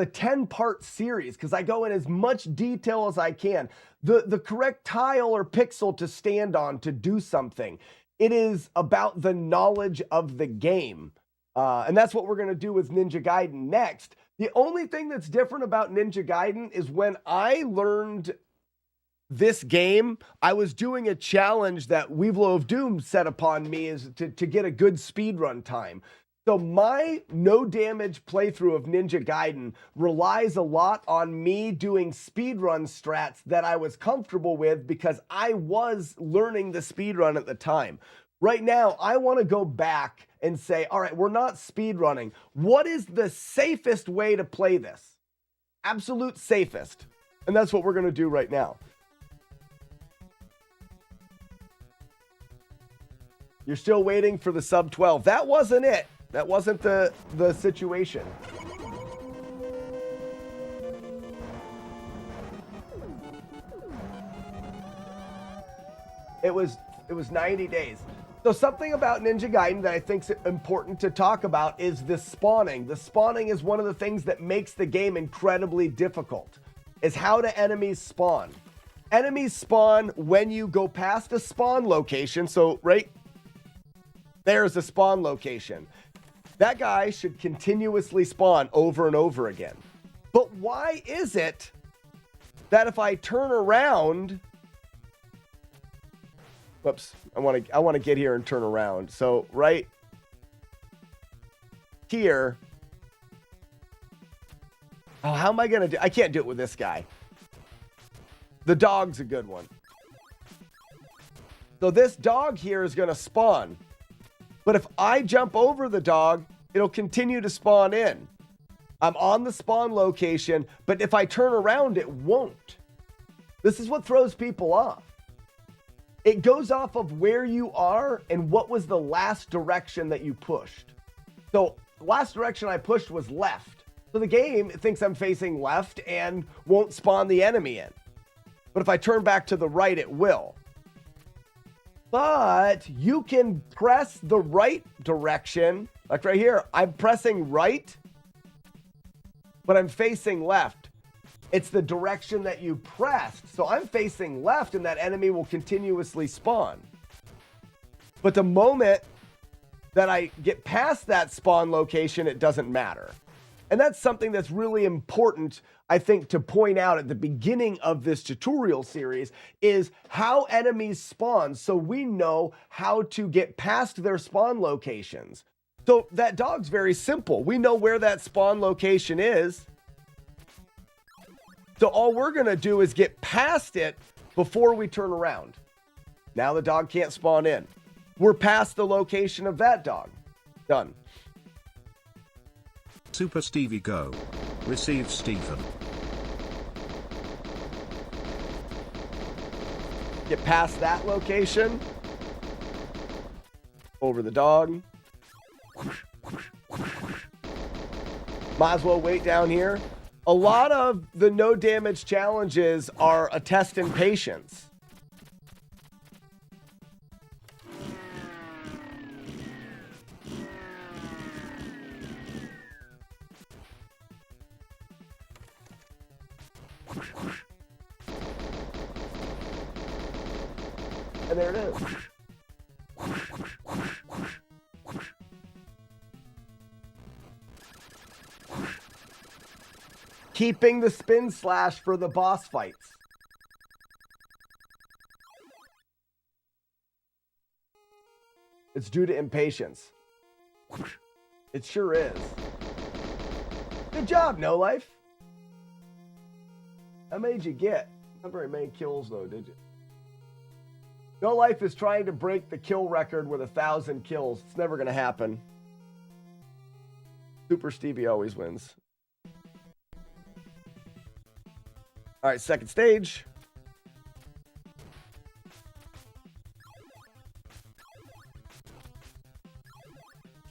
10-part series because I go in as much detail as I can. The correct tile or pixel to stand on to do something. It is about the knowledge of the game. And that's what we're going to do with Ninja Gaiden next. The only thing that's different about Ninja Gaiden is when I learned this game, I was doing a challenge that Weevil of Doom set upon me is to get a good speedrun time. So my no damage playthrough of Ninja Gaiden relies a lot on me doing speedrun strats that I was comfortable with because I was learning the speedrun at the time. Right now, I want to go back and say, all right, we're not speedrunning. What is the safest way to play this? Absolute safest. And that's what we're going to do right now. You're still waiting for the sub 12. That wasn't it. That wasn't the situation. It was 90 days. So something about Ninja Gaiden that I think is important to talk about is the spawning. The spawning is one of the things that makes the game incredibly difficult, is how do enemies spawn. Enemies spawn when you go past a spawn location. So right there's a spawn location. That guy should continuously spawn over and over again. But why is it that if I turn around... Whoops, I want to get here and turn around. So right here... Oh, how am I going to do... I can't do it with this guy. The dog's a good one. So this dog here is going to spawn. But if I jump over the dog, it'll continue to spawn in. I'm on the spawn location, but if I turn around, it won't. This is what throws people off. It goes off of where you are and what was the last direction that you pushed. So the last direction I pushed was left. So the game thinks I'm facing left and won't spawn the enemy in. But if I turn back to the right, it will. But you can press the right direction. Like right here, I'm pressing right, but I'm facing left. It's the direction that you pressed. So I'm facing left and that enemy will continuously spawn. But the moment that I get past that spawn location, it doesn't matter. And that's something that's really important, I think, to point out at the beginning of this tutorial series is how enemies spawn so we know how to get past their spawn locations. So that dog's very simple. We know where that spawn location is. So all we're going to do is get past it before we turn around. Now the dog can't spawn in. We're past the location of that dog. Done. Super Stevie Go. Receive Stephen. Get past that location. Over the dog. Might as well wait down here. A lot of the no damage challenges are a test in patience. And there it is. Keeping the spin slash for the boss fights. It's due to impatience. It sure is. Good job, No Life. How many did you get? Not very many kills, though, did you? No Life is trying to break the kill record with 1,000 kills. It's never going to happen. Super Stevie always wins. All right, second stage.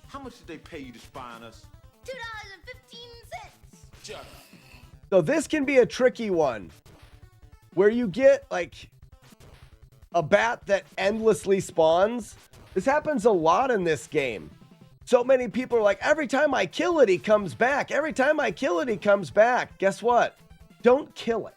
How much did they pay you to spy on us? $2.15. Shut up. So this can be a tricky one where you get like a bat that endlessly spawns. This happens a lot in this game. So many people are like, every time I kill it, he comes back. Every time I kill it, he comes back. Guess what? Don't kill it.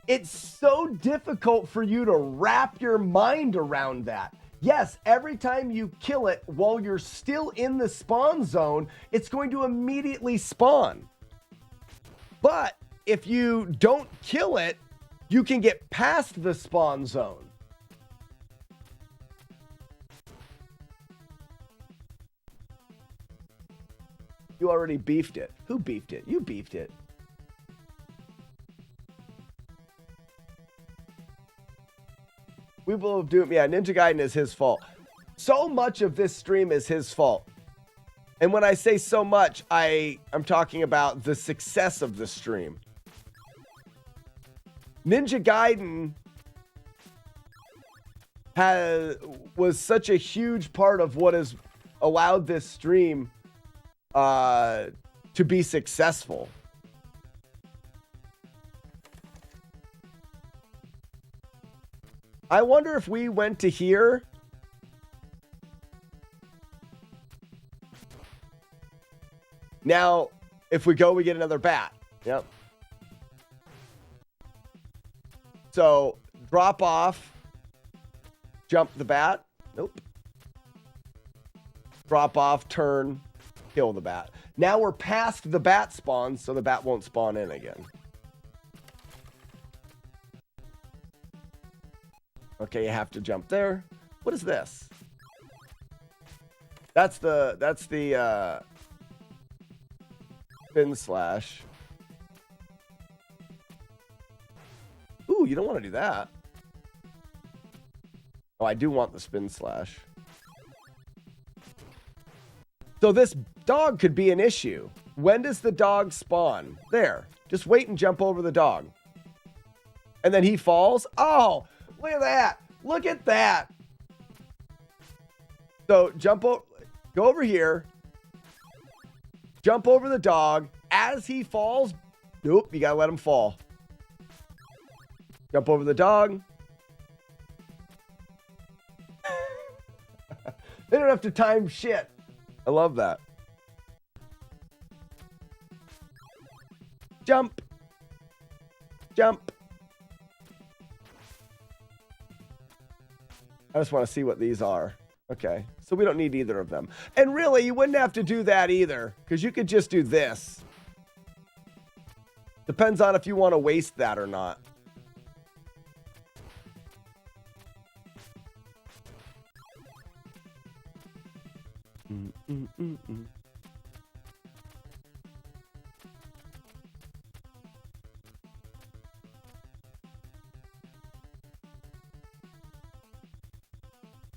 It's so difficult for you to wrap your mind around that. Yes, every time you kill it while you're still in the spawn zone, it's going to immediately spawn. But if you don't kill it, you can get past the spawn zone. You already beefed it. Who beefed it? You beefed it. We will do it. Yeah, Ninja Gaiden is his fault. So much of this stream is his fault. And when I say so much, I'm talking about the success of the stream. Ninja Gaiden was such a huge part of what has allowed this stream to be successful. I wonder if we went to here. Now, if we go, we get another bat. Yep. So, drop off. Jump the bat. Nope. Drop off, turn, kill the bat. Now we're past the bat spawn, so the bat won't spawn in again. Okay, you have to jump there. What is this? That's the spin slash. Ooh, you don't want to do that. Oh, I do want the spin slash. So this dog could be an issue. When does the dog spawn? There. Just wait and jump over the dog. And then he falls. Oh, look at that. Look at that. So jump over, go over here. Jump over the dog. As he falls, nope, you gotta let him fall. Jump over the dog. They don't have to time shit. I love that. Jump. Jump. I just want to see what these are. Okay, so we don't need either of them. And really, you wouldn't have to do that either, because you could just do this. Depends on if you want to waste that or not.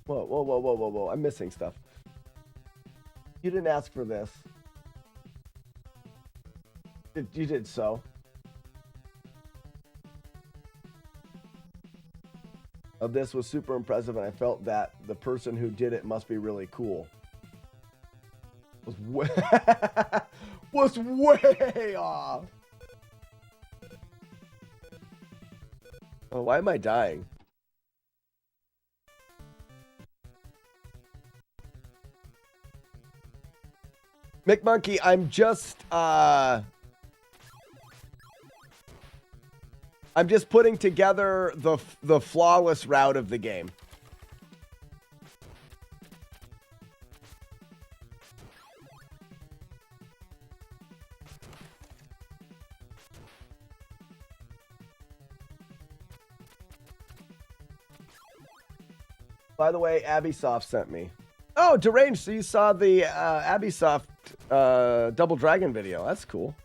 Whoa, whoa, whoa, whoa, whoa, whoa. I'm missing stuff. You didn't ask for this. You did so. Of this was super impressive, and I felt that the person who did it must be really cool. Was way off. Oh, why am I dying? McMonkey, I'm just putting together the flawless route of the game. By the way, Abisoft sent me. Oh, Deranged, so you saw the Abisoft Double Dragon video. That's cool.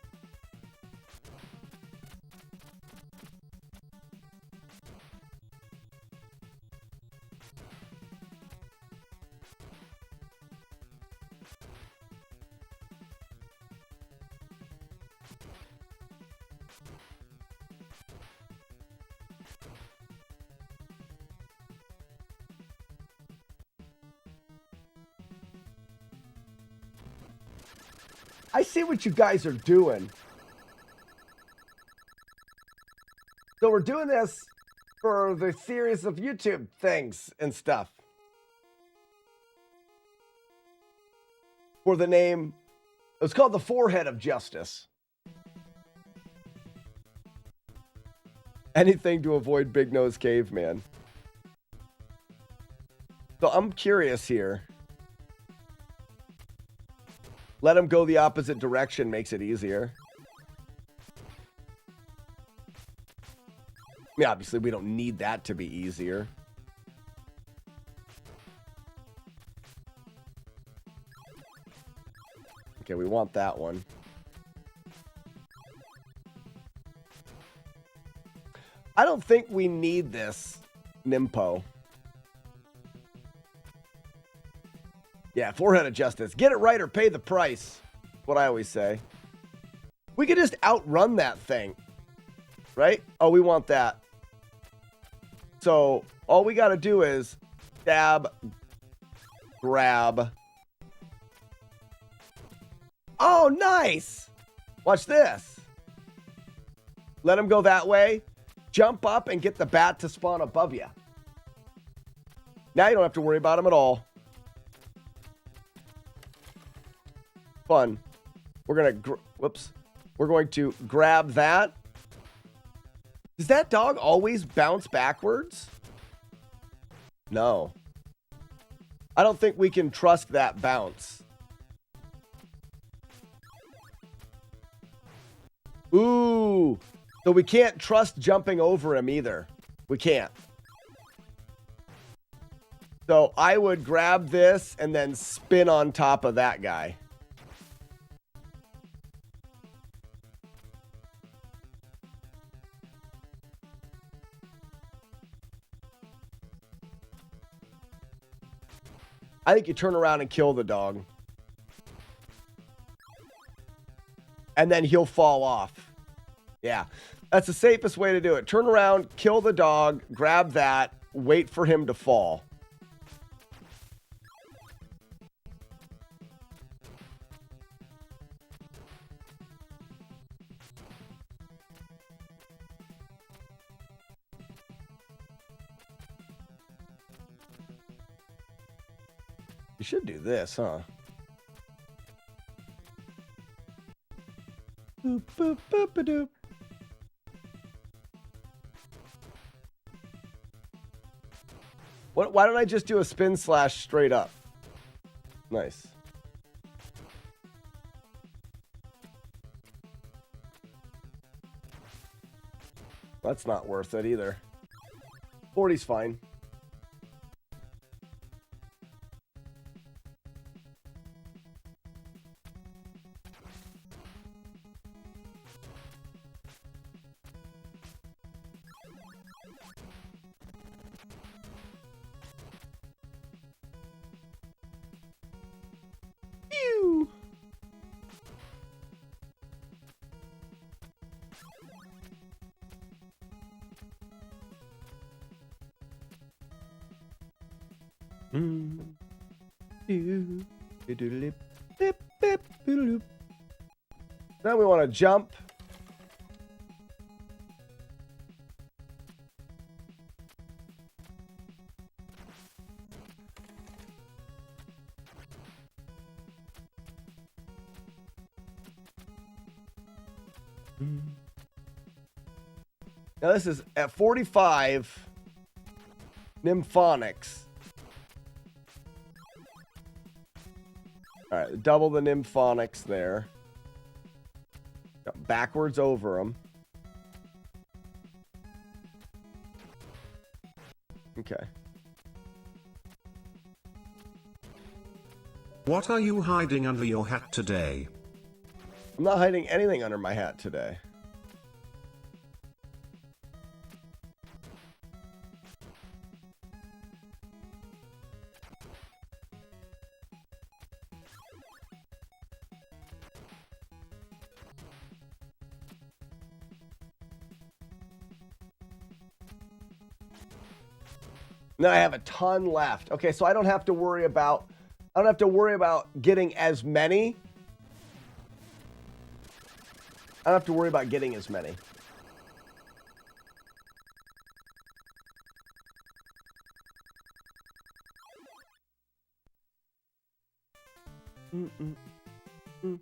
I see what you guys are doing. So we're doing this for the series of YouTube things and stuff. For the name, it's called The Forehead of Justice. Anything to avoid Big Nose Caveman. So I'm curious here. Let him go the opposite direction makes it easier. I mean, obviously, we don't need that to be easier. Okay, we want that one. I don't think we need this Nimpo. Yeah, Forehead of Justice. Get it right or pay the price. What I always say. We could just outrun that thing. Right? Oh, we want that. So, all we got to do is stab, grab. Oh, nice. Watch this. Let him go that way. Jump up and get the bat to spawn above you. Now you don't have to worry about him at all. Fun. We're going to, we're going to grab that. Does that dog always bounce backwards? No. I don't think we can trust that bounce. Ooh. So we can't trust jumping over him either. We can't. So I would grab this and then spin on top of that guy. I think you turn around and kill the dog. And then he'll fall off. Yeah. That's the safest way to do it. Turn around, kill the dog, grab that, wait for him to fall. You should do this, huh? Boop, boop, boop, doop. Why don't I just do a spin slash straight up? Nice. That's not worth it either. 40's fine. Pew! Now we want to jump. Now this is at 45 Nymphonics. All right, double the Nymphonics there. Backwards over them. Okay. What are you hiding under your hat today? I'm not hiding anything under my hat today. Now I have a ton left. Okay, so I don't have to worry about getting as many. I don't have to worry about getting as many.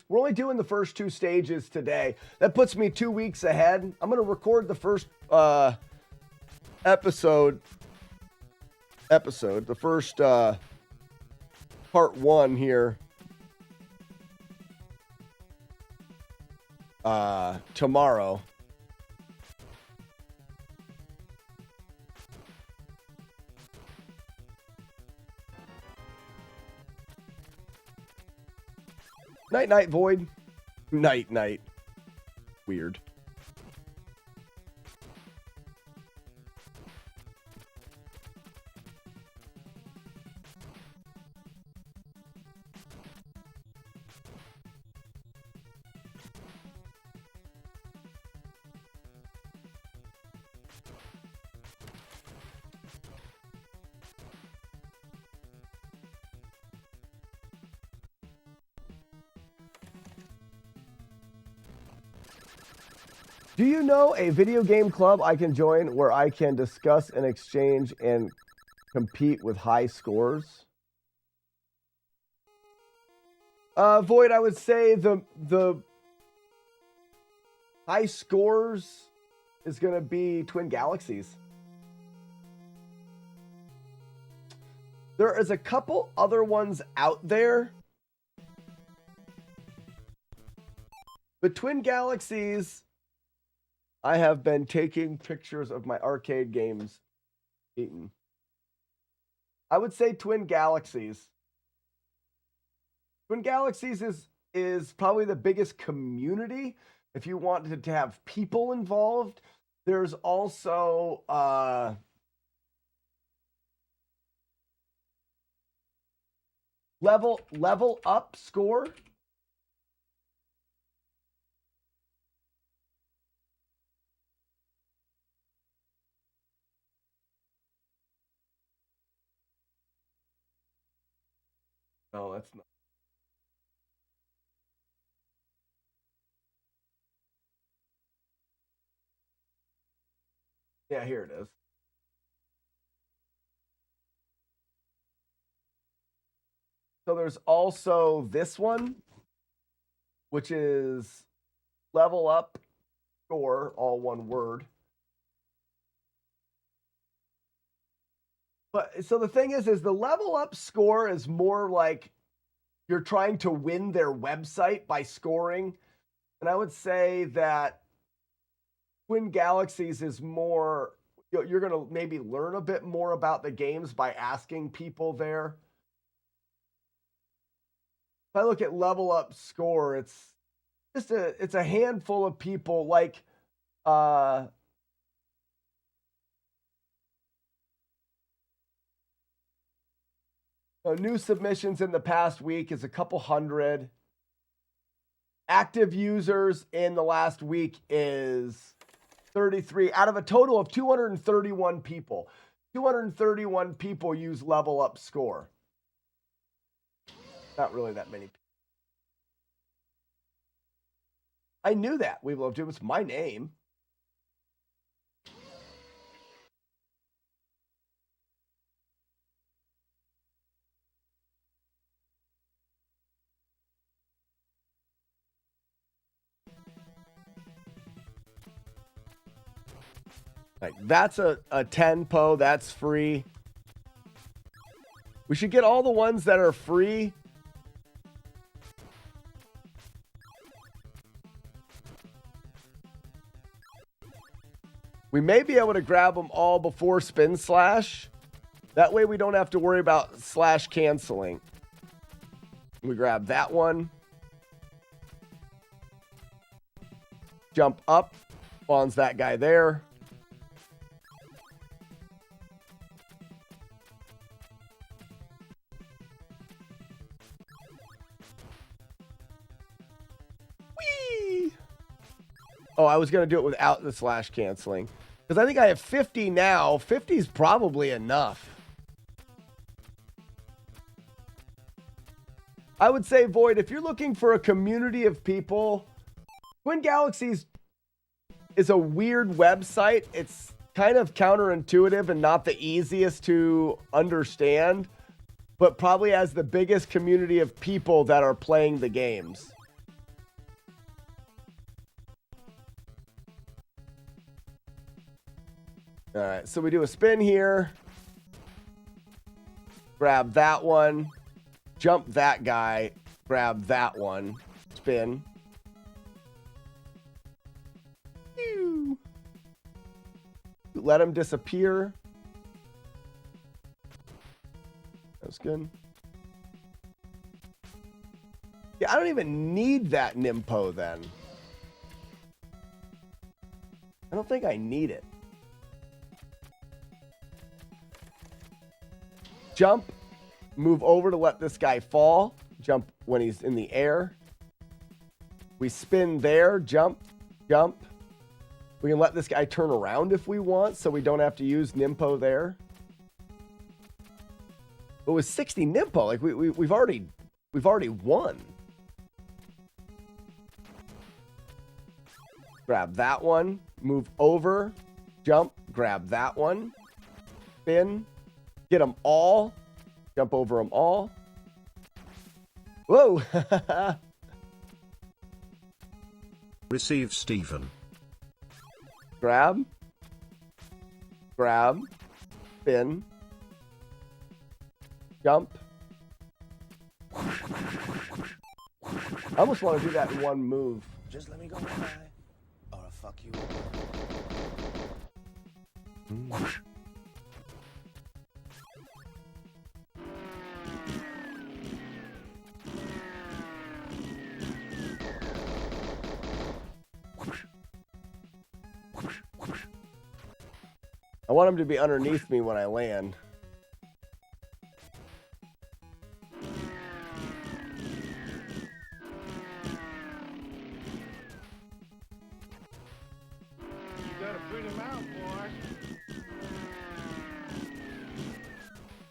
We're only doing the first 2 stages today. That puts me 2 weeks ahead. I'm going to record the first episode, the first part 1 here tomorrow. Night, night, Void. Night, night. Weird. Do you know a video game club I can join where I can discuss and exchange and compete with high scores? Void, I would say the high scores is going to be Twin Galaxies. There is a couple other ones out there. But Twin Galaxies, I have been taking pictures of my arcade games eaten. I would say Twin Galaxies. Twin Galaxies is probably the biggest community. If you wanted to have people involved, there's also level up score. No, that's not. Yeah, here it is. So there's also this one, which is level up score, all one word. But so the thing is the level up score is more like you're trying to win their website by scoring. And I would say that Twin Galaxies is more, you're going to maybe learn a bit more about the games by asking people there. If I look at level up score, it's just it's a handful of people like new submissions in the past week is a couple hundred. Active users in the last week is 33 out of a total of 231 people. 231 people use level up score. Not really that many people. I knew that. We loved it. It's my name. Like that's a 10 po, that's free. We should get all the ones that are free. We may be able to grab them all before Spin Slash. That way we don't have to worry about Slash canceling. We grab that one. Jump up. Spawns that guy there. Whee! Oh, I was going to do it without the Slash canceling. Because I think I have 50 now. 50 is probably enough. I would say, Void, if you're looking for a community of people, Twin Galaxies is a weird website. It's kind of counterintuitive and not the easiest to understand, but probably has the biggest community of people that are playing the games. All right, so we do a spin here. Grab that one. Jump that guy. Grab that one. Spin. Ew. Let him disappear. That's good. Yeah, I don't even need that Nimpo then. I don't think I need it. Jump, move over to let this guy fall. Jump when he's in the air. We spin there, jump, jump. We can let this guy turn around if we want, so we don't have to use Nimpo there. But with 60 Nimpo, like we've already won. Grab that one, move over, jump, grab that one, spin. Get them all. Jump over them all. Whoa. Receive Stephen. Grab. Grab. Spin. Jump. I almost want to do that in one move. Just let me go by, or I'll fuck you up. I want him to be underneath me when I land. You gotta print him out, boy.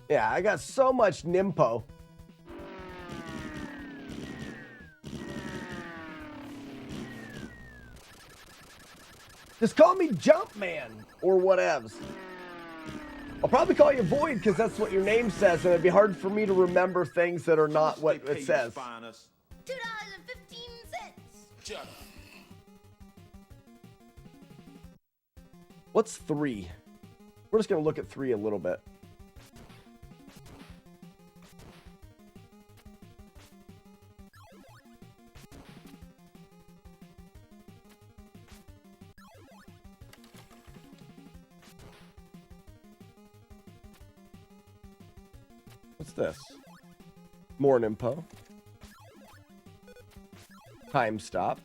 Yeah, I got so much Nimpo. Just call me Jumpman or whatevs. I'll probably call you Void because that's what your name says, and it'd be hard for me to remember things that are not what it says. $2.15. Shut up. What's 3? We're just going to look at 3 a little bit. What's this? More Nimpo. Time stop.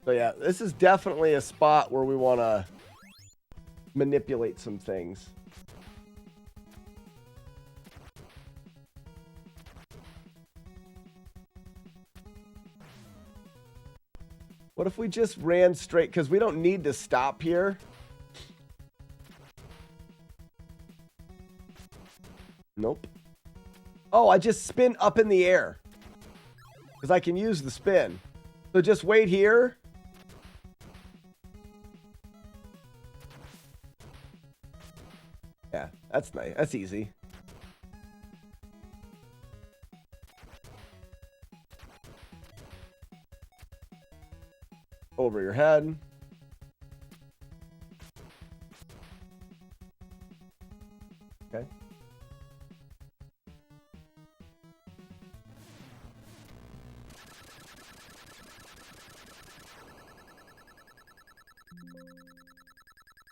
So yeah, this is definitely a spot where we want to manipulate some things. What if we just ran straight? Because we don't need to stop here. Nope. Oh, I just spin up in the air. Because I can use the spin. So just wait here. Yeah, that's nice. That's easy. Over your head. Okay.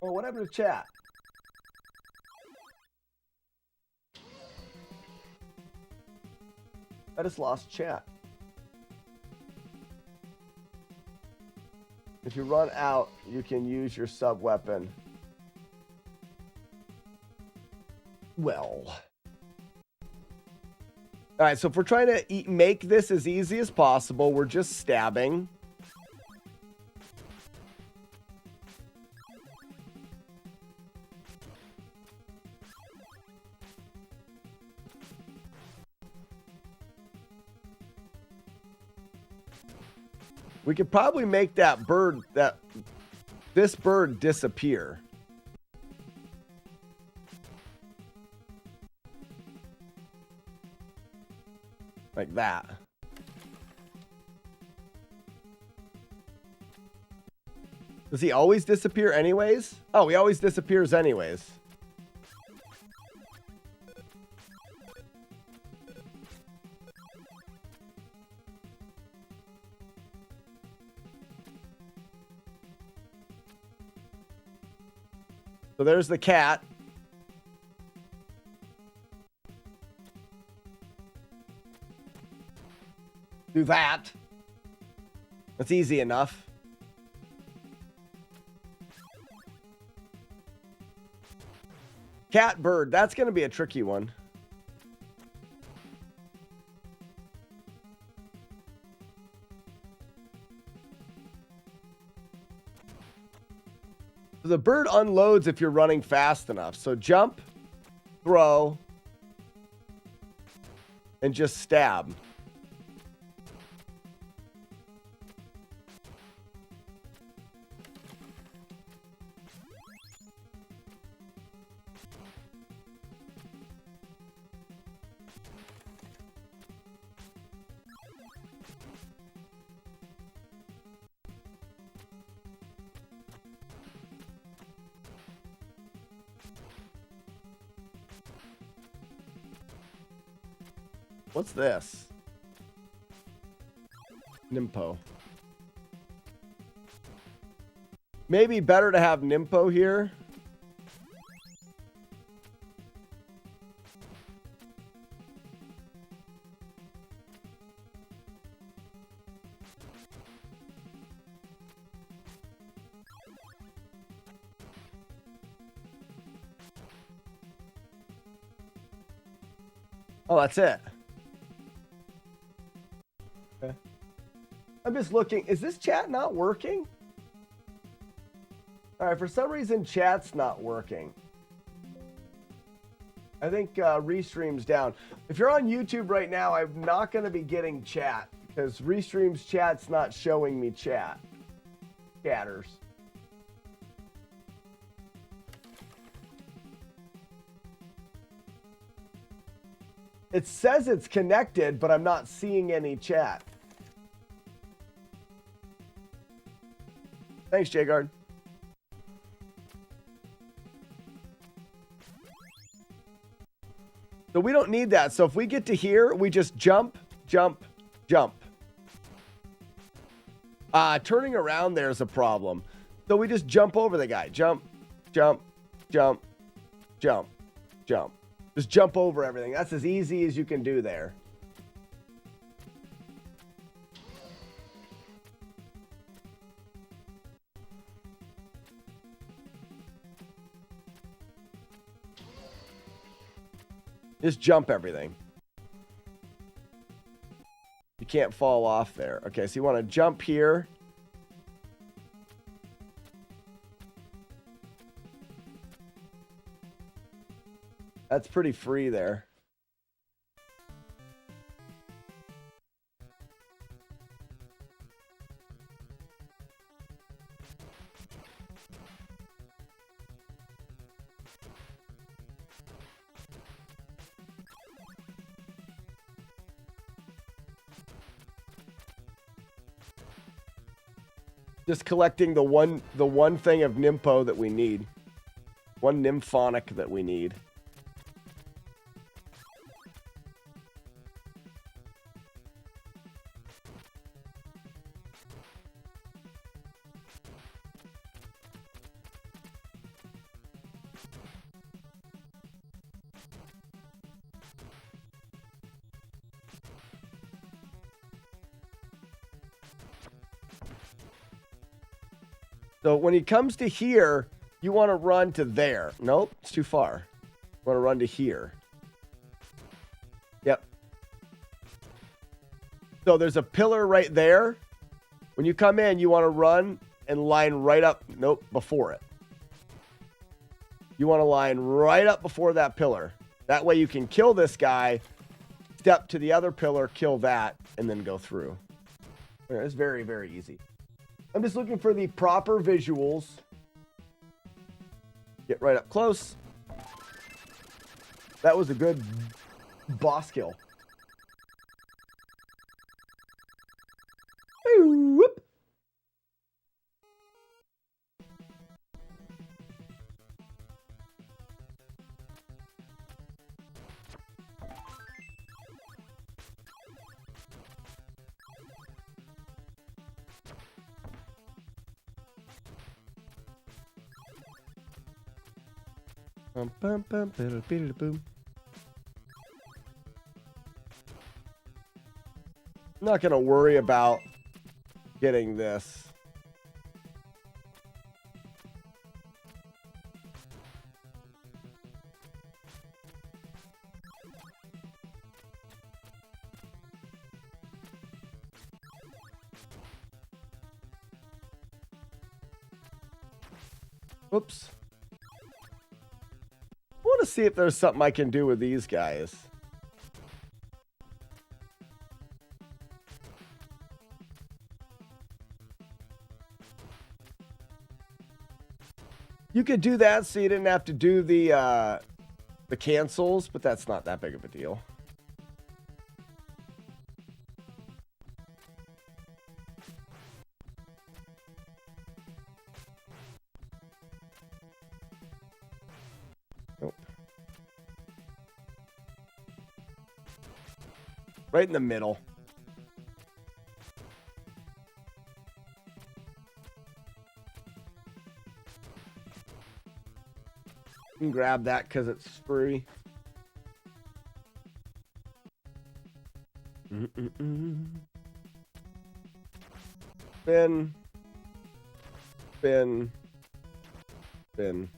Oh, what happened to chat? I just lost chat. If you run out, you can use your sub weapon. Well. All right, so if we're trying to make this as easy as possible, we're just stabbing. We could probably make that bird, this bird disappear. Like that. Does he always disappear anyways? Oh, he always disappears anyways. So there's the cat. Do that. That's easy enough. Cat, bird. That's going to be a tricky one. The bird unloads if you're running fast enough. So jump, throw, and just stab. What's this? Nimpo. Maybe better to have Nimpo here. Oh, that's it. Okay. I'm just looking. Is this chat not working? All right, for some reason, chat's not working. I think Restream's down. If you're on YouTube right now, I'm not going to be getting chat because Restream's chat's not showing me chat. Chatters. It says it's connected, but I'm not seeing any chat. Thanks, Jagard. So we don't need that. So if we get to here, we just jump, jump, jump. Turning around there is a problem. So we just jump over the guy. Jump, jump, jump, jump, jump. Just jump over everything. That's as easy as you can do there. Just jump everything. You can't fall off there. Okay, so you want to jump here. That's pretty free there. Just collecting the one thing of Nympho that we need. One Nymphonic that we need. So when he comes to here, you want to run to there. Nope, it's too far. You want to run to here. Yep. So there's a pillar right there. When you come in, you want to run and line right up. Nope, before it. You want to line right up before that pillar. That way you can kill this guy, step to the other pillar, kill that, and then go through. It's very, very easy. I'm just looking for the proper visuals. Get right up close. That was a good boss kill. Whoop. Boom. I'm not gonna worry about getting this. Whoops. I want to see if there's something I can do with these guys. You could do that so you didn't have to do the cancels, but that's not that big of a deal. Nope. Right in the middle. You can grab that because it's free. Spin. Spin. Spin.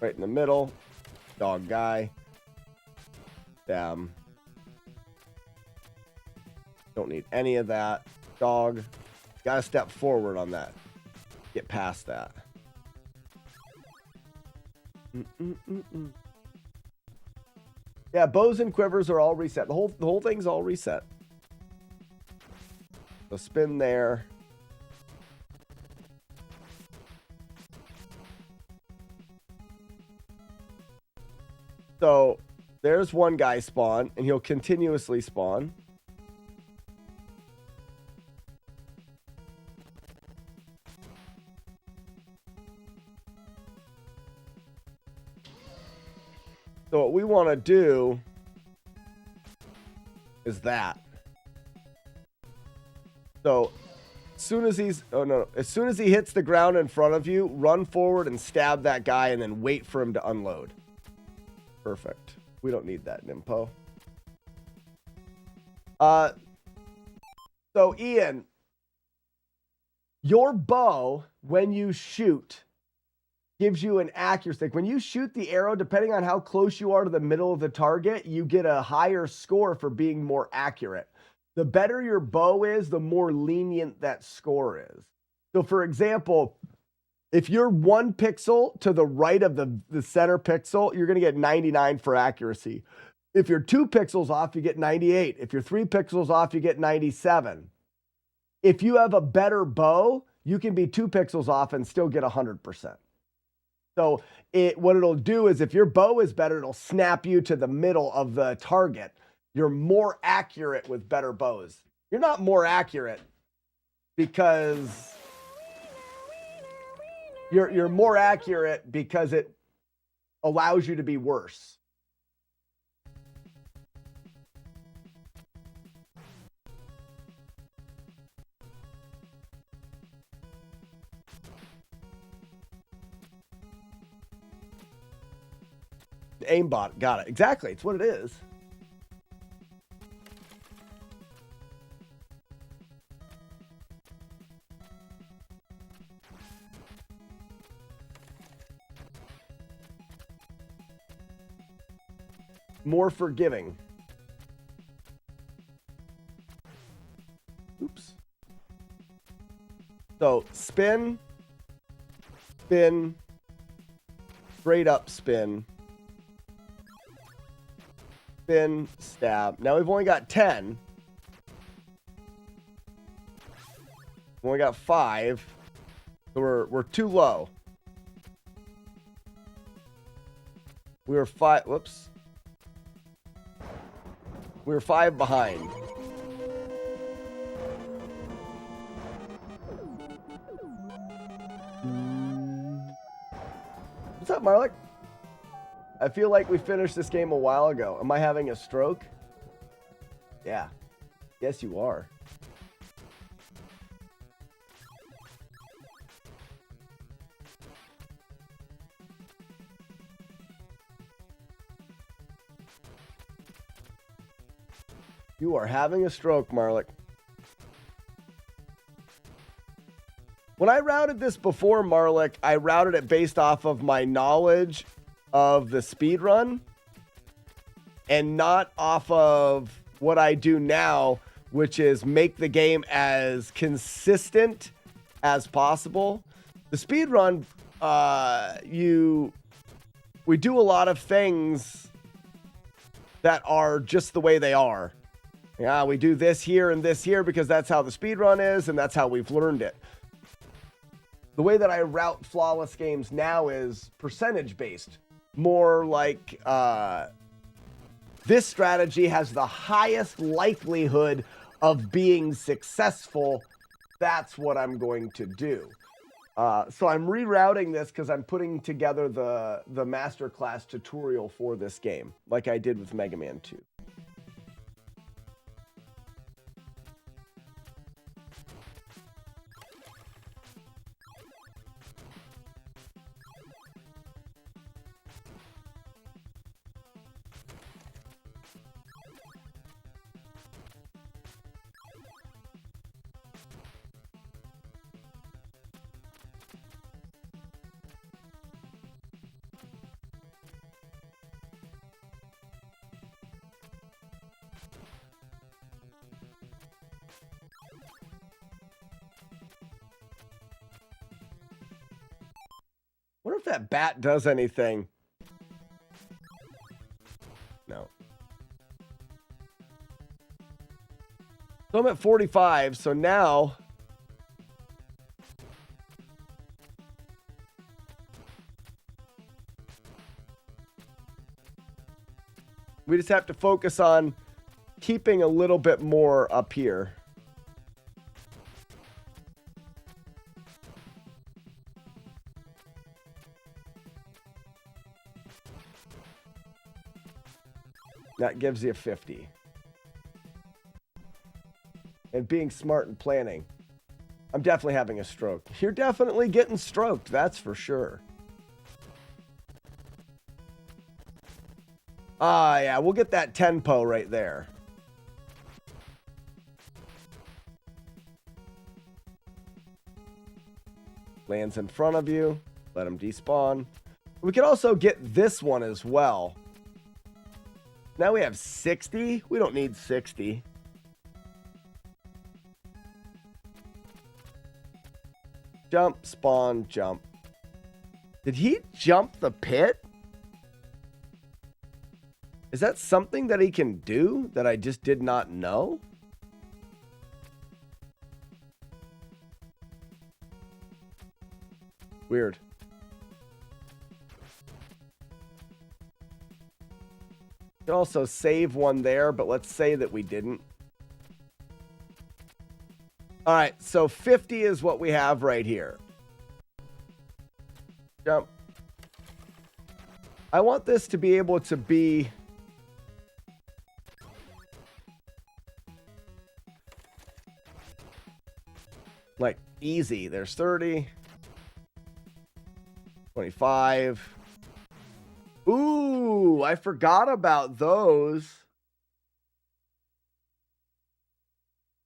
Right in the middle. Dog guy. Damn. Don't need any of that. Dog. Gotta step forward on that. Get past that. Yeah, bows and quivers are all reset. The whole thing's all reset. So spin there. So there's one guy spawn, and he'll continuously spawn. So So what we want to do is that. So as soon as he hits the ground in front of you, run forward and stab that guy and then wait for him to unload. Perfect. We don't need that, Nimpo. So Ian, your bow, when you shoot, gives you an accuracy. Like when you shoot the arrow, depending on how close you are to the middle of the target, you get a higher score for being more accurate. The better your bow is, the more lenient that score is. So for example, if you're 1 pixel to the right of the center pixel, you're going to get 99 for accuracy. If you're 2 pixels off, you get 98. If you're 3 pixels off, you get 97. If you have a better bow, you can be 2 pixels off and still get 100%. So what it'll do is if your bow is better, it'll snap you to the middle of the target. You're more accurate with better bows. You're not more accurate because you're more accurate because it allows you to be worse. Aimbot, got it. Exactly, it's what it is. More forgiving. Oops. So spin, spin, straight up spin, spin, stab. Now we've only got 10. We've only got 5. So we're too low. We were 5. Whoops. We were 5 behind. What's up, Marlik? I feel like we finished this game a while ago. Am I having a stroke? Yeah. Yes, you are. You are having a stroke, Marlik. When I routed this before, Marlik, I routed it based off of my knowledge of the speed run and not off of what I do now, which is make the game as consistent as possible. The speed run, we do a lot of things that are just the way they are. Yeah, we do this here and this here because that's how the speedrun is and that's how we've learned it. The way that I route flawless games now is percentage based. More like this strategy has the highest likelihood of being successful. That's what I'm going to do. So I'm rerouting this because I'm putting together the masterclass tutorial for this game, like I did with Mega Man 2. Wonder if that bat does anything. No. So I'm at 45, so now we just have to focus on keeping a little bit more up here. That gives you 50. And being smart and planning. I'm definitely having a stroke. You're definitely getting stroked, that's for sure. Ah, yeah, we'll get that tempo right there. Lands in front of you. Let him despawn. We could also get this one as well. Now we have 60. We don't need 60. Jump, spawn, jump. Did he jump the pit? Is that something that he can do that I just did not know? Weird. You can also save one there, but let's say that we didn't. All right, so 50 is what we have right here. Jump. I want this to be able to be... like, easy. There's 30. 25. Ooh, I forgot about those.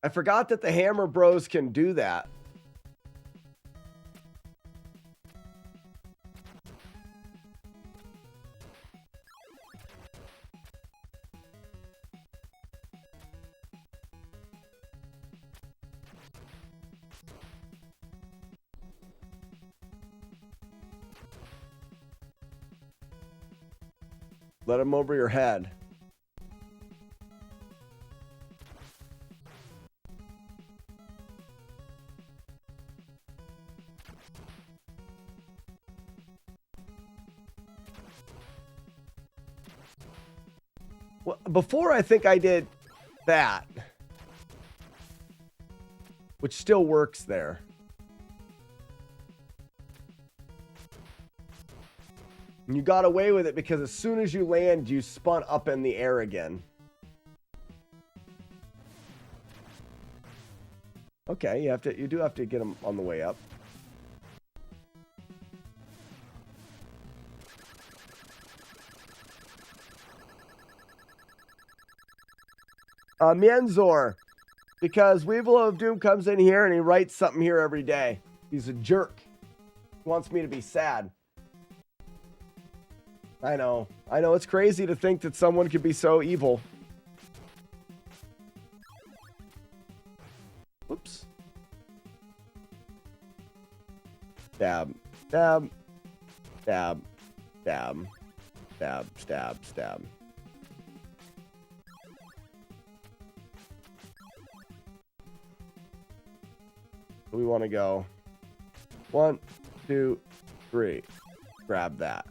I forgot that the Hammer Bros can do that. Let him over your head. Well, before I think I did that, which still works there. And you got away with it because as soon as you land, you spun up in the air again. Okay, you do have to get them on the way up. Mienzor, because Weevil of Doom comes in here and he writes something here every day. He's a jerk. He wants me to be sad. I know. I know, it's crazy to think that someone could be so evil. Whoops. Stab. Stab. Stab. Stab. Stab. Stab. Stab. We want to go 1, 2, 3. Grab that.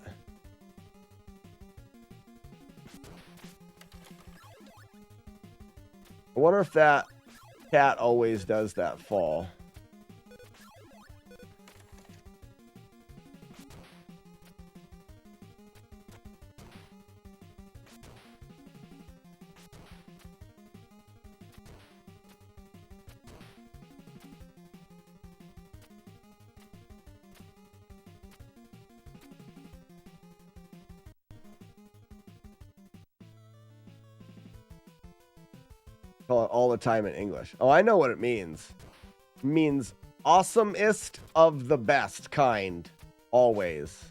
I wonder if that cat always does that fall. Call it all the time in English. Oh, I know what it means. It means awesomest of the best kind. Always.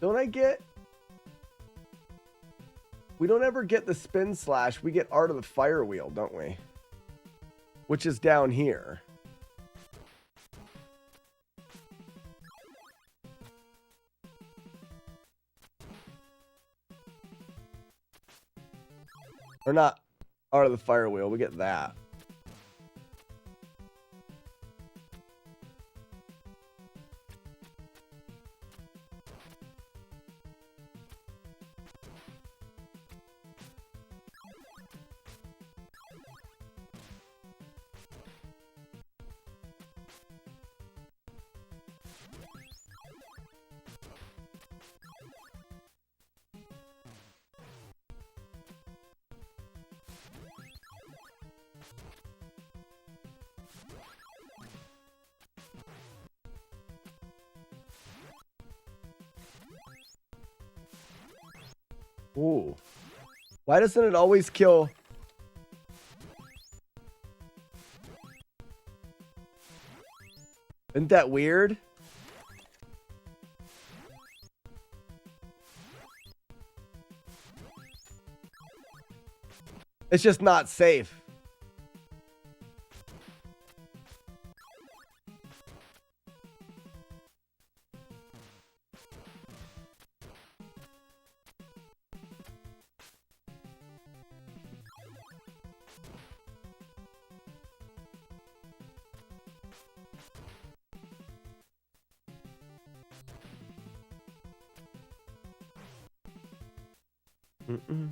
Don't I get... We don't ever get the spin slash. We get Art of the Fire Wheel, don't we? Which is down here. Or not Art of the Fire Wheel. We get that. Ooh. Why doesn't it always kill? Isn't that weird? It's just not safe. Mm-mm.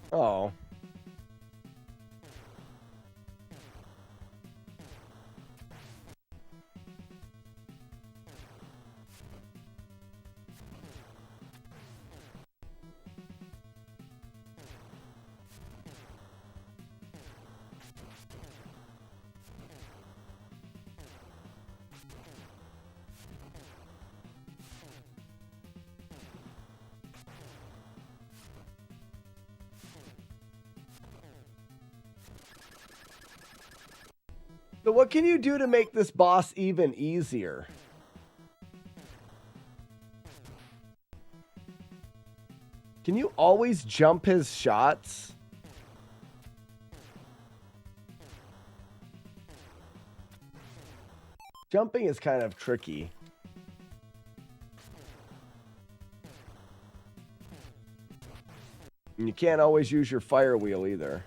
Oh. So what can you do to make this boss even easier? Can you always jump his shots? Jumping is kind of tricky. And you can't always use your fire wheel either.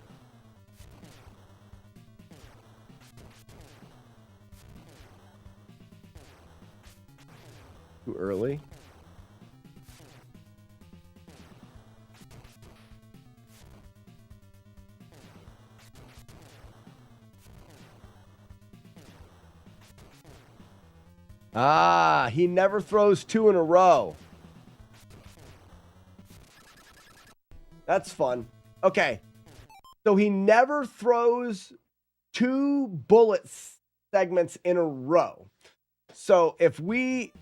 Too early. Ah, he never throws two in a row. That's fun. Okay. So he never throws two bullet segments in a row. So if we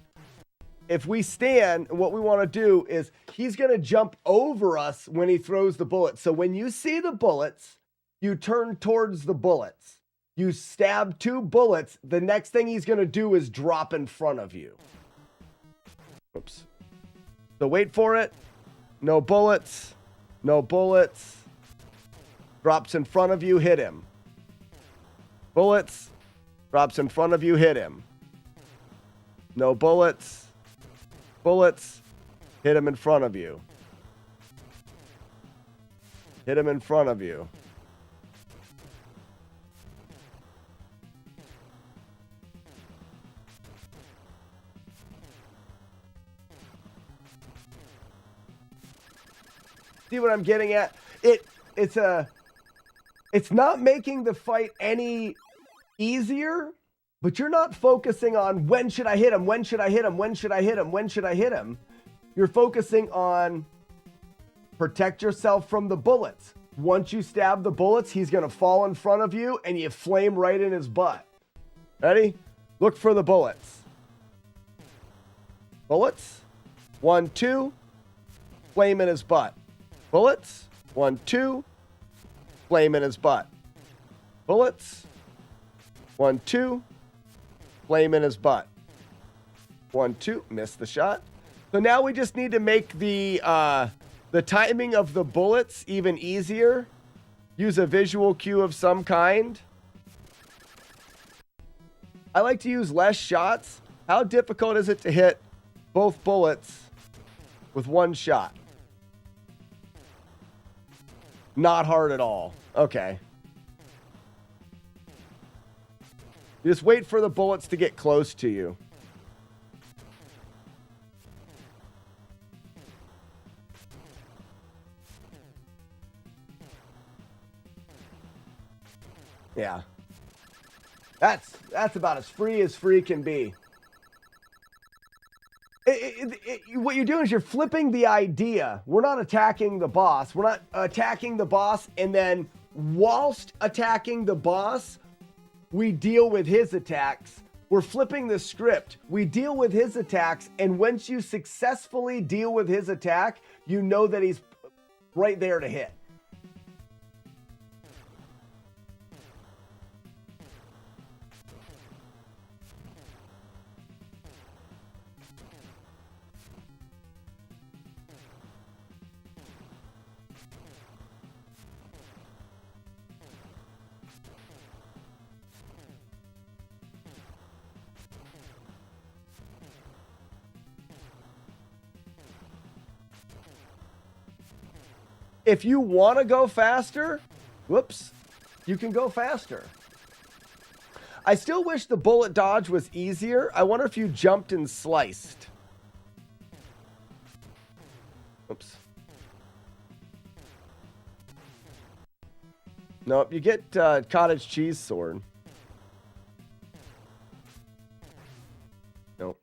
stand, what we want to do is he's going to jump over us when he throws the bullets. So when you see the bullets, you turn towards the bullets. You stab two bullets. The next thing he's going to do is drop in front of you. Oops. So wait for it. No bullets. No bullets. Drops in front of you, hit him. Bullets. Drops in front of you, hit him. No bullets. Bullets. Hit him in front of you. Hit him in front of you. See what I'm getting at? It's not making the fight any easier, but you're not focusing on when should I hit him, when should I hit him, when should I hit him, when should I hit him. You're focusing on protect yourself from the bullets. Once you stab the bullets, he's going to fall in front of you and you flame right in his butt. Ready? Look for the bullets. Bullets. 1, 2. Flame in his butt. Bullets. 1, 2. Flame in his butt. Bullets. 1, 2. Flame in his butt. 1, 2. Missed the shot. So now we just need to make the timing of the bullets even easier. Use a visual cue of some kind. I like to use less shots. How difficult is it to hit both bullets with one shot? Not hard at all. Okay. You just wait for the bullets to get close to you. Yeah. That's about as free can be. What you're doing is you're flipping the idea. We're not attacking the boss. We're not attacking the boss, and then whilst attacking the boss, we deal with his attacks. We're flipping the script. We deal with his attacks, and once you successfully deal with his attack, you know that he's right there to hit. If you want to go faster, whoops, you can go faster. I still wish the bullet dodge was easier. I wonder if you jumped and sliced. Oops. Nope, you get cottage cheese sword. Nope.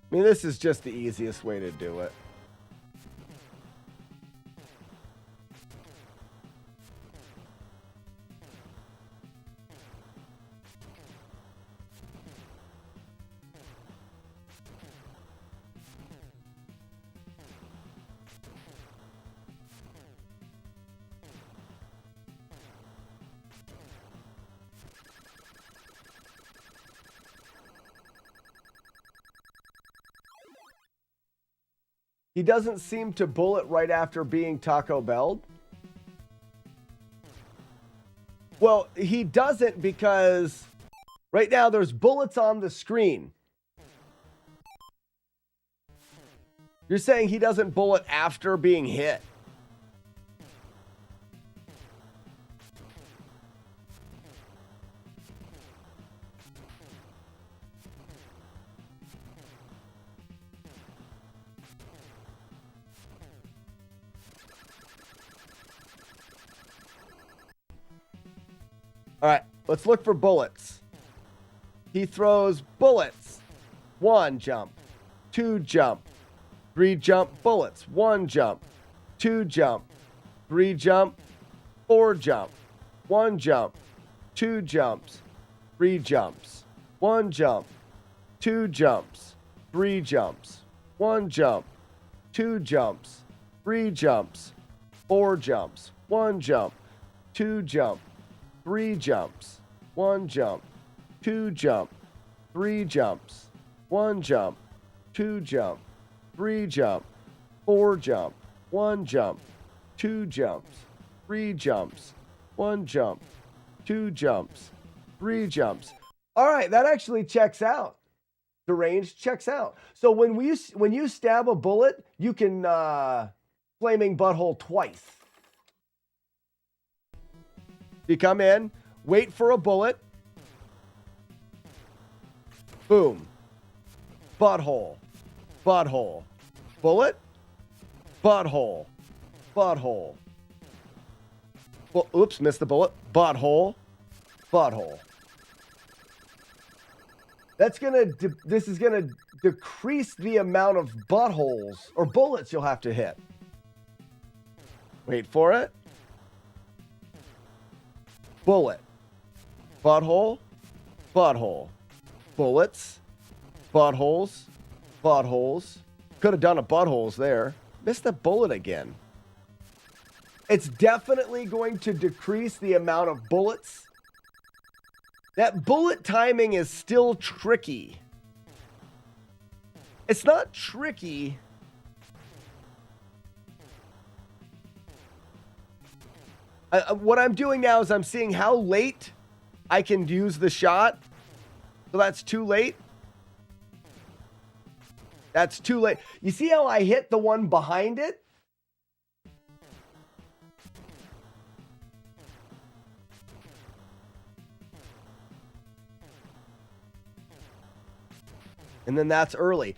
I mean, this is just the easiest way to do it. He doesn't seem to bullet right after being Taco Bell'd. Well, he doesn't because right now there's bullets on the screen. You're saying he doesn't bullet after being hit. All right, let's look for bullets. He throws bullets. 1 jump, 2 jump, 3 jump bullets. 1 jump, 2 jump, 3 jump, 4 jump, 1 jump, 2 jumps, 3 jumps, 1 jump, 2 jumps, 3 jumps, 1 jump, 2 jumps, 3 jumps, 4 jumps, 1 jump, 2 jump, 3 jumps, 1 jump, 2 jump, 3 jumps, 1 jump, 2 jump, 3 jump, 4 jump, 1 jump, 2 jumps, 3 jumps, 1 jump, 2 jumps, 3 jumps. All right, that actually checks out. The range checks out. So when you stab a bullet, you can flaming butthole twice. You come in, wait for a bullet. Boom. Butthole. Butthole. Bullet. Butthole. Butthole. Well, oops, missed the bullet. Butthole. Butthole. This is gonna decrease the amount of buttholes or bullets you'll have to hit. Wait for it. Bullet. Butthole. Butthole. Bullets. Buttholes. Buttholes. Could have done a buttholes there. Missed the bullet again. It's definitely going to decrease the amount of bullets. That bullet timing is still tricky. It's not tricky. What I'm doing now is I'm seeing how late I can use the shot. So that's too late. That's too late. You see how I hit the one behind it? And then that's early.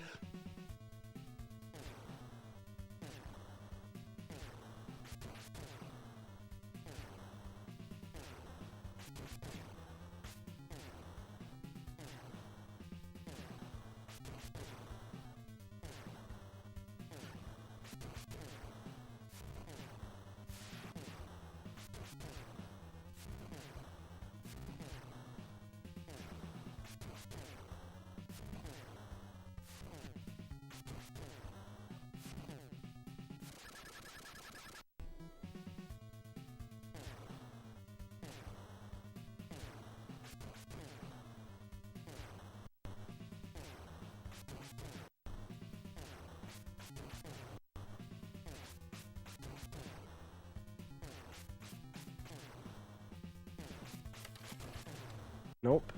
Nope.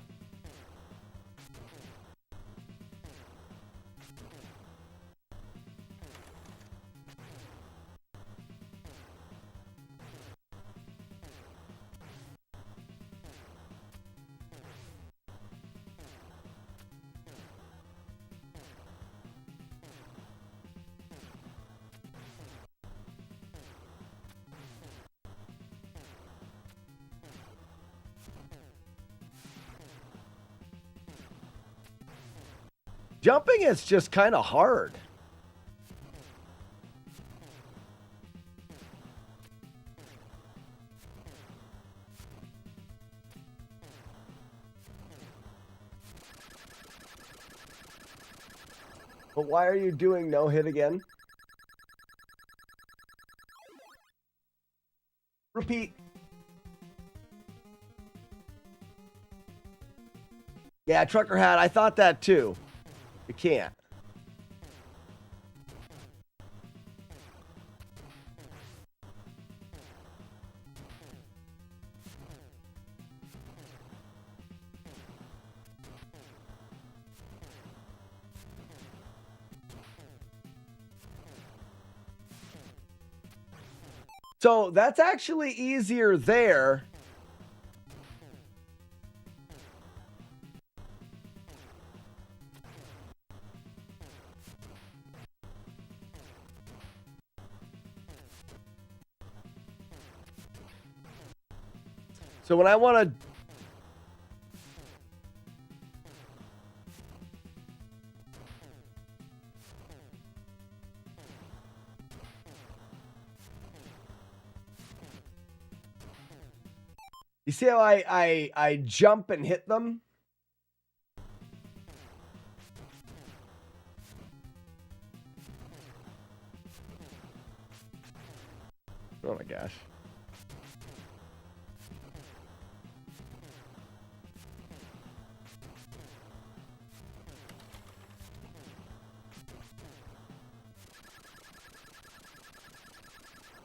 Jumping is just kind of hard. But why are you doing no hit again? Repeat. Yeah, trucker hat. I thought that too. You can't. So that's actually easier there. So when I want to... You see how I jump and hit them? Oh my gosh.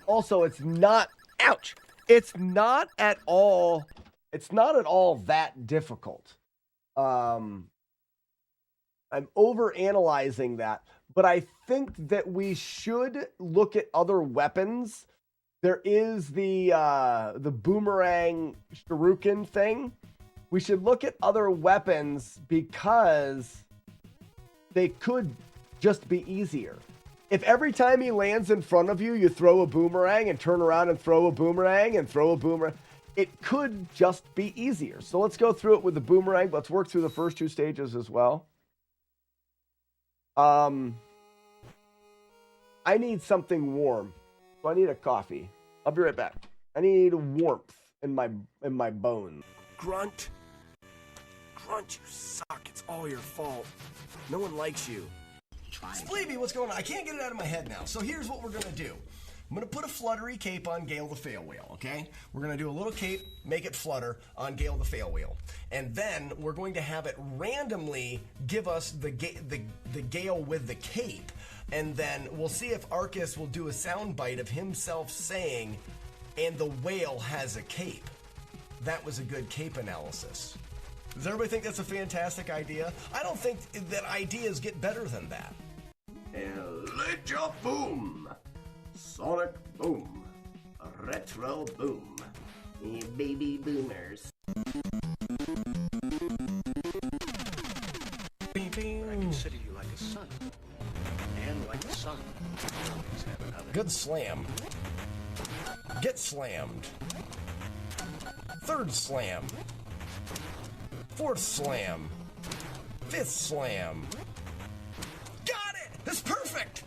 Also, it's not, ouch. It's not at all that difficult. I'm over analyzing that, but I think that we should look at other weapons. There is the boomerang shuriken thing. We should look at other weapons because they could just be easier. If every time he lands in front of you, you throw a boomerang and turn around and throw a boomerang and throw a boomerang, it could just be easier. So let's go through it with the boomerang. Let's work through the first two stages as well. I need something warm. So I need a coffee. I'll be right back. I need warmth in my bones. Grunt. Grunt, you suck. It's all your fault. No one likes you. Spleeby, what's going on? I can't get it out of my head now. So here's what we're going to do. I'm going to put a fluttery cape on Gale the Fail Wheel, okay? We're going to do a little cape, make it flutter on Gale the Fail Wheel. And then we're going to have it randomly give us the Gale with the cape. And then we'll see if Arcus will do a soundbite of himself saying, and the whale has a cape. That was a good cape analysis. Does everybody think that's a fantastic idea? I don't think that ideas get better than that. Electro boom! Sonic boom! Retro boom! Baby boomers. I consider you like a son. And like a son, you always have another. Good slam. Get slammed. Third slam. Fourth slam. Fifth slam. Got it! That's perfect!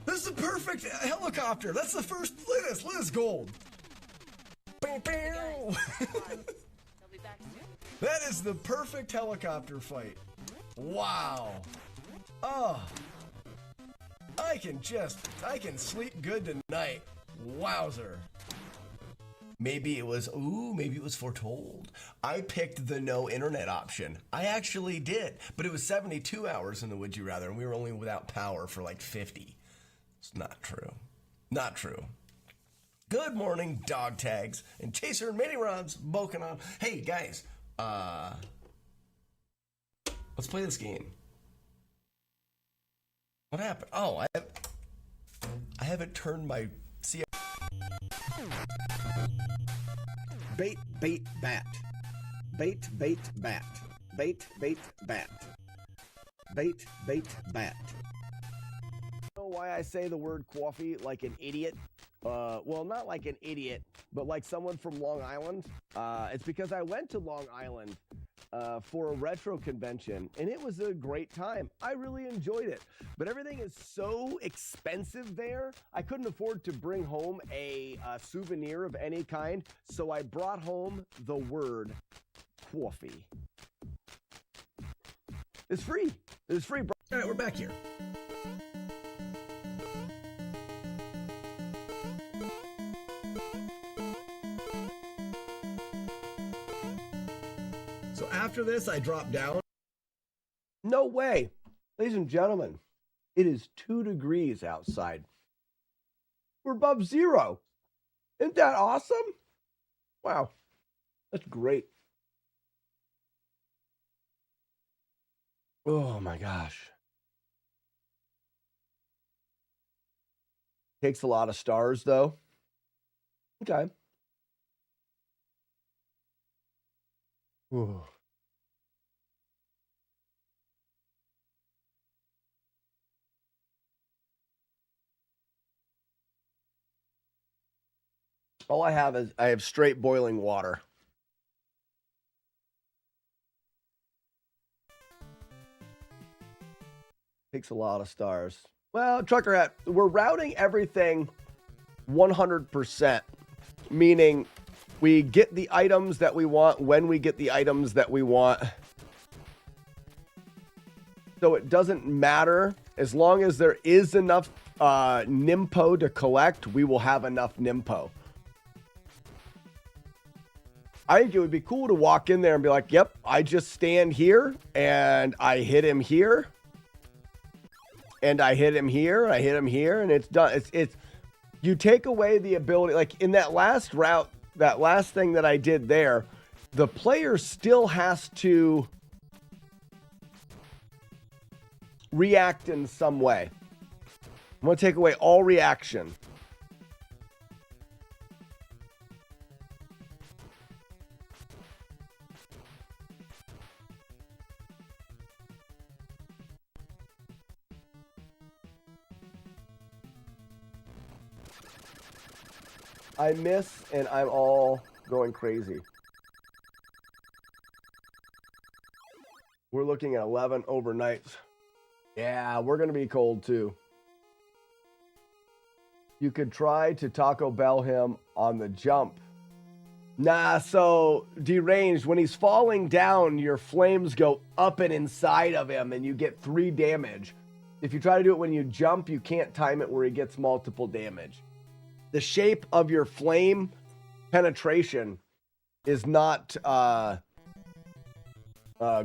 This is the perfect helicopter. That's the first. Look at this. Look at this gold. Bam, bam. That is the perfect helicopter fight. Wow. Oh. I can sleep good tonight. Wowzer. Maybe it was foretold. I picked the no internet option. I actually did, but it was 72 hours in the Would You Rather, and we were only without power for like 50. It's not true. Not true. Good morning, dog tags, and Chaser and Mini Rods, Bokanon. Hey, guys, let's play this game. What happened? Oh, I haven't turned my Bait, bait, bat. Bait, bait, bat. Bait, bait, bat. Bait, bait, bat. You know why I say the word coffee like an idiot? Well, not like an idiot, but like someone from Long Island. It's because I went to Long Island for a retro convention, and it was a great time. I really enjoyed it, but everything is so expensive there. I couldn't afford to bring home a souvenir of any kind, so I brought home the word coffee. It's free. It's free, bro. All right, we're back here. So after this, I drop down. No way. Ladies and gentlemen, it is 2 degrees outside. We're above zero. Isn't that awesome? Wow. That's great. Oh my gosh. Takes a lot of stars though. Okay. Ooh. All I have straight boiling water. Takes a lot of stars. Well, Trucker Hat, we're routing everything 100%, meaning we get the items that we want when we get the items that we want. So it doesn't matter. As long as there is enough Nimpo to collect, we will have enough Nimpo. I think it would be cool to walk in there and be like, yep, I just stand here and I hit him here. And I hit him here, I hit him here, and it's done. It's you take away the ability, like in that last route, that last thing that I did there, the player still has to react in some way. I'm going to take away all reaction. I miss, and I'm all going crazy. We're looking at 11 overnights. Yeah, we're going to be cold too. You could try to Taco Bell him on the jump. Nah, so deranged. When he's falling down, your flames go up and inside of him, and you get 3 damage. If you try to do it when you jump, you can't time it where he gets multiple damage. The shape of your flame penetration is not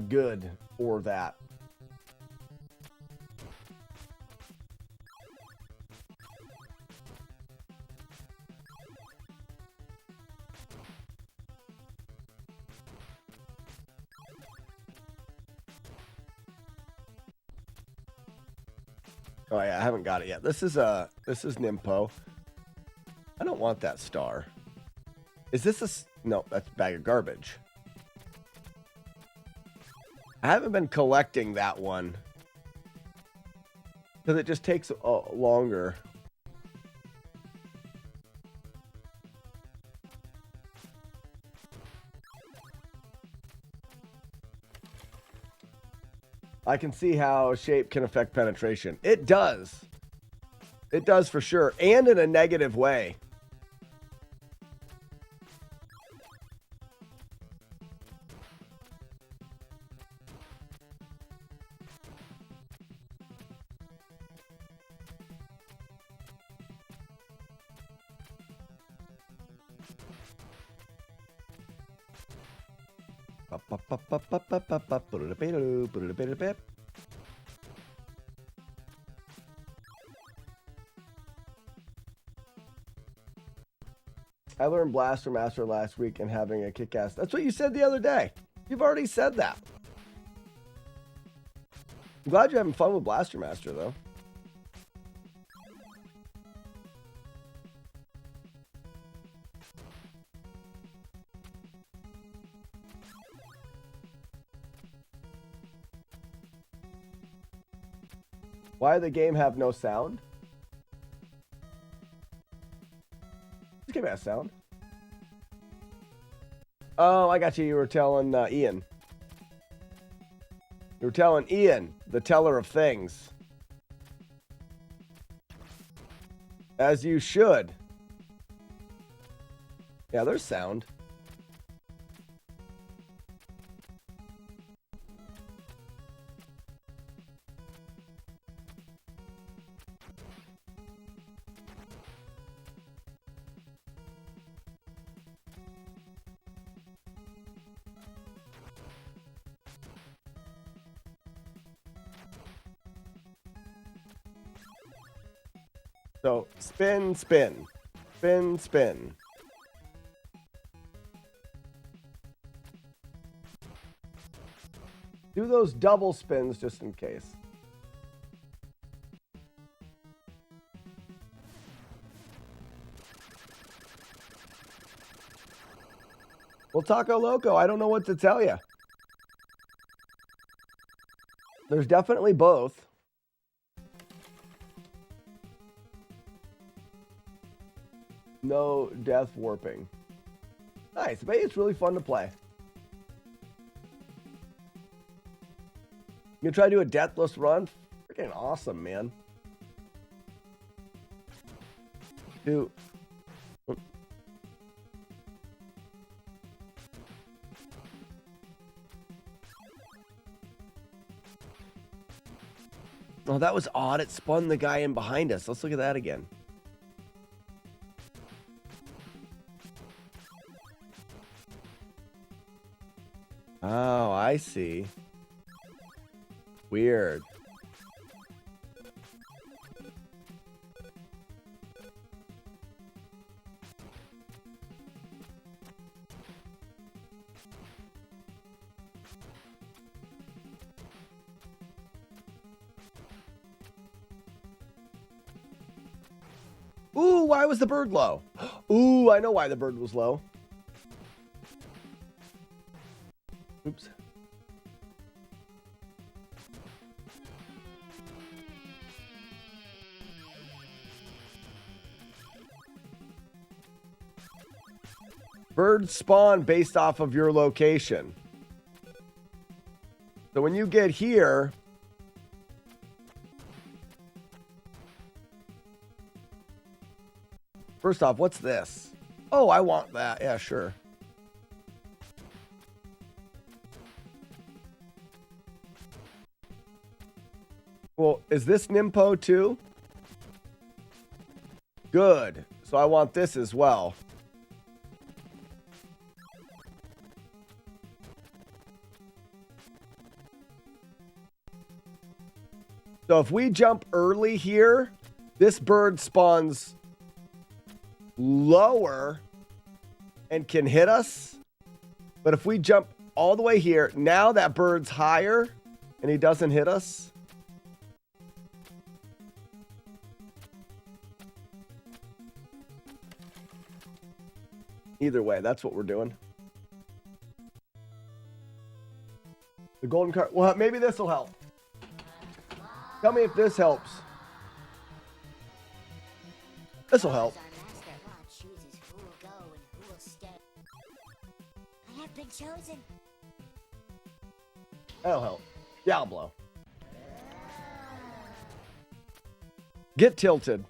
good for that. Oh yeah, I haven't got it yet. This is Nimpo. I don't want that star. Is this a... No, that's a bag of garbage. I haven't been collecting that one. Because it just takes longer. I can see how shape can affect penetration. It does. It does for sure. And in a negative way. I learned Blaster Master last week and having a kick-ass. That's what you said the other day. You've already said that. I'm glad you're having fun with Blaster Master, though. Why did the game have no sound? This game has sound. Oh, I got you. You were telling Ian. You were telling Ian, the teller of things. As you should. Yeah, there's sound. So, spin, spin. Spin, spin. Do those double spins just in case. Well, Taco Loco, I don't know what to tell you. There's definitely both. No death warping. Nice. But it's really fun to play. You try to do a deathless run? Freaking awesome, man. Dude. Oh, that was odd. It spun the guy in behind us. Let's look at that again. Oh, I see. Weird. Ooh, why was the bird low? Ooh, I know why the bird was low. Oops. Birds spawn based off of your location. So when you get here, first off, what's this? Oh, I want that. Yeah, sure. Well, is this Nimpo too? Good. So I want this as well. So if we jump early here, this bird spawns lower and can hit us. But if we jump all the way here, now that bird's higher and he doesn't hit us. Either way, that's what we're doing. The golden card. Well, maybe this will help. Tell me if this helps. This will help. I have been chosen. That'll help. Yeah, I'll blow. Get tilted.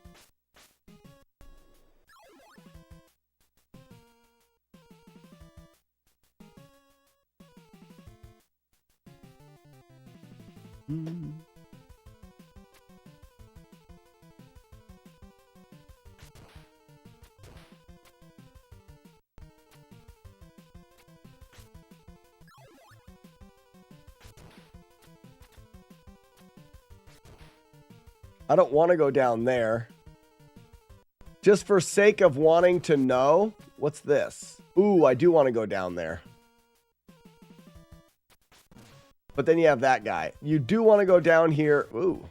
I don't want to go down there. Just for sake of wanting to know. What's this? Ooh, I do want to go down there. But then you have that guy. You do want to go down here. Ooh.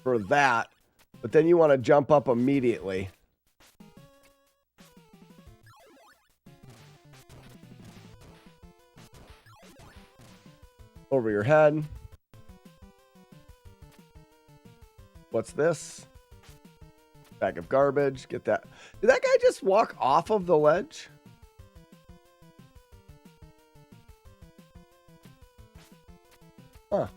For that. But then you want to jump up immediately. Over your head. What's this? Bag of garbage. Get that. Did that guy just walk off of the ledge? Huh.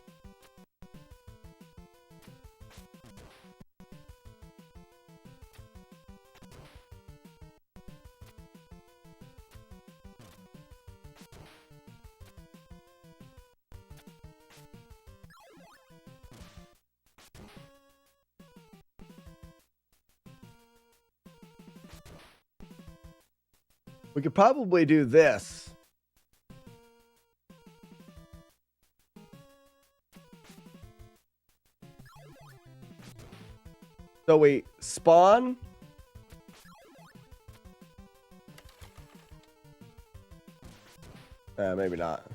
We could probably do this. So we spawn. Maybe not.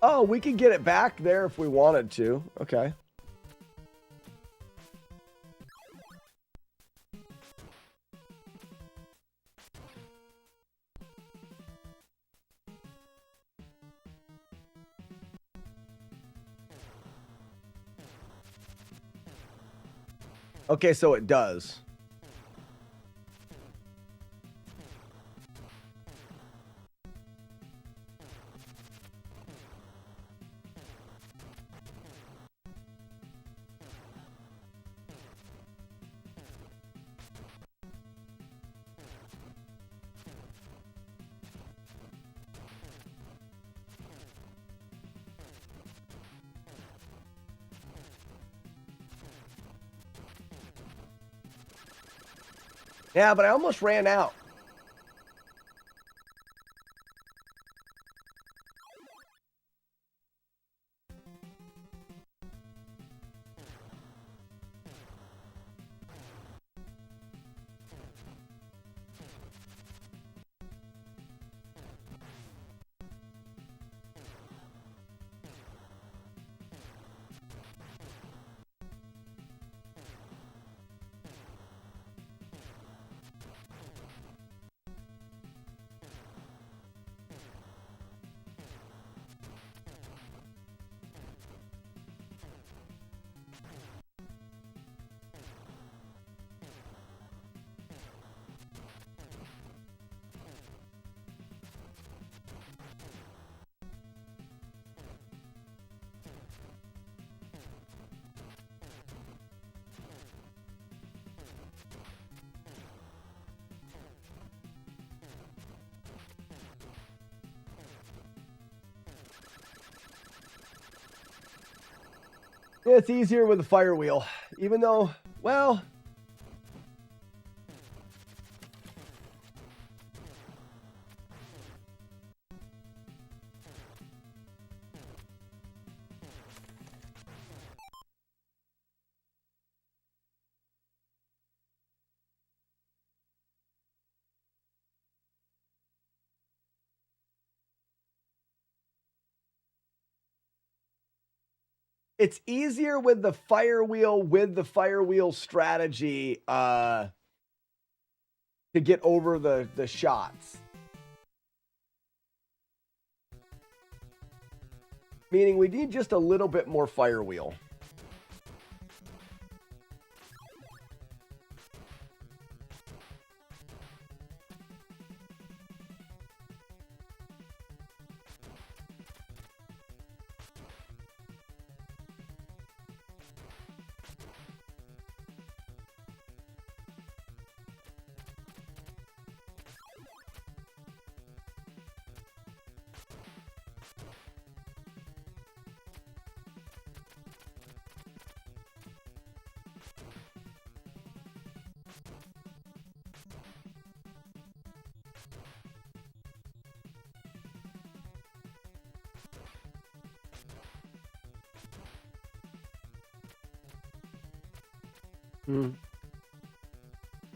Oh, we could get it back there if we wanted to. Okay. Okay, so it does. Yeah, but I almost ran out. Yeah, it's easier with the fire wheel. Even though, well... It's easier with the fire wheel strategy to get over the shots. Meaning we need just a little bit more fire wheel.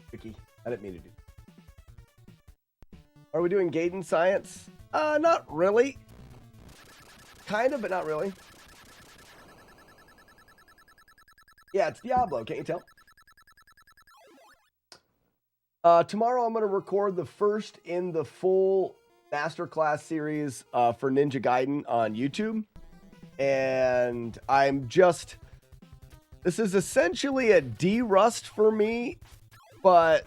Tricky. I didn't mean to do. Are we doing Gaiden science? Not really. Kind of, but not really. Yeah, it's Diablo. Can't you tell? Tomorrow I'm going to record the first in the full masterclass series for Ninja Gaiden on YouTube. And I'm just... This is essentially a de-rust for me, but...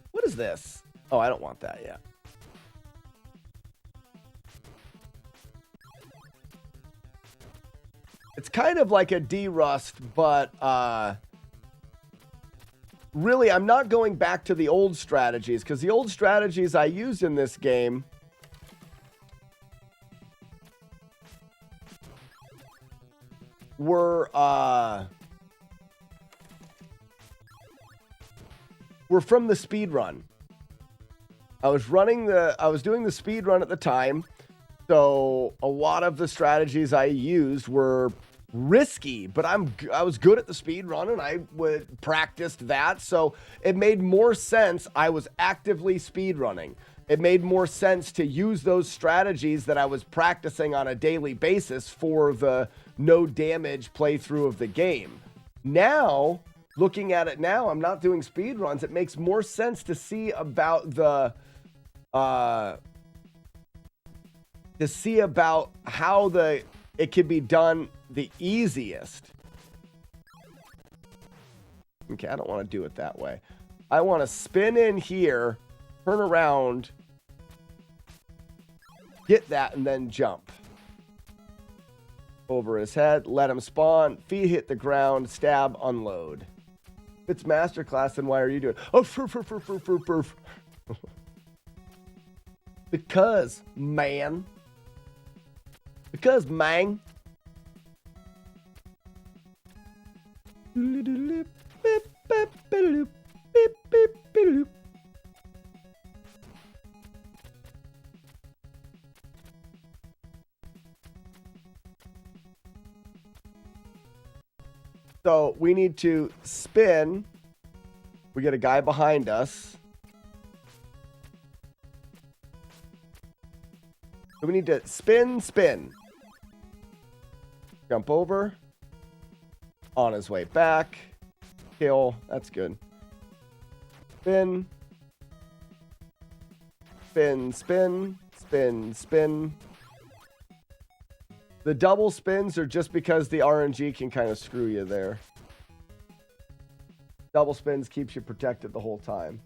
What is this? Oh, I don't want that yet. It's kind of like a de-rust, but really, I'm not going back to the old strategies, because the old strategies I used in this game were from the speed run. I was doing the speed run at the time, so a lot of the strategies I used were risky, but I was good at the speed run and I would practiced that, so it made more sense. I was actively speed running. It made more sense to use those strategies that I was practicing on a daily basis for the no damage playthrough of the game. Now, looking at it now, I'm not doing speed runs. It makes more sense to see about the how it can be done the easiest. Okay, I don't want to do it that way. I want to spin in here, turn around, get that, and then jump. Over his head, let him spawn, feet hit the ground, stab, unload. If it's masterclass, then why are you doing it? Oh, furf. Because, man. Because, man. So we need to spin. We get a guy behind us. So we need to spin. Jump over. On his way back. Kill. That's good. Spin. Spin. The double spins are just because the RNG can kind of screw you there. Double spins keeps you protected the whole time.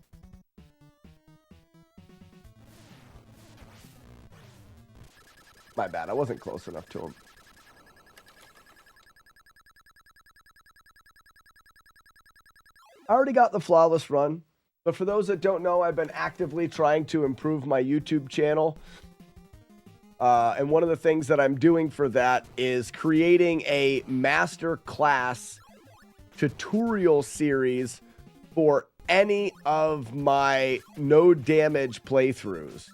My bad, I wasn't close enough to him. I already got the flawless run, but for those that don't know, I've been actively trying to improve my YouTube channel. And one of the things that I'm doing for that is creating a master class tutorial series for any of my no damage playthroughs.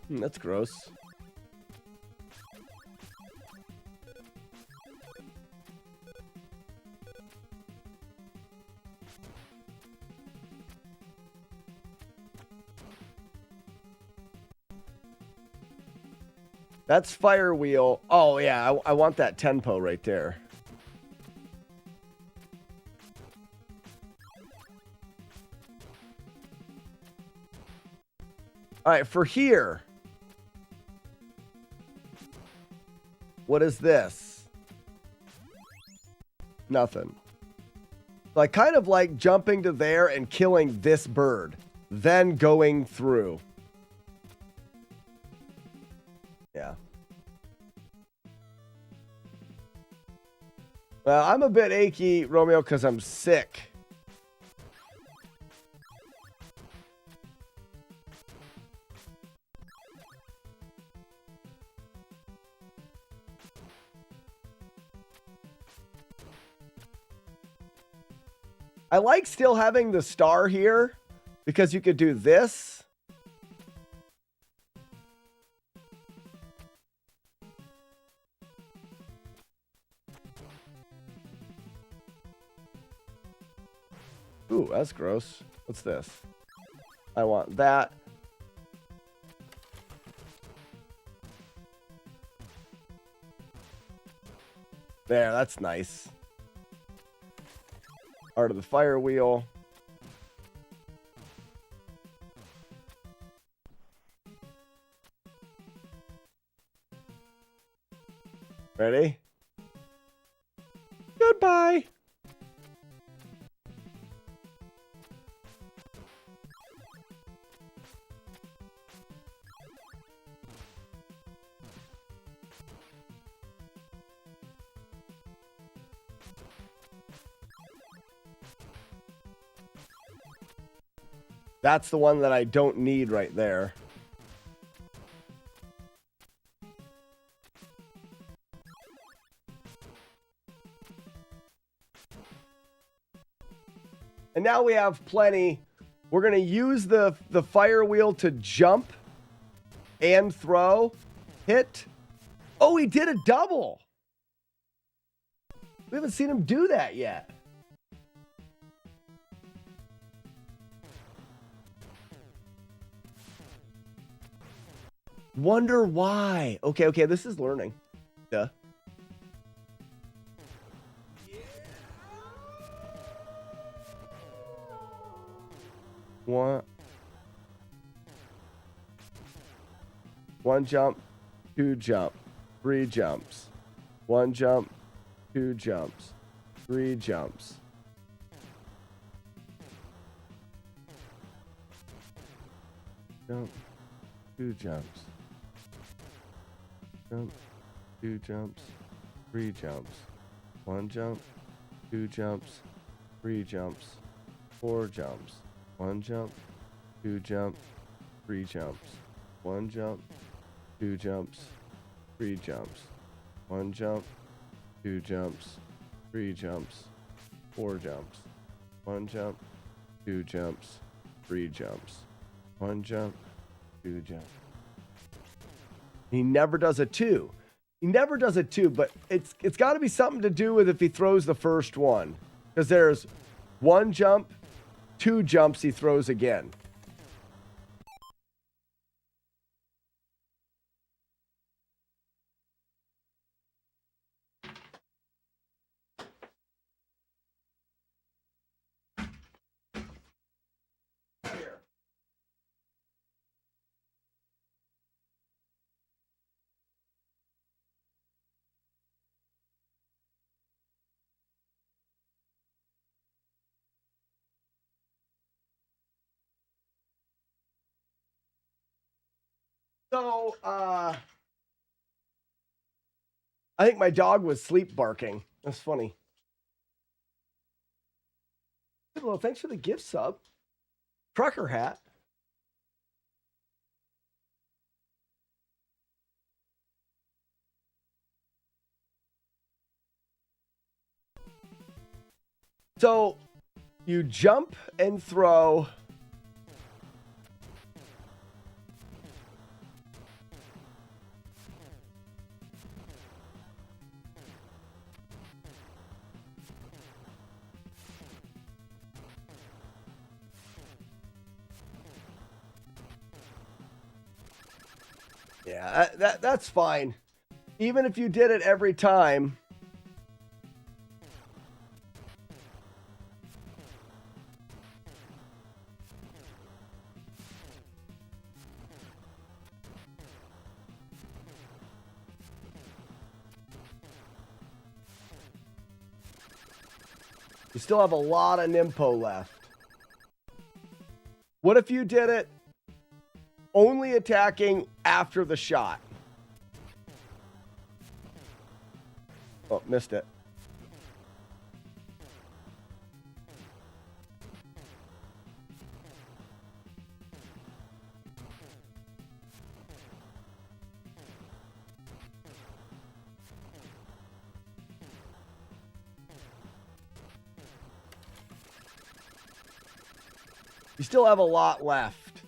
That's gross. That's Firewheel. Oh, yeah, I want that tempo right there. All right, for here. What is this? Nothing. So I kind of like jumping to there and killing this bird, then going through. Yeah. Well, I'm a bit achy, Romeo, because I'm sick. I like still having the star here because you could do this. Ooh, that's gross. What's this? I want that. There, that's nice. Art of the Fire Wheel. Ready? Goodbye. That's the one that I don't need right there. And now we have plenty. We're going to use the fire wheel to jump and throw. Hit. Oh, he did a double. We haven't seen him do that yet. Wonder why. Okay, this is learning. Duh. One jump, two jump, three jumps. One jump, two jumps, three jumps. Jump, two jumps. Jump, two jumps, three jumps. One jump, two jumps, three jumps, four jumps. One jump, two jump, three jumps. One jump, two jumps, three jumps. One jump, two jumps, three jumps, four jumps. One jump, two jumps, three jumps. One jump, two jumps. He never does a two. He never does a two, but it's got to be something to do with if he throws the first one. Because there's one jump, two jumps, he throws again. So, I think my dog was sleep barking. That's funny. Well, thanks for the gift sub. Trucker hat. So, you jump and throw. Yeah, that's fine. Even if you did it every time. You still have a lot of Nimpo left. What if you did it only attacking after the shot? Oh, missed it. You still have a lot left.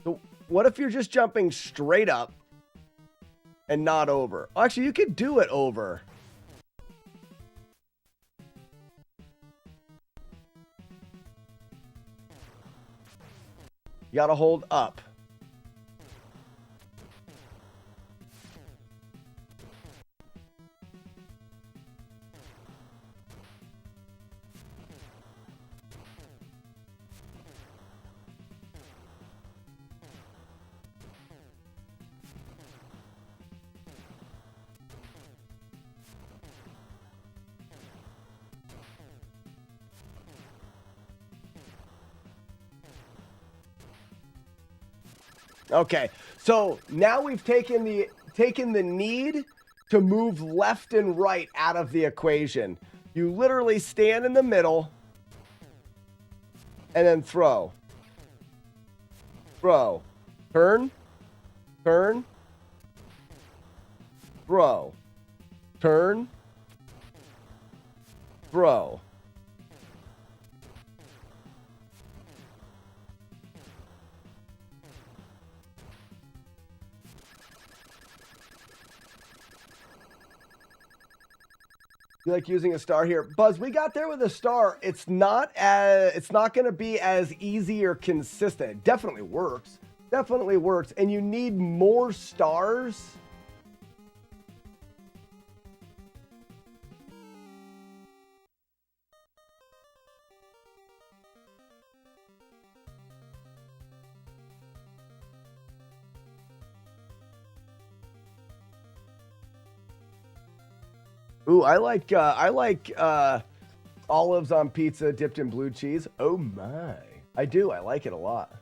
So what if you're just jumping straight up and not over? Actually, you could do it over. You gotta hold up. Okay, so now we've taken the need to move left and right out of the equation. You literally stand in the middle and then throw. Throw. Turn. Turn. Throw. Turn. Throw. You like using a star here? Buzz, we got there with a star. It's not going to be as easy or consistent. It definitely works. Definitely works. And you need more stars. Ooh, I like olives on pizza dipped in blue cheese. Oh my. I do. I like it a lot.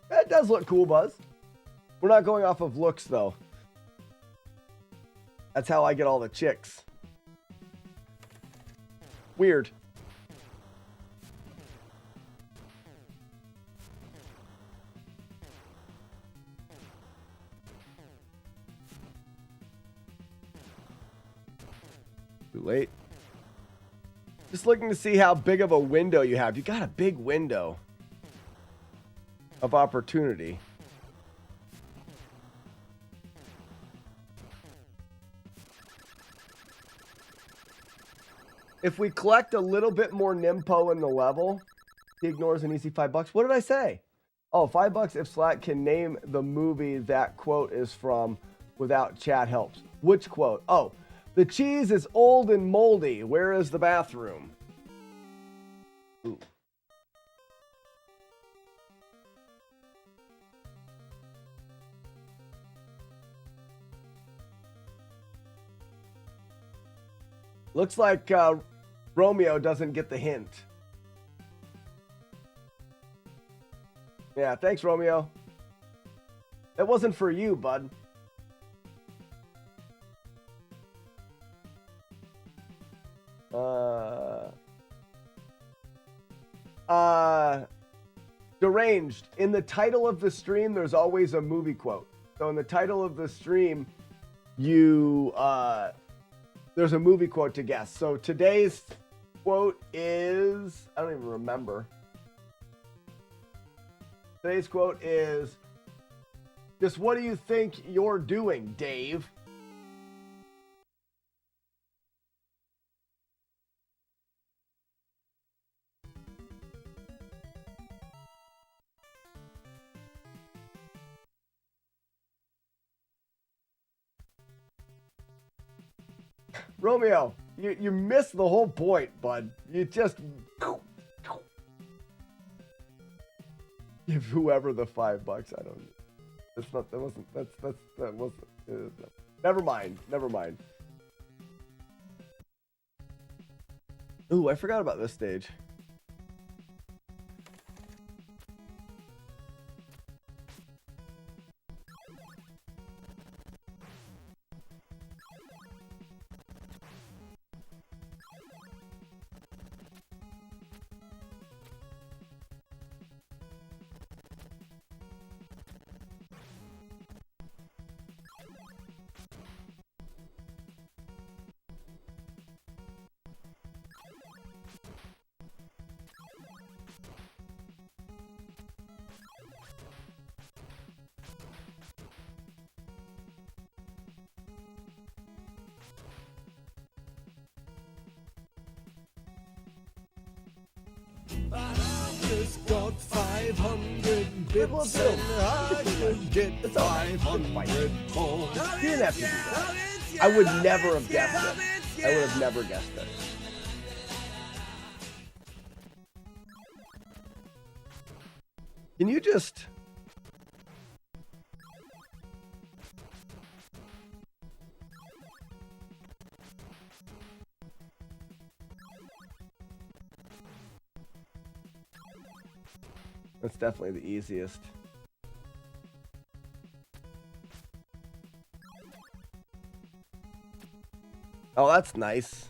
That does look cool, Buzz. We're not going off of looks, though. That's how I get all the chicks. Weird. Too late. Just looking to see how big of a window you have. You got a big window of opportunity. If we collect a little bit more Nimpo in the level, he ignores an easy $5. What did I say? Oh, $5 if Slack can name the movie that quote is from without chat helps. Which quote? Oh, the cheese is old and moldy. Where is the bathroom? Ooh. Looks like Romeo doesn't get the hint. Yeah, thanks, Romeo. It wasn't for you, bud. Deranged. In the title of the stream, there's always a movie quote. So in the title of the stream, you there's a movie quote to guess. So today's quote is, I don't even remember. Today's quote is, just what do you think you're doing, Dave? Romeo, you missed the whole point, bud. You just give whoever the $5. I don't. That's not. That wasn't. That wasn't. Never mind. Never mind. Ooh, I forgot about this stage. Just got 500 bits and I could get 500 more. You didn't have to do that. I would never have guessed it. I would have never guessed it. Can you just... That's definitely the easiest. Oh, that's nice.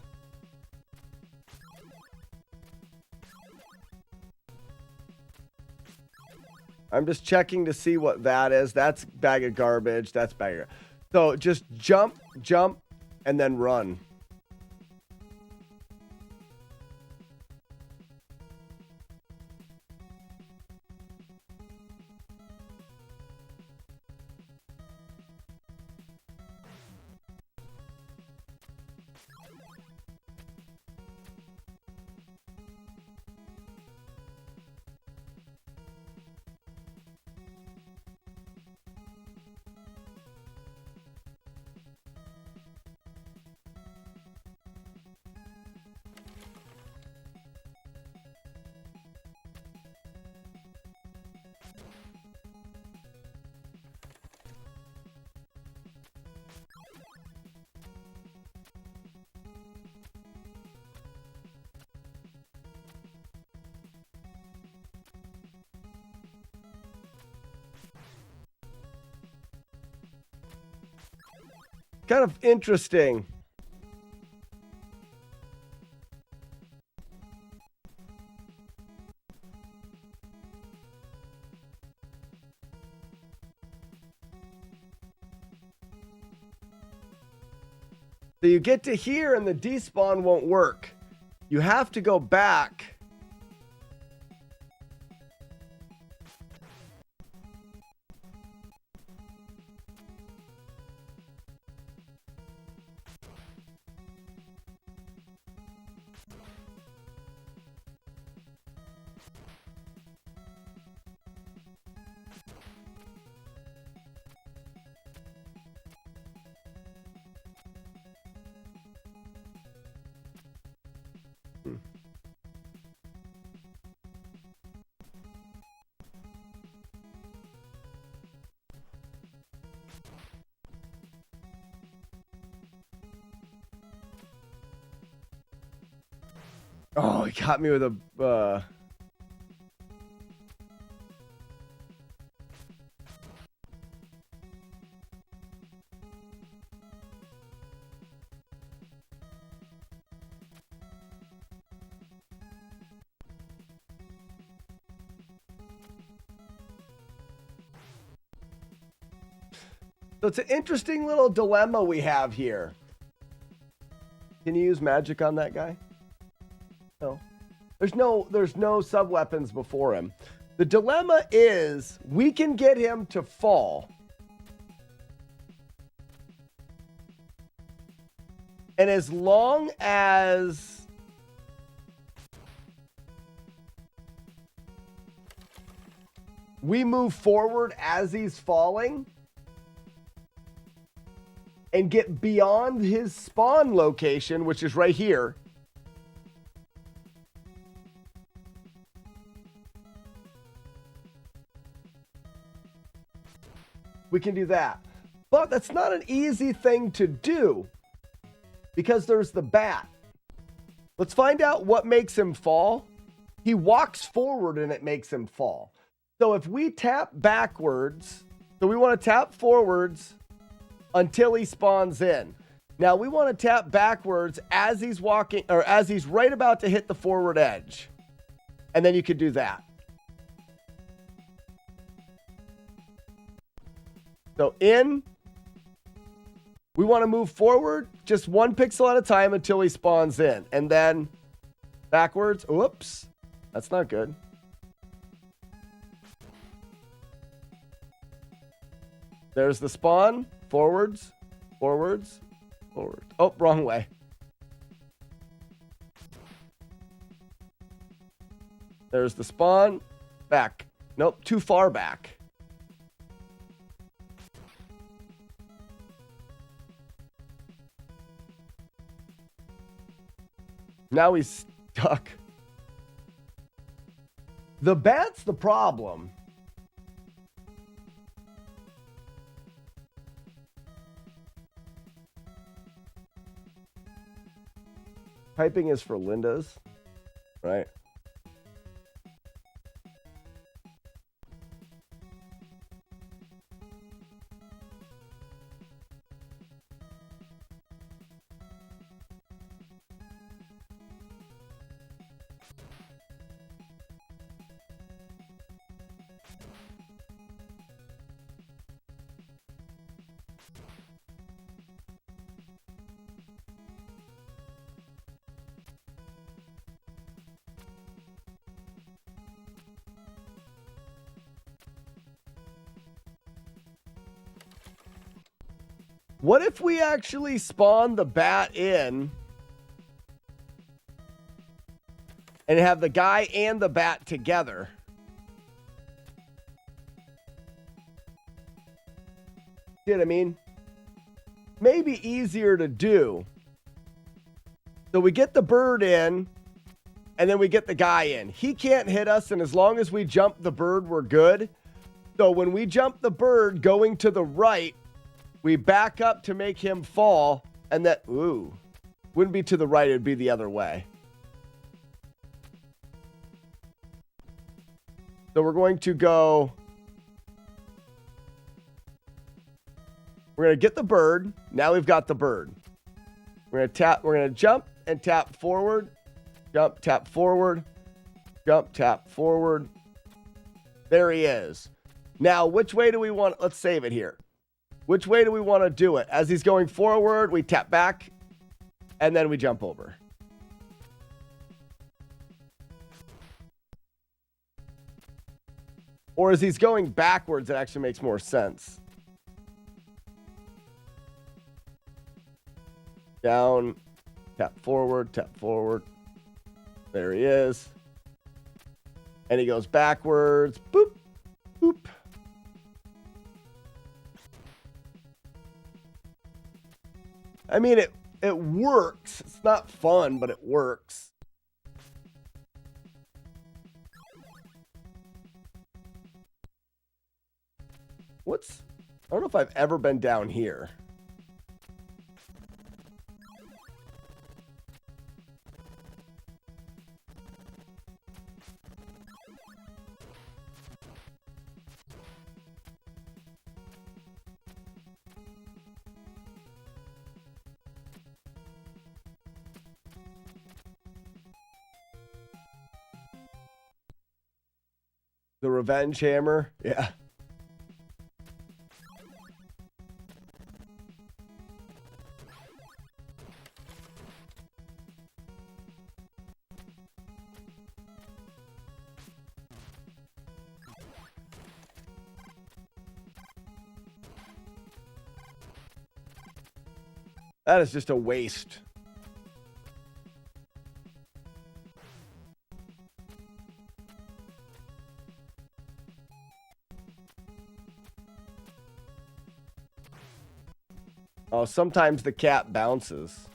I'm just checking to see what that is. That's bag of garbage. That's bag of... So just jump, and then run. Kind of interesting. So you get to here and the despawn won't work. You have to go back. Oh, he got me with a... So it's an interesting little dilemma we have here. Can you use magic on that guy? No. There's no sub-weapons before him. The dilemma is we can get him to fall. And as long as we move forward as he's falling and get beyond his spawn location, which is right here, we can do that. But that's not an easy thing to do because there's the bat. Let's find out what makes him fall. He walks forward and it makes him fall. So if we tap backwards, so we want to tap forwards until he spawns in. Now we want to tap backwards as he's walking, or as he's right about to hit the forward edge. And then you could do that. So in, we want to move forward just 1 pixel at a time until he spawns in. And then backwards. Whoops. That's not good. There's the spawn. Forwards. Forwards. Forward. Oh, wrong way. There's the spawn. Back. Nope, too far back. Now he's stuck. The bat's the problem. Typing is for Linda's, right? What if we actually spawn the bat in and have the guy and the bat together? See what I mean? Maybe easier to do. So we get the bird in and then we get the guy in. He can't hit us, and as long as we jump the bird, we're good. So when we jump the bird going to the right, we back up to make him fall, and that, ooh, wouldn't be to the right, it'd be the other way. So we're going to go, we're going to get the bird. Now we've got the bird. We're going to jump and tap forward, jump, tap forward, jump, tap forward. There he is. Now, which way do we want, let's save it here. Which way do we want to do it? As he's going forward, we tap back, and then we jump over. Or as he's going backwards, it actually makes more sense. Down, tap forward, tap forward. There he is. And he goes backwards. Boop, boop. I mean, it works. It's not fun, but it works. I don't know if I've ever been down here. The revenge hammer? Yeah. That is just a waste. Oh, sometimes the cat bounces.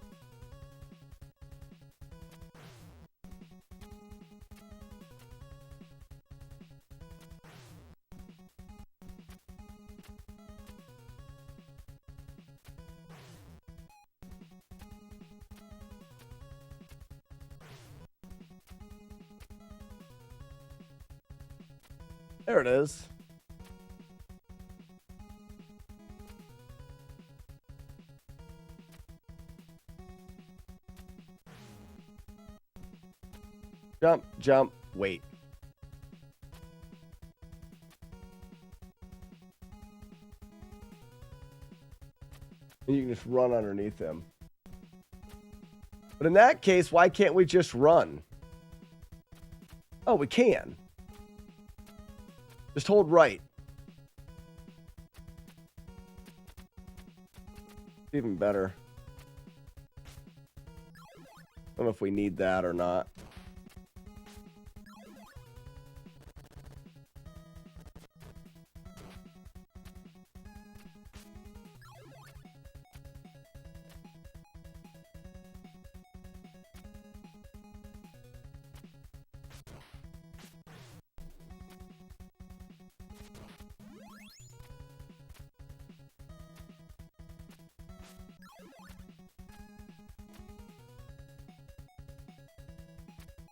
There it is. Jump, jump, wait. And you can just run underneath him. But in that case, why can't we just run? Oh, we can. Just hold right. Even better. I don't know if we need that or not.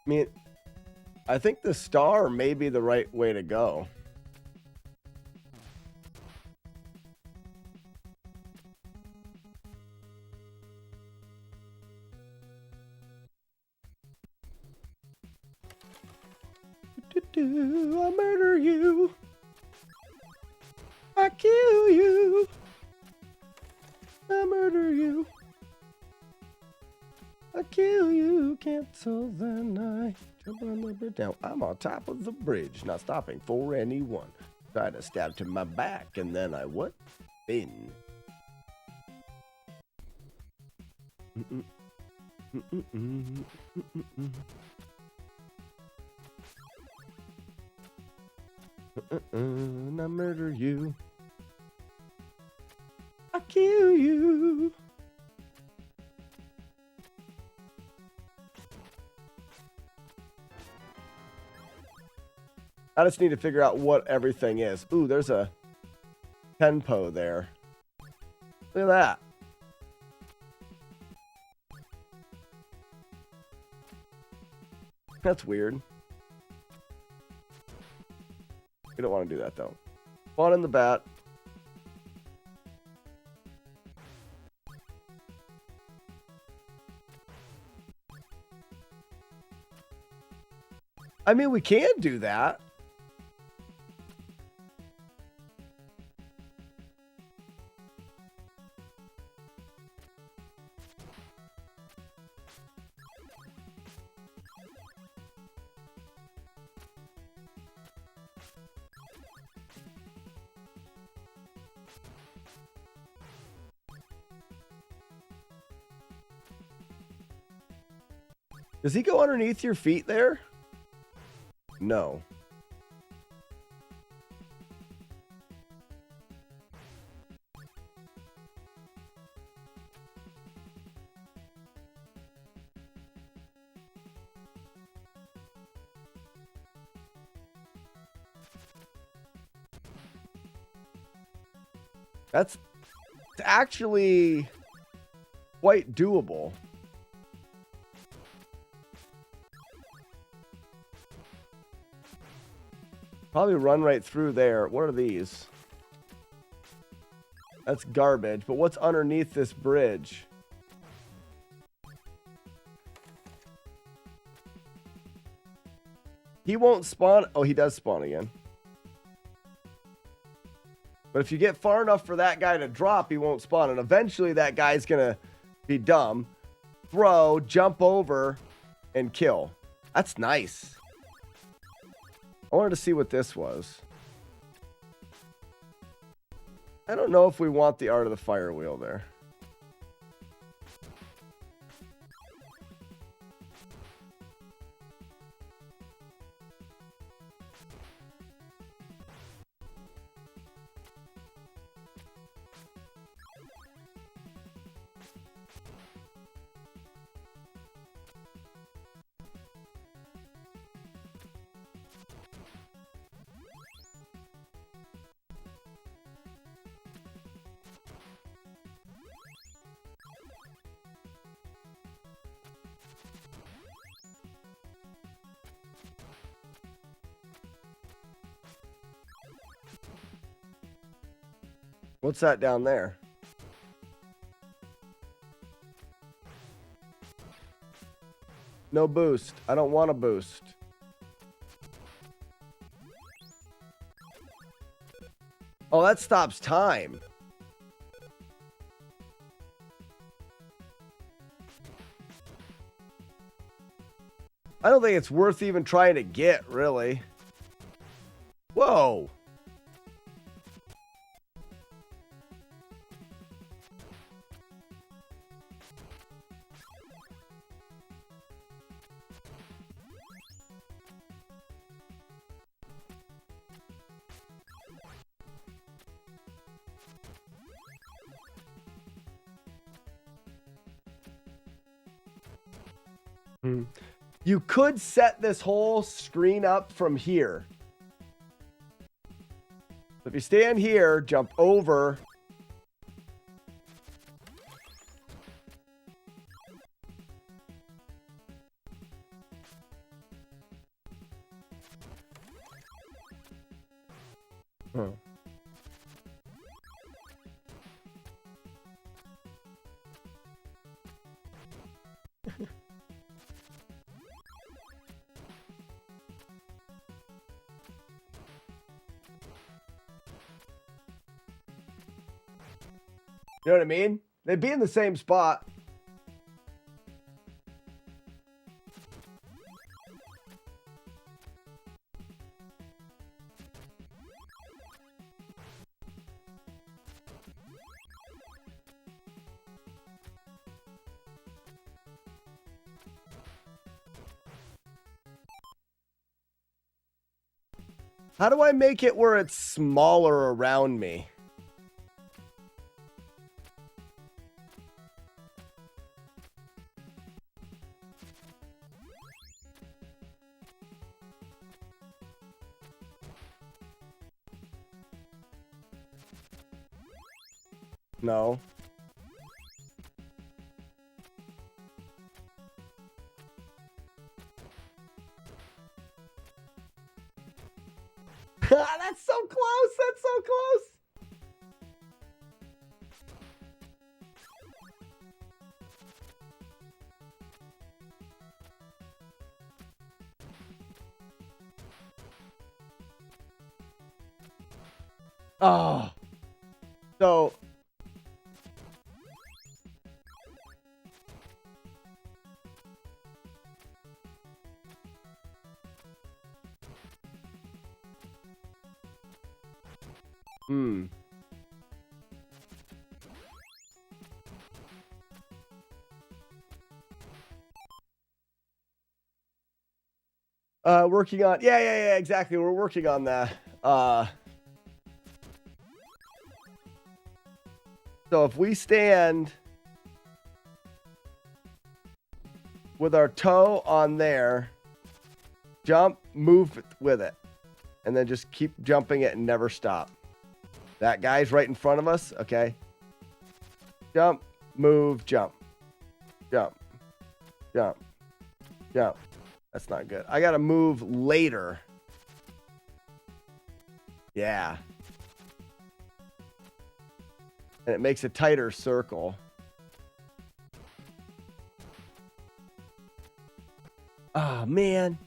I mean, I think the star may be the right way to go. I murder you. I kill you. I murder you. I kill you, cancel the night. Jump on the bridge. Now I'm on top of the bridge, not stopping for anyone. Try to stab to my back, and then I what? Spin. And I murder you. I kill you. I just need to figure out what everything is. Ooh, there's a tempo there. Look at that. That's weird. We don't want to do that, though. Spawn in the bat. I mean, we can do that. Does he go underneath your feet there? No. That's actually quite doable. Probably run right through there. What are these? That's garbage. But what's underneath this bridge? He won't spawn. Oh, he does spawn again. But if you get far enough for that guy to drop, he won't spawn. And eventually that guy's going to be dumb, throw, jump over, and kill. That's nice. I wanted to see what this was. I don't know if we want the art of the fire wheel there. What's that down there? No boost. I don't want a boost. Oh, that stops time. I don't think it's worth even trying to get, really. Whoa. You could set this whole screen up from here. If you stand here, jump over. Huh. You know what I mean? They'd be in the same spot. How do I make it where it's smaller around me? No. That's so close. That's so close. Oh. So. Working on, yeah, exactly. We're working on that. So if we stand with our toe on there, jump, move with it, and then just keep jumping it and never stop. That guy's right in front of us. Okay. Jump, move, jump, jump, jump, jump. That's not good. I got to move later. Yeah. And it makes a tighter circle. Oh, man.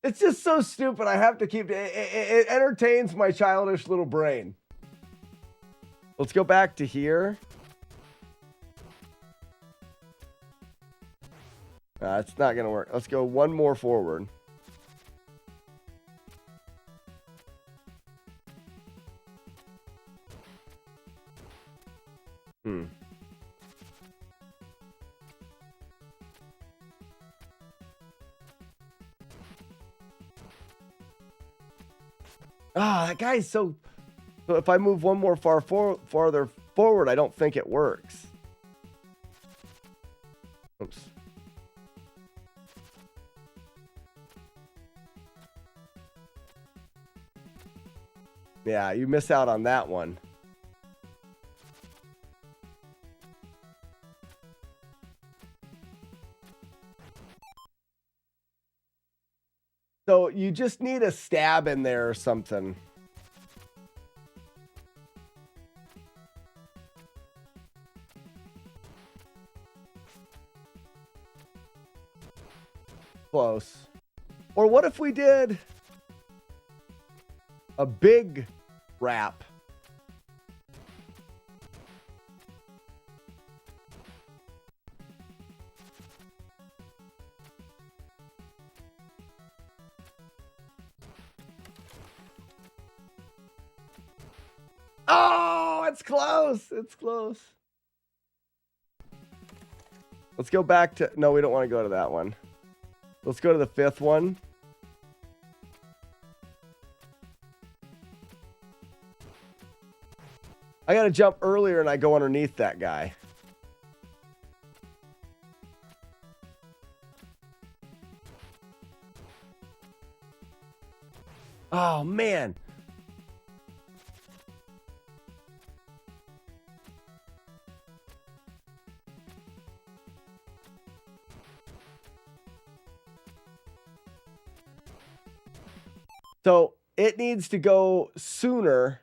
It's just so stupid. I have to keep it entertains my childish little brain. Let's go back to here. It's not gonna work. Let's go one more forward. That guy's so if I move one more farther forward, I don't think it works. Oops. Yeah, you miss out on that one. So you just need a stab in there or something. Close. Or what if we did a big wrap? Oh, it's close. It's close. Let's go back to... No, we don't want to go to that one. Let's go to the fifth one. I got to jump earlier and I go underneath that guy. Oh, man. So it needs to go sooner.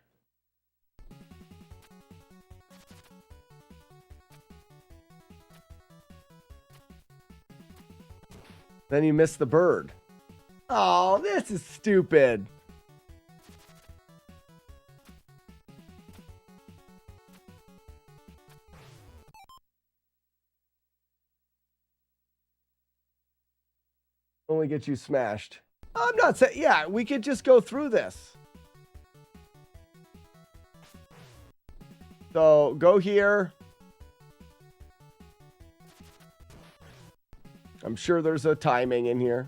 Then you miss the bird. Oh, this is stupid. Only get you smashed. I'm not saying, yeah, we could just go through this. So go here. I'm sure there's a timing in here.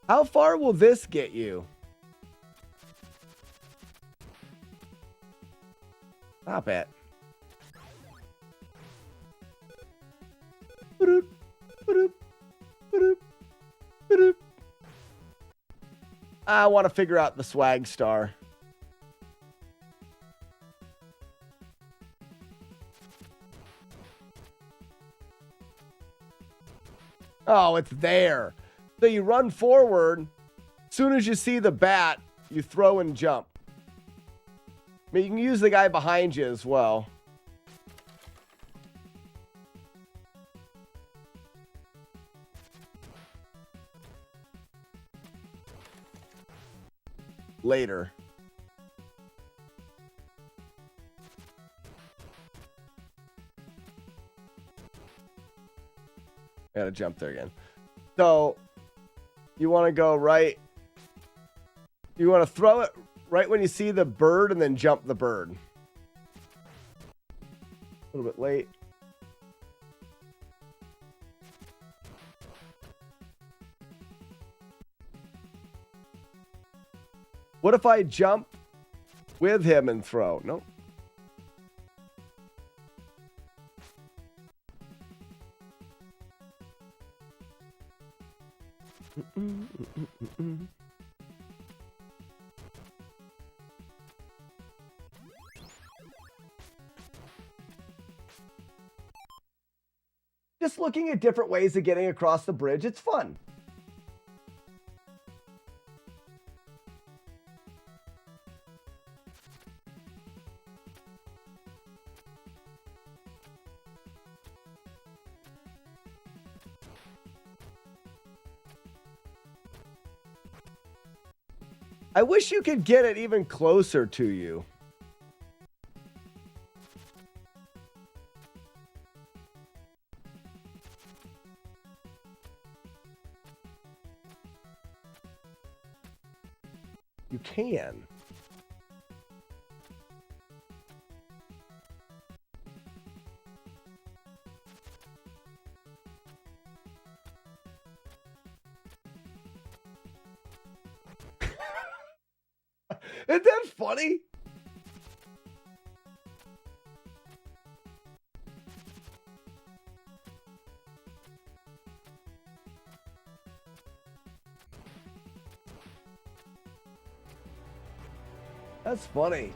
How far will this get you? Stop it. I want to figure out the swag star. Oh, it's there. So you run forward. As soon as you see the bat, you throw and jump. I mean, you can use the guy behind you as well. Later. Gotta jump there again. So you want to go right. You want to throw it right when you see the bird and then jump the bird. A little bit late. What if I jump with him and throw? Nope. Just looking at different ways of getting across the bridge, it's fun. I wish you could get it even closer to you. You can. Isn't that funny? That's funny.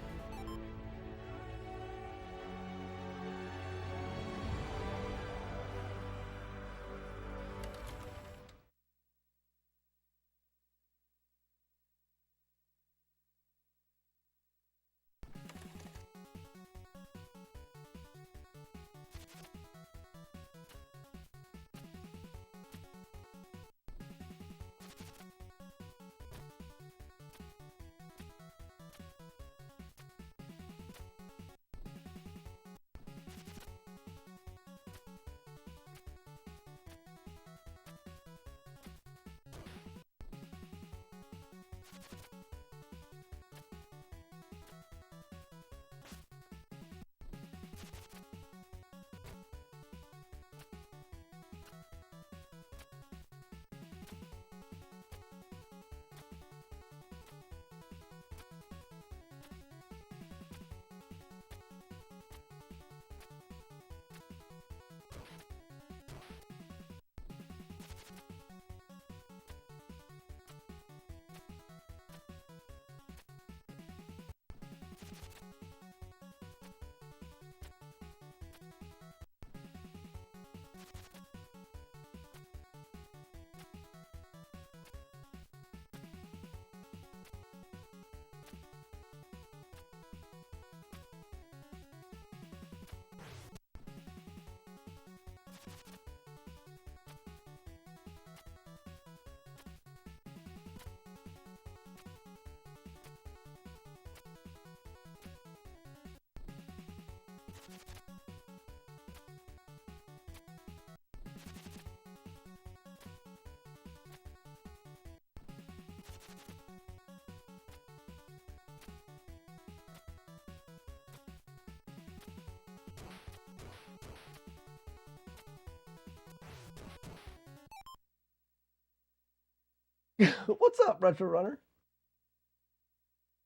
What's up, Retro Runner?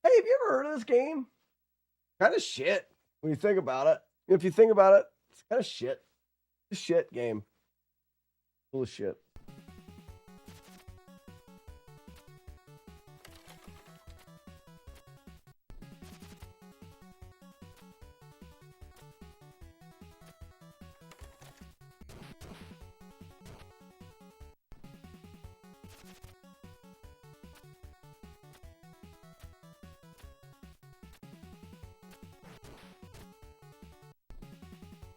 Hey, have you ever heard of this game? Kind of shit when you think about it. If you think about it, it's kind of shit. It's a shit game. Full of shit.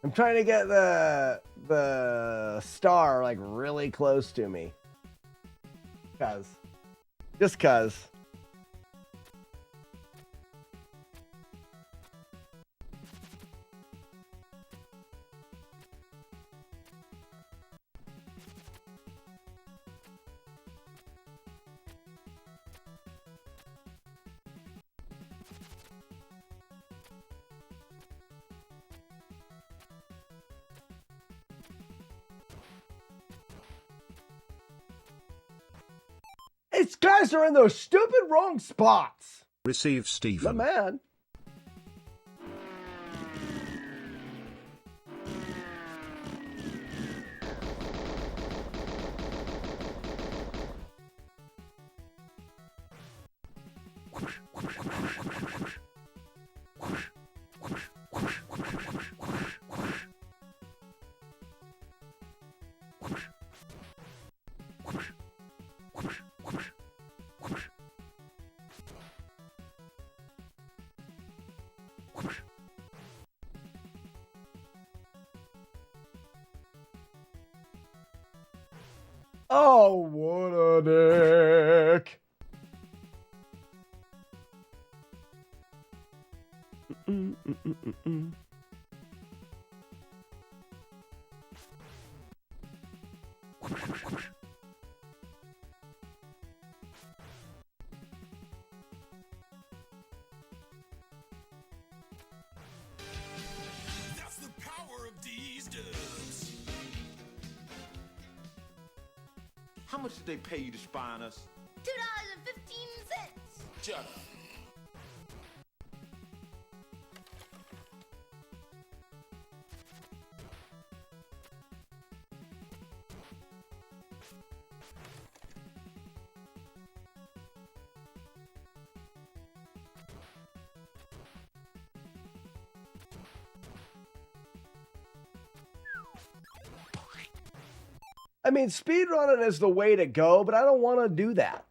I'm trying to get the star like really close to me. Just cause. These guys are in those stupid wrong spots. Receive Stephen. My man. Oh, what a dick. That's the power of these dubs. How much did they pay you to spy on us? $2.15. Shut up. I mean, speedrunning is the way to go, but I don't want to do that.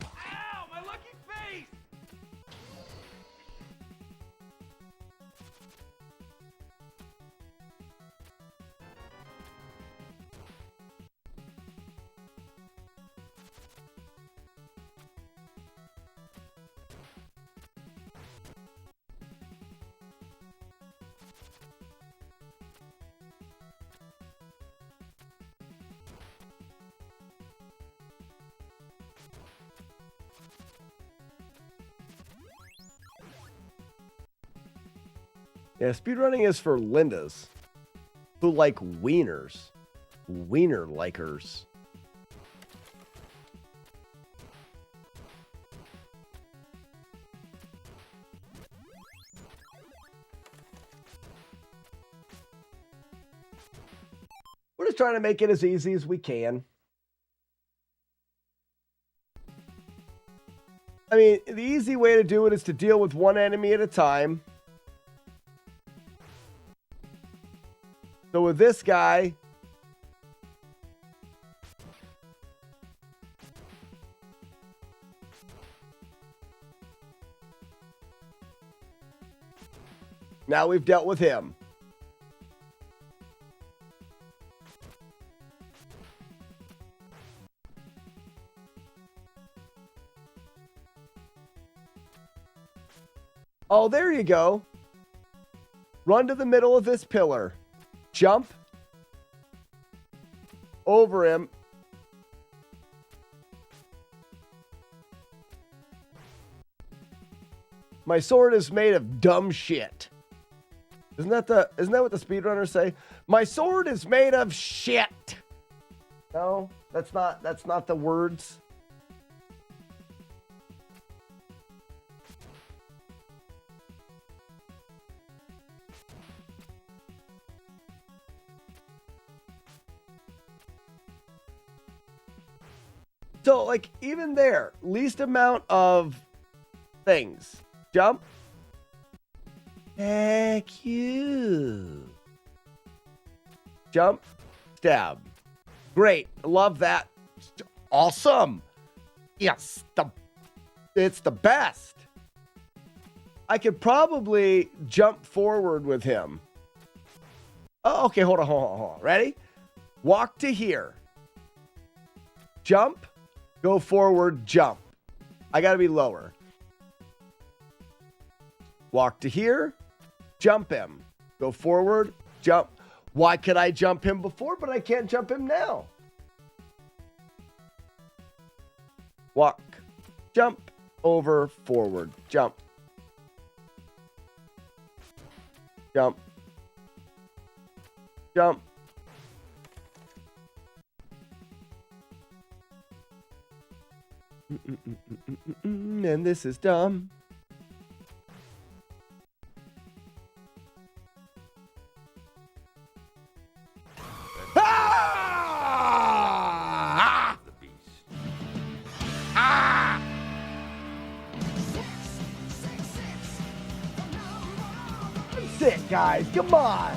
Ow, my lucky face! Yeah, speedrunning is for Lindas who like wieners. Wiener likers. We're just trying to make it as easy as we can. I mean, the easy way to do it is to deal with one enemy at a time. So with this guy, now we've dealt with him. Oh, there you go. Run to the middle of this pillar. Jump over him. My sword is made of dumb shit. Isn't that what the speedrunners say? My sword is made of shit. No, that's not the words. So, like, even there, least amount of things. Jump. Heck you. Jump. Stab. Great. Love that. Awesome. Yes. It's the best. I could probably jump forward with him. Oh, okay. Hold on. Ready? Walk to here. Jump. Go forward, jump. I got to be lower. Walk to here, jump him. Go forward, jump. Why could I jump him before, but I can't jump him now? Walk, jump, over, forward, jump. Jump. Jump. And this is dumb. Ah! The beast. Ah! That's it, guys. Come on.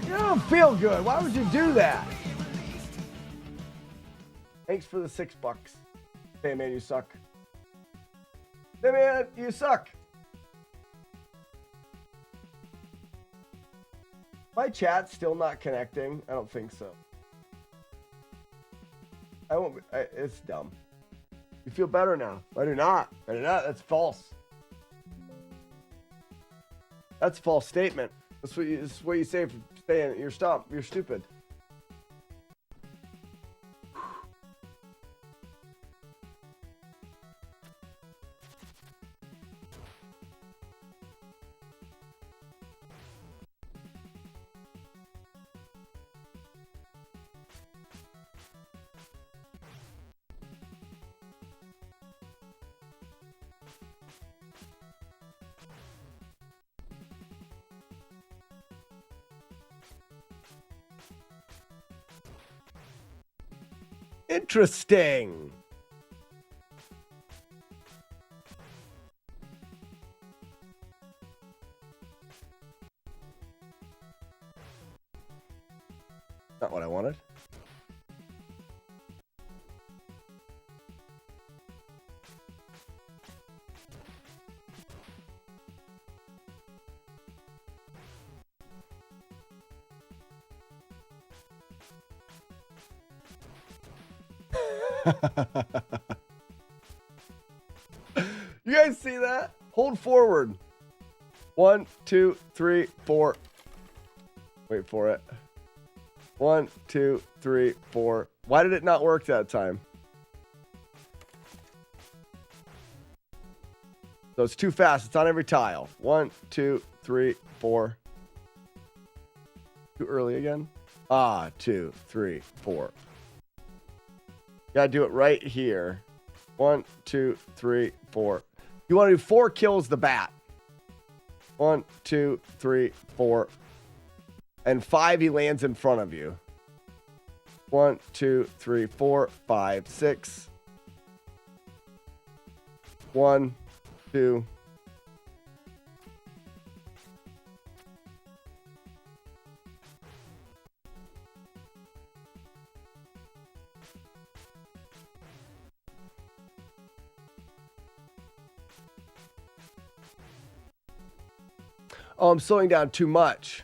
You don't feel good. Why would you do that? Thanks for the $6. Hey, man, you suck. Hey, man, you suck. My chat's still not connecting. I don't think so. I won't. It's dumb. You feel better now? I do not. I do not. That's false. That's a false statement. That's what you say for saying you're stupid. Interesting. Not what I wanted. You guys see that? Hold forward. 1, 2, 3, 4. Wait for it. 1, 2, 3, 4. Why did it not work that time? So it's too fast. It's on every tile. 1, 2, 3, 4. Too early again? 2, 3, 4. Gotta do it right here. 1, 2, 3, 4. You want to do 4 kills the bat. 1, 2, 3, 4. And 5 he lands in front of you. 1, 2, 3, 4, 5, 6. 1, 2. Oh, I'm slowing down too much.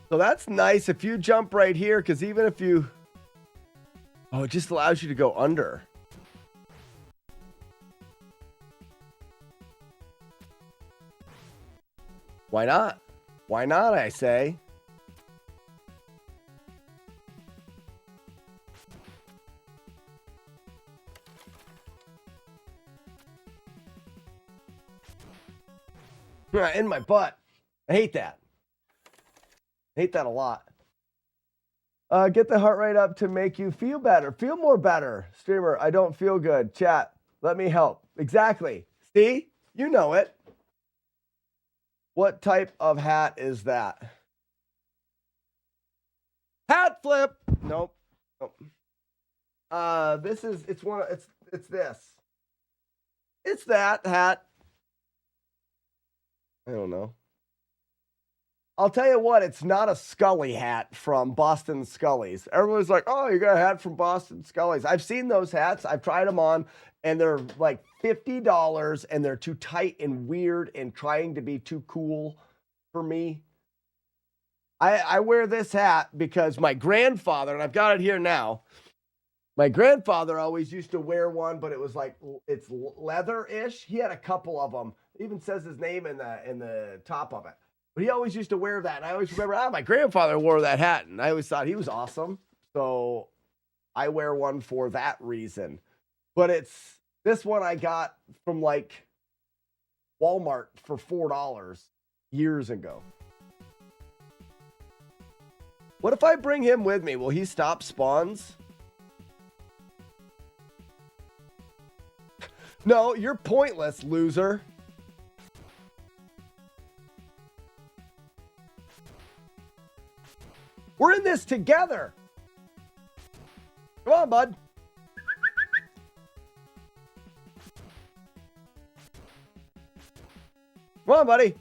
So that's nice if you jump right here, because even if you... Oh, it just allows you to go under. Why not? Why not, I say? In my butt. I hate that. Hate that a lot. Get the heart rate up to make you feel better. Feel more better. Streamer, I don't feel good. Chat, let me help. Exactly. See? You know it. What type of hat is that? Hat flip. Nope. This is, it's this. It's that hat. I don't know. I'll tell you what, it's not a Scully hat from Boston Scullies. Everyone's like, oh, you got a hat from Boston Scullies. I've seen those hats. I've tried them on, and they're like $50, and they're too tight and weird and trying to be too cool for me. I wear this hat because my grandfather, and I've got it here now, my grandfather always used to wear one, but it was like, it's leather-ish. He had a couple of them. It even says his name in the top of it. But he always used to wear that. And I always remember, my grandfather wore that hat. And I always thought he was awesome. So I wear one for that reason. But it's this one I got from like Walmart for $4 years ago. What if I bring him with me? Will he stop spawns? No, you're pointless, loser. We're in this together. Come on, bud. Come on, buddy.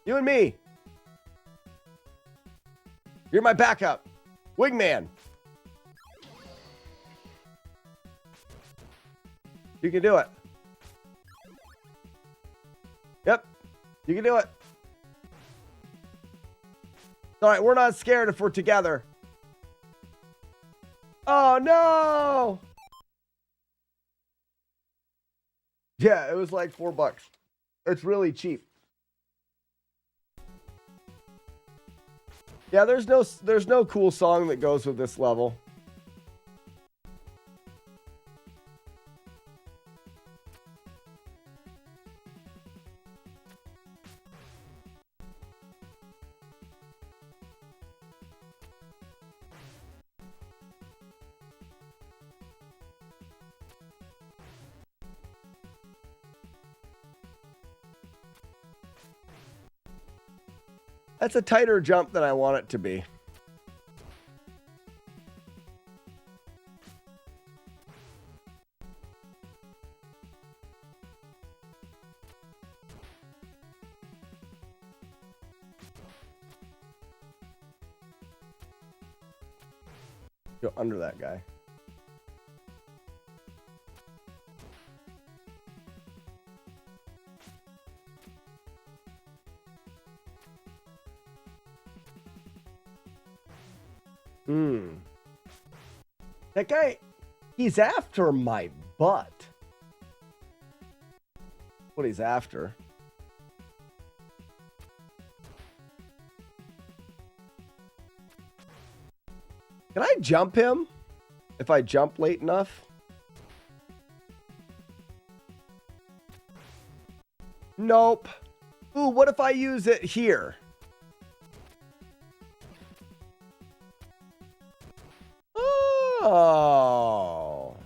You and me. You're my backup. Wingman. You can do it. Yep. You can do it. All right, we're not scared if we're together. Oh, no. Yeah, it was like $4. It's really cheap. Yeah, there's no cool song that goes with this level. That's a tighter jump than I want it to be. Go under that guy. That guy, he's after my butt. What he's after. Can I jump him? If I jump late enough? Nope. Ooh, what if I use it here? Oh.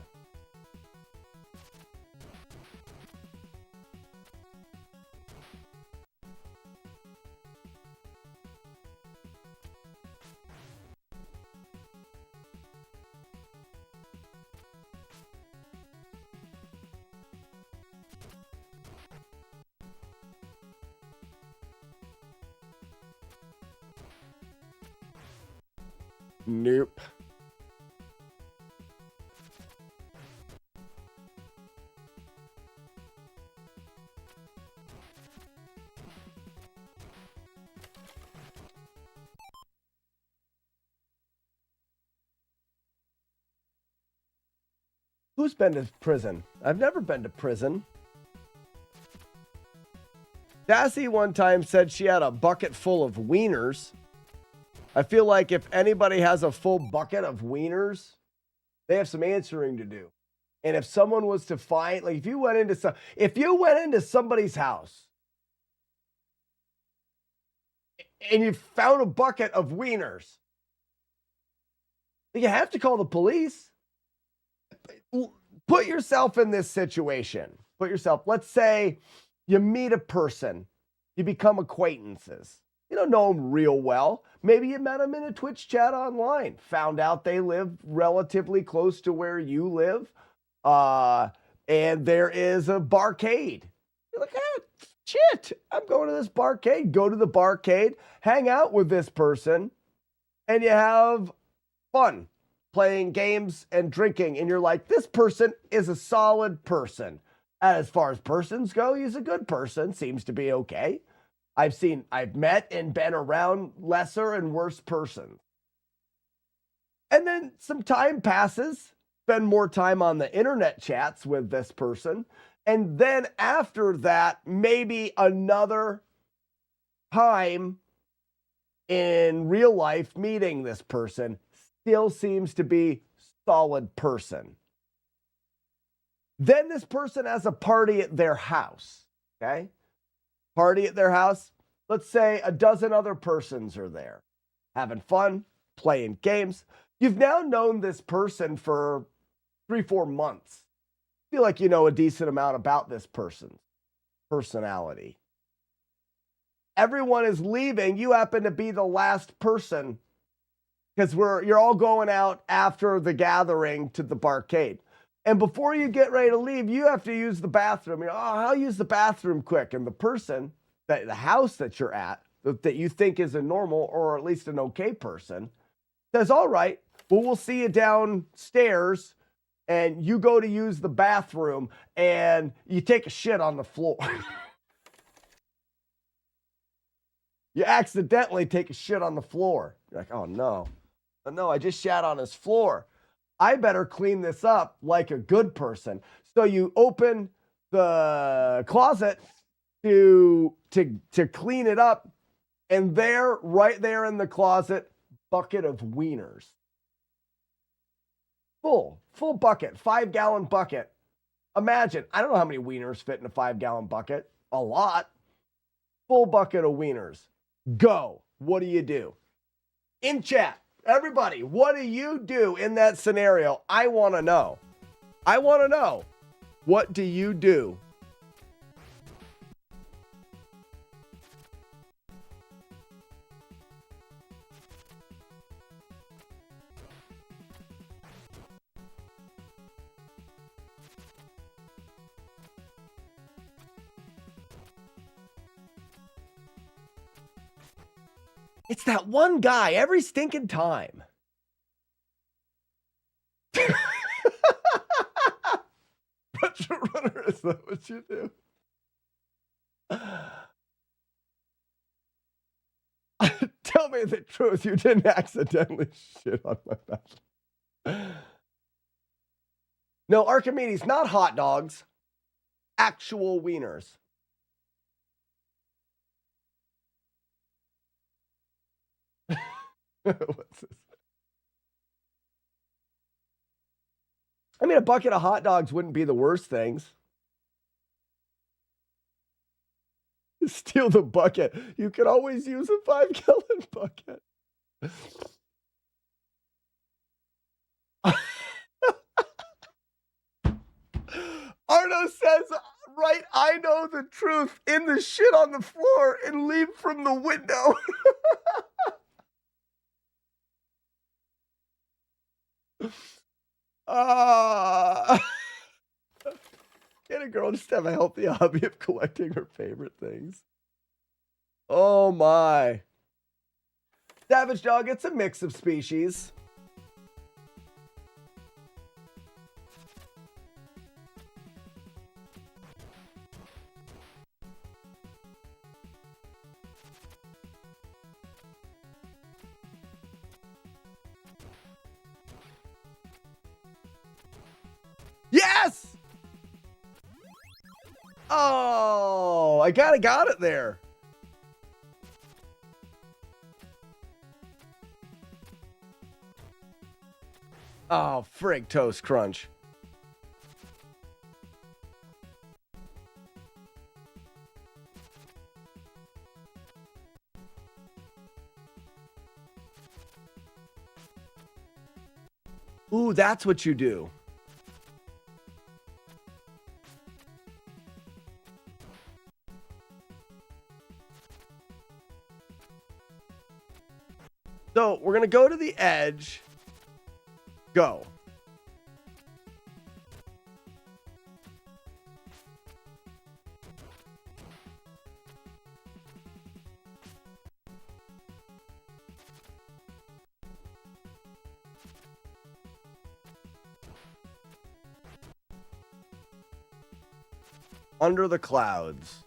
Nope. Who's been to prison? I've never been to prison. Sassy one time said she had a bucket full of wieners. I feel like if anybody has a full bucket of wieners, they have some answering to do. And if someone was to find, like if you went into somebody's house and you found a bucket of wieners, you have to call the police. Put yourself in this situation. Let's say you meet a person, you become acquaintances. You don't know them real well. Maybe you met them in a Twitch chat online, found out they live relatively close to where you live, and there is a barcade. You're like, shit, I'm going to this barcade. Go to the barcade, hang out with this person, and you have fun playing games and drinking, and you're like, this person is a solid person. As far as persons go, he's a good person, seems to be okay. I've met and been around lesser and worse persons. And then some time passes, spend more time on the internet chats with this person, and then after that, maybe another time in real life meeting this person still seems to be solid person. Then this person has a party at their house, okay? Party at their house. Let's say a dozen other persons are there, having fun, playing games. You've now known this person for 3-4 months. Feel like you know a decent amount about this person's personality. Everyone is leaving. You happen to be the last person because you're all going out after the gathering to the barcade. And before you get ready to leave, you have to use the bathroom. I'll use the bathroom quick. And the person, the house that you're at, that you think is a normal or at least an okay person, says, all right, well, we'll see you downstairs. And you go to use the bathroom and you take a shit on the floor. You accidentally take a shit on the floor. You're like, oh no. Oh no, I just shat on his floor. I better clean this up like a good person. So you open the closet to clean it up, and right there in the closet, bucket of wieners. Full bucket, 5-gallon bucket. Imagine, I don't know how many wieners fit in a 5-gallon bucket. A lot. Full bucket of wieners. Go. What do you do? In chat, everybody, what do you do in that scenario? I want to know. I want to know. What do you do? It's that one guy every stinking time. Retro runner, is that what you do? Tell me the truth. You didn't accidentally shit on my mouth. No, Archimedes, not hot dogs. Actual wieners. What's this? I mean, a bucket of hot dogs wouldn't be the worst things. Steal the bucket. You could always use a 5-gallon bucket. Arno says, right, I know the truth. In the shit on the floor and leave from the window. Can a girl just have a healthy hobby of collecting her favorite things? Oh my. Savage Dog, it's a mix of species. Yes! Oh, I kind of got it there. Oh, frig, Toast Crunch. Ooh, that's what you do. So we're going to go to the edge. Go. Under the clouds.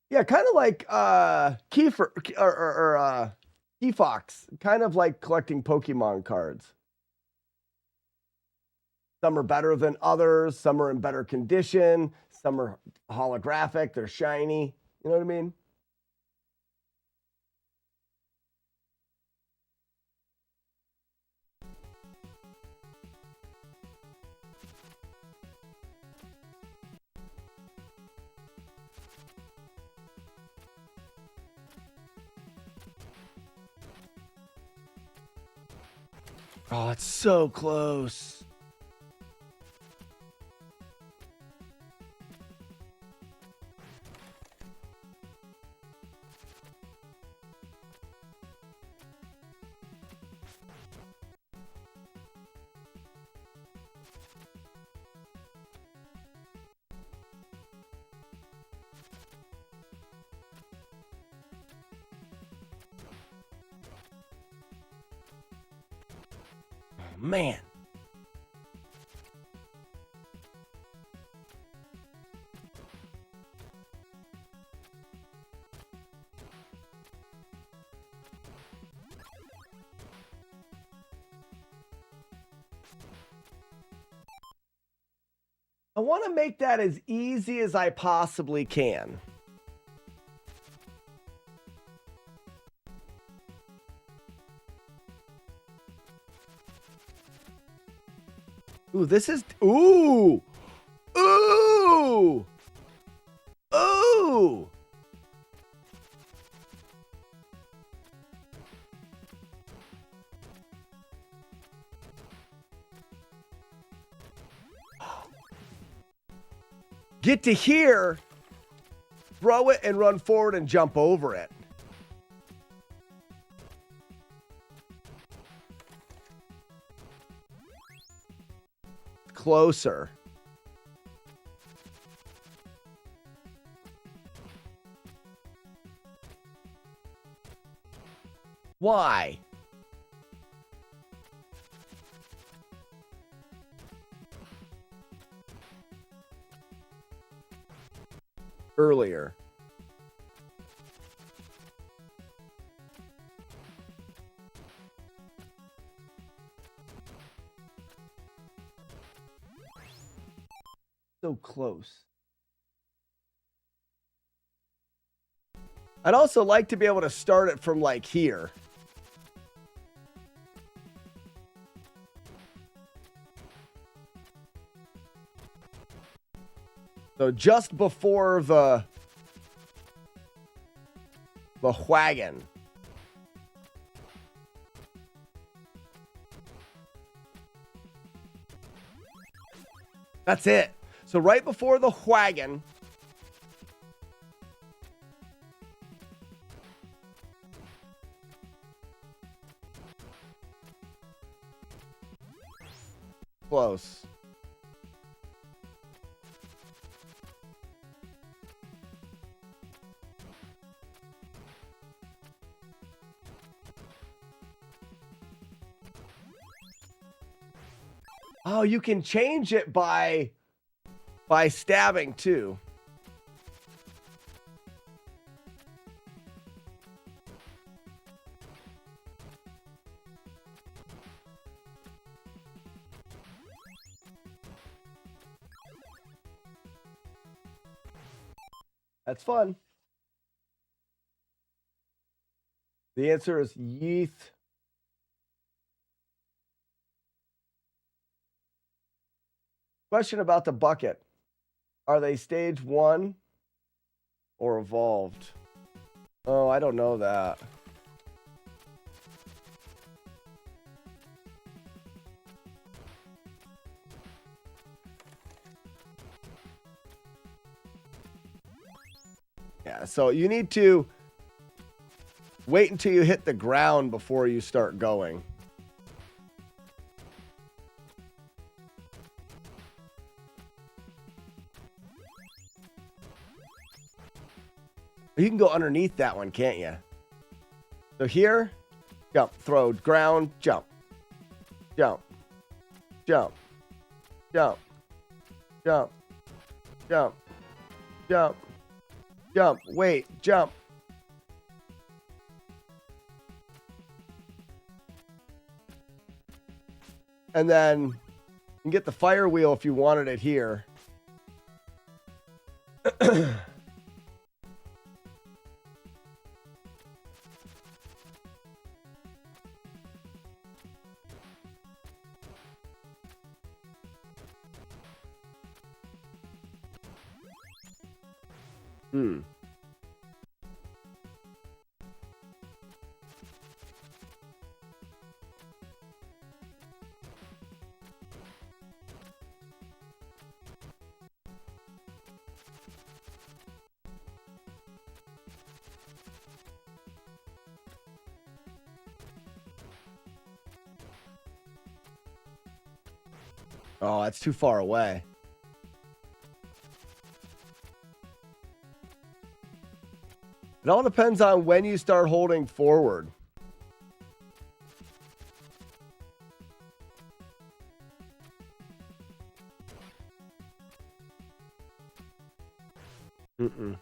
Yeah, kind of like Keyfox, kind of like collecting Pokemon cards. Some are better than others. Some are in better condition. Some are holographic. They're shiny. You know what I mean? Oh, it's so close. Man. I want to make that as easy as I possibly can. Ooh, this is... Ooh! Ooh! Ooh! Get to here, throw it and run forward and jump over it. Closer. Why? Earlier. So close. I'd also like to be able to start it from like here. So just before the wagon. That's it. So right before the wagon. Close. Oh, you can change it by stabbing too. That's fun. The answer is yeeth. Question about the bucket. Are they stage 1 or evolved? Oh, I don't know that. Yeah, so you need to wait until you hit the ground before you start going. You can go underneath that one, can't you? So here, jump, throw, ground, jump. Jump. Jump. Jump. Jump. Jump. Jump. Jump. Wait, jump. And then can get the fire wheel if you wanted it here. Hmm. Oh, that's too far away. It all depends on when you start holding forward. Mm-mm.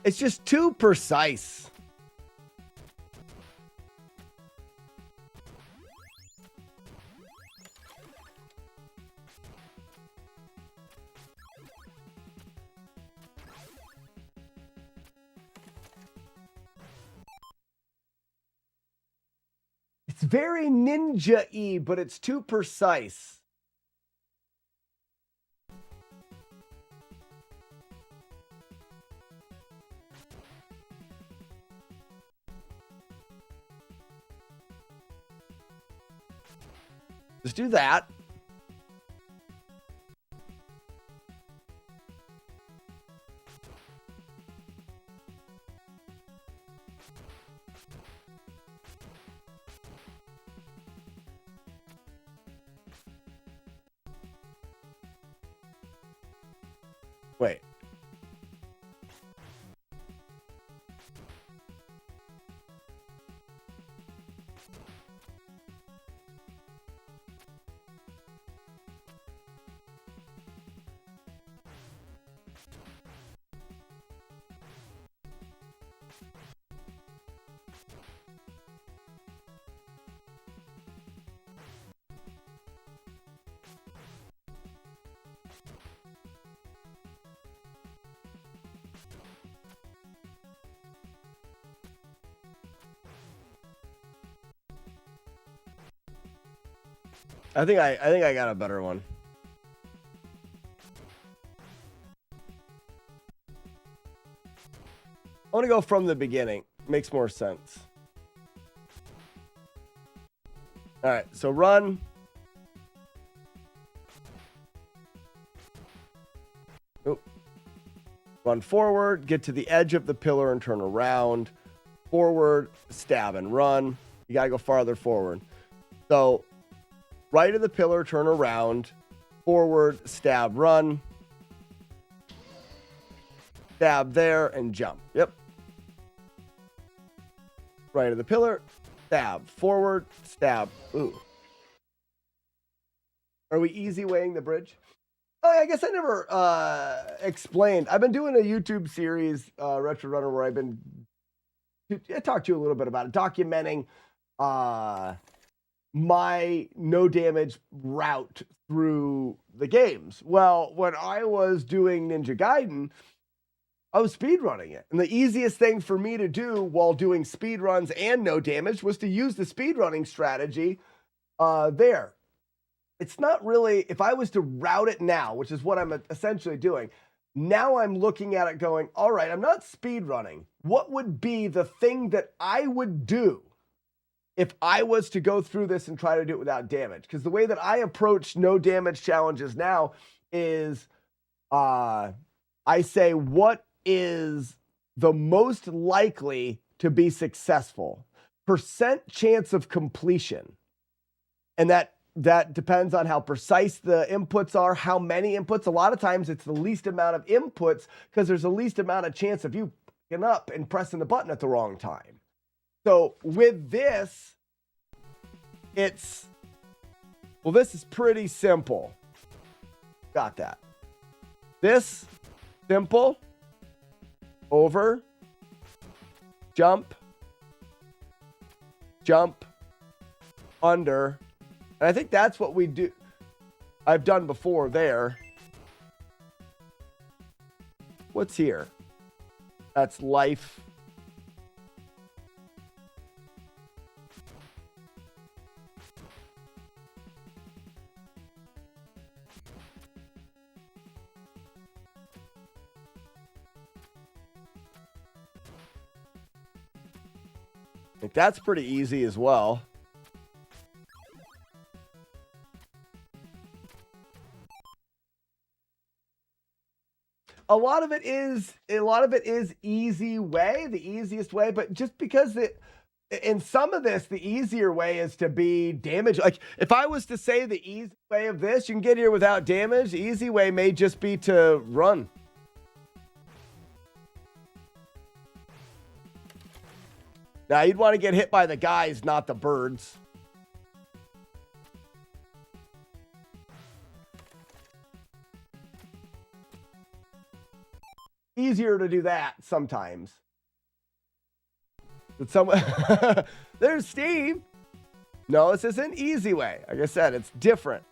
It's just too precise. It's very ninja-y, but it's too precise. Just do that. Wait. I think I got a better one. I want to go from the beginning. Makes more sense. All right, so run. Oh. Run forward, get to the edge of the pillar and turn around. Forward, stab and run. You got to go farther forward. So right of the pillar, turn around, forward, stab, run, stab there, and jump. Yep. Right of the pillar, stab, forward, stab. Ooh. Are we easy weighing the bridge? Oh, I guess I never explained. I've been doing a YouTube series, Retro Runner, where I talked to you a little bit about it, documenting my no damage route through the games. Well, when I was doing Ninja Gaiden, I was speedrunning it. And the easiest thing for me to do while doing speedruns and no damage was to use the speedrunning strategy there. It's not really, if I was to route it now, which is what I'm essentially doing, now I'm looking at it going, all right, I'm not speedrunning. What would be the thing that I would do if I was to go through this and try to do it without damage? Because the way that I approach no damage challenges now is I say, what is the most likely to be successful? Percent chance of completion. And that depends on how precise the inputs are, how many inputs. A lot of times it's the least amount of inputs because there's the least amount of chance of you picking up and pressing the button at the wrong time. So with this, this is pretty simple. Got that. This, simple, over, jump, jump, under. And I think that's what we do. I've done before there. What's here? That's life. I think that's pretty easy as well. A lot of it is easy way, the easiest way, but just because in some of this, the easier way is to be damaged. Like if I was to say the easy way of this, you can get here without damage. The easy way may just be to run. Now you'd want to get hit by the guys, not the birds. Easier to do that sometimes. But someone there's Steve. No, this is an easy way. Like I said, it's different.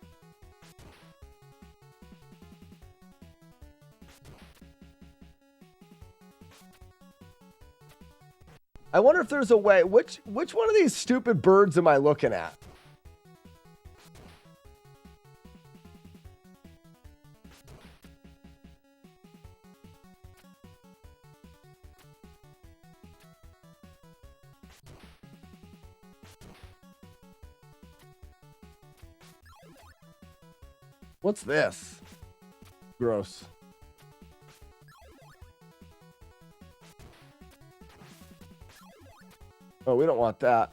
I wonder if there's a way. Which one of these stupid birds am I looking at? What's this? Gross. Oh, we don't want that.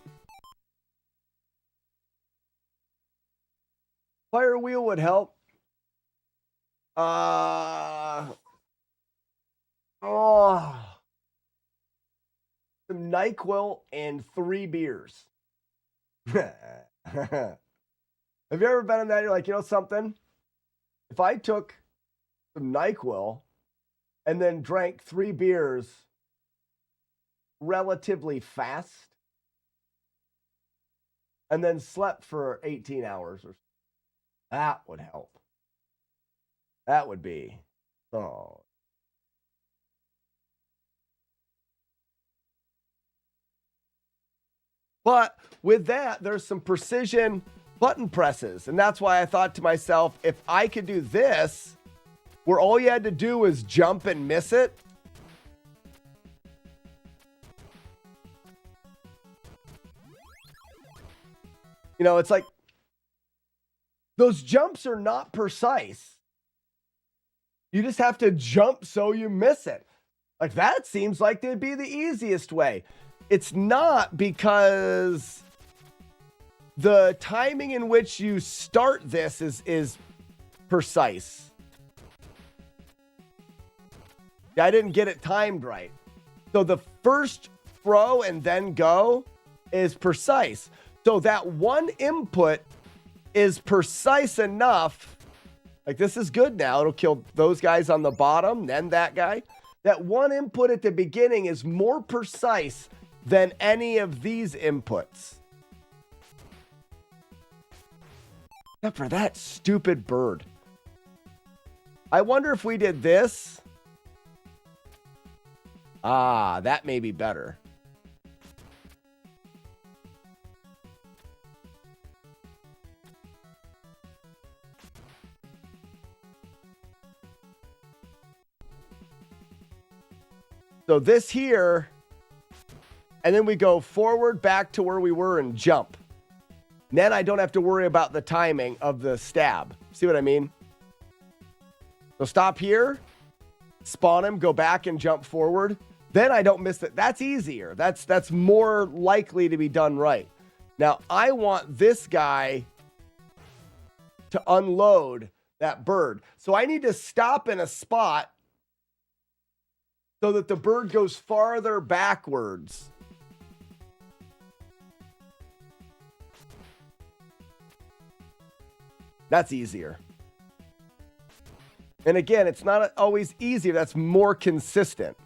Fire wheel would help. Oh. Some NyQuil and 3 beers. Have you ever been in that? You're like, you know something? If I took some NyQuil and then drank 3 beers relatively fast and then slept for 18 hours, or that would help. That would be, oh. But with that, there's some precision button presses. And that's why I thought to myself, if I could do this, where all you had to do was jump and miss it. You know, it's like those jumps are not precise. You just have to jump so you miss it. Like that seems like they'd be the easiest way. It's not, because the timing in which you start this is precise. I didn't get it timed right. So the first throw and then go is precise. So that one input is precise enough. Like this is good now. It'll kill those guys on the bottom, then that guy. That one input at the beginning is more precise than any of these inputs. Except for that stupid bird. I wonder if we did this. Ah, that may be better. So this here, and then we go forward back to where we were and jump. Then I don't have to worry about the timing of the stab. See what I mean? So stop here, spawn him, go back and jump forward. Then I don't miss it. That's easier. That's more likely to be done right. Now I want this guy to unload that bird. So I need to stop in a spot so that the bird goes farther backwards. That's easier. And again, it's not always easy. That's more consistent.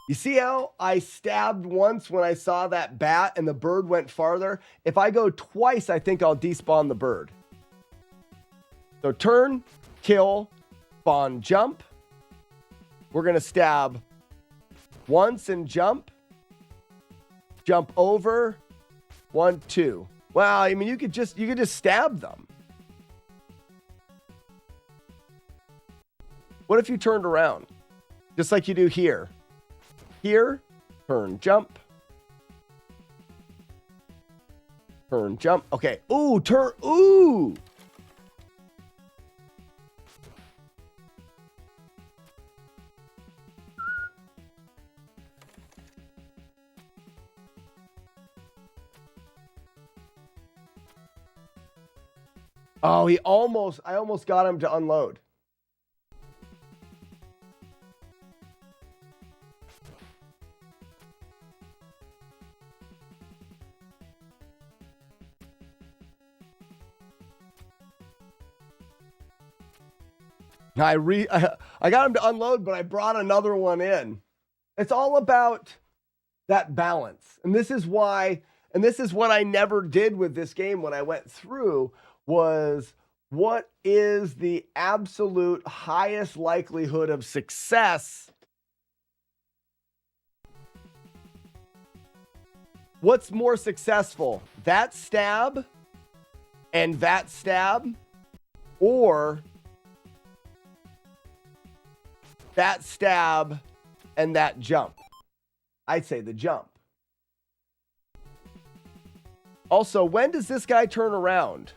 You see how I stabbed once when I saw that bat and the bird went farther? If I go twice, I think I'll despawn the bird. So turn, kill, spawn, jump. We're going to stab once and jump. Jump over. 1, 2. Well, I mean, you could just stab them. What if you turned around? Just like you do here. Here, turn, jump. Turn, jump. Okay. Ooh, turn. Ooh. Oh, I almost got him to unload. I got him to unload, but I brought another one in. It's all about that balance. And this is what I never did with this game when I went through was what is the absolute highest likelihood of success? What's more successful? That stab and that stab, or that stab and that jump? I'd say the jump. Also, when does this guy turn around?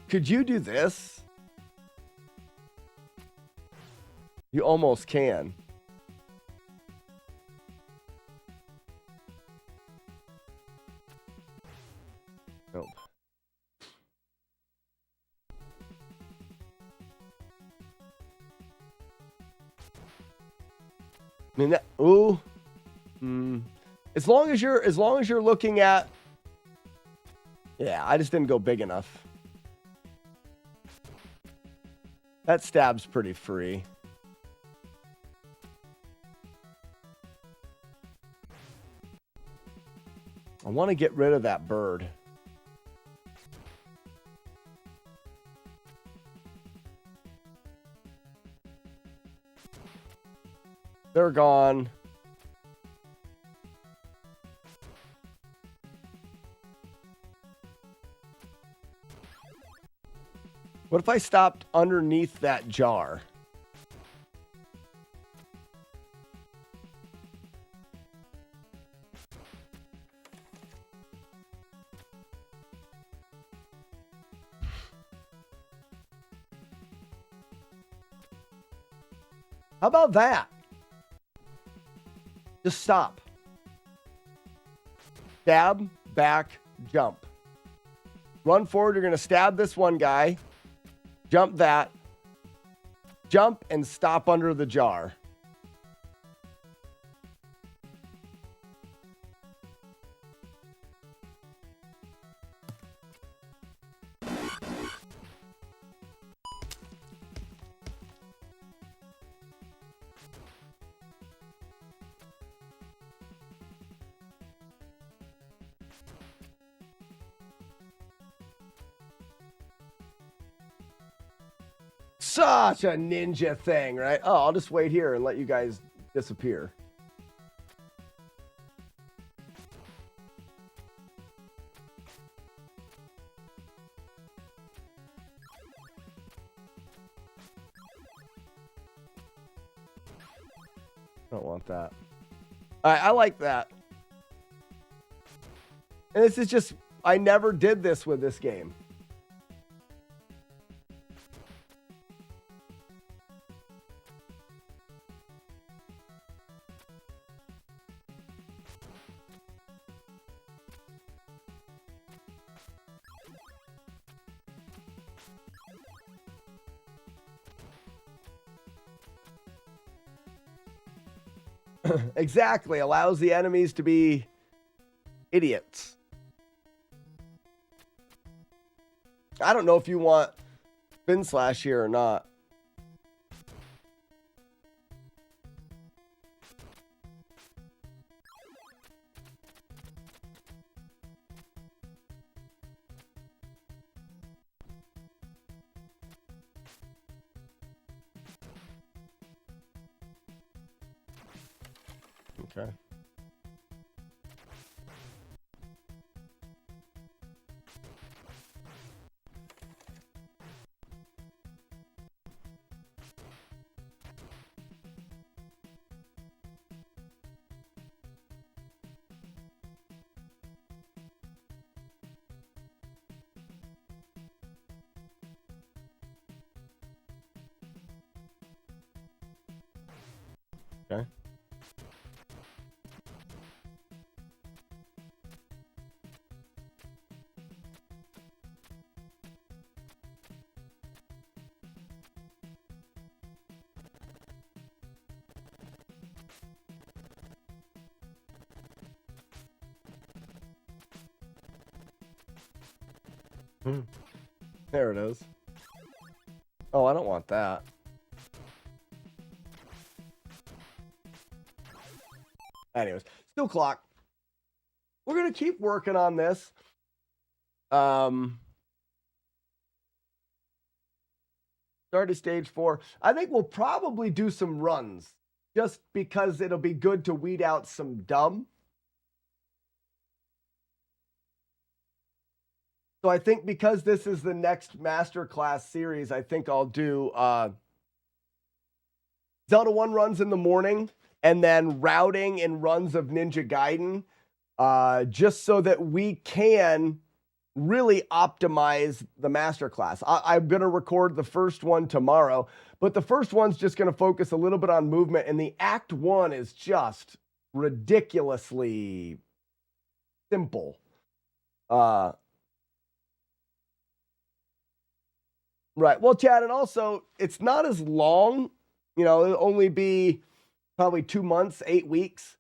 Could you do this? You almost can. Nope. I mean that. Ooh. As long as you're looking at. Yeah, I just didn't go big enough. That stab's pretty free. I want to get rid of that bird. They're gone. What if I stopped underneath that jar? How about that? Just stop. Stab, back, jump. Run forward. You're going to stab this one guy. Jump that. Jump and stop under the jar. Such a ninja thing, right? Oh, I'll just wait here and let you guys disappear. Don't want that. All right, I like that. And this is just, I never did this with this game. Exactly. Allows the enemies to be idiots. I don't know if you want Spin Slash here or not. Okay. Okay. There it is. Oh, I don't want that. Anyways, still clock. We're going to keep working on this. Start to stage 4. I think we'll probably do some runs just because it'll be good to weed out some dumb. So I think because this is the next masterclass series, I think I'll do Zelda 1 runs in the morning and then routing and runs of Ninja Gaiden, just so that we can really optimize the masterclass. I'm going to record the first one tomorrow, but the first one's just going to focus a little bit on movement, and the Act 1 is just ridiculously simple. Right. Well, Chad, and also it's not as long, you know, it'll only be probably 2 months, 8 weeks,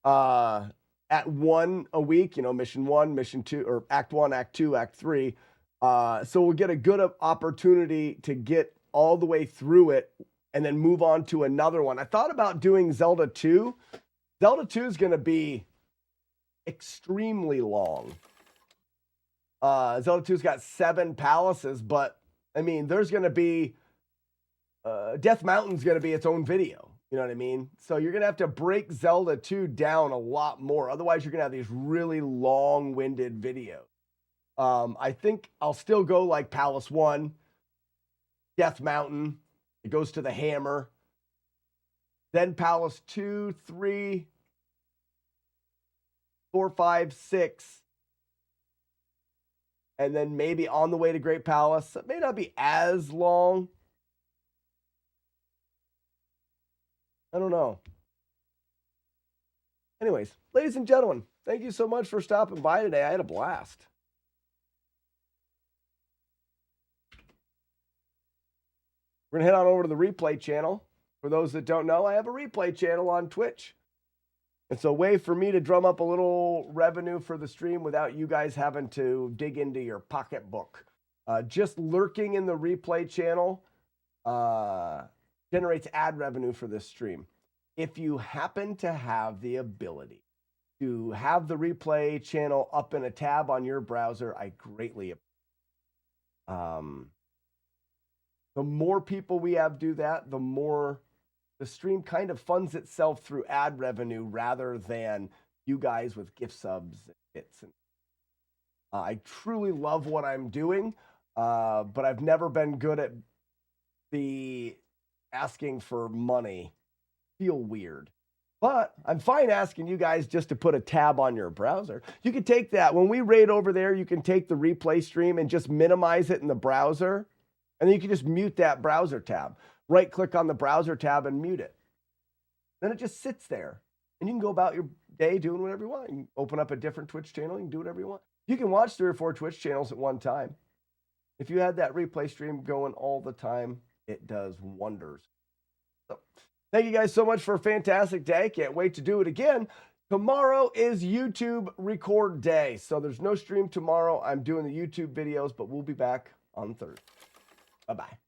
at 1 a week, you know, mission 1, mission 2, or act 1, act 2, act 3. So we'll get a good opportunity to get all the way through it and then move on to another one. I thought about doing Zelda 2. Zelda 2 is going to be extremely long. Zelda 2's got 7 palaces, but I mean, there's going to be, Death Mountain's going to be its own video. You know what I mean? So you're going to have to break Zelda 2 down a lot more. Otherwise, you're going to have these really long-winded videos. I think I'll still go like Palace 1, Death Mountain. It goes to the hammer. Then Palace 2, 3, 4, 5, 6. And then maybe on the way to Great Palace. It may not be as long. I don't know. Anyways, ladies and gentlemen, thank you so much for stopping by today. I had a blast. We're going to head on over to the replay channel. For those that don't know, I have a replay channel on Twitch. It's a way for me to drum up a little revenue for the stream without you guys having to dig into your pocketbook. Just lurking in the replay channel generates ad revenue for this stream. If you happen to have the ability to have the replay channel up in a tab on your browser, I greatly appreciate. The more people we have do that, the more the stream kind of funds itself through ad revenue rather than you guys with gift subs and bits. I truly love what I'm doing, but I've never been good at the asking for money. Feel weird. But I'm fine asking you guys just to put a tab on your browser. You can take that. When we raid over there, you can take the replay stream and just minimize it in the browser. And then you can just mute that browser tab. Right click on the browser tab and mute it. Then it just sits there. And you can go about your day doing whatever you want. You can open up a different Twitch channel. You can do whatever you want. You can watch 3 or 4 Twitch channels at one time. If you had that replay stream going all the time, it does wonders. So, thank you guys so much for a fantastic day. Can't wait to do it again. Tomorrow is YouTube record day, so there's no stream tomorrow. I'm doing the YouTube videos, but we'll be back on Thursday. Bye-bye.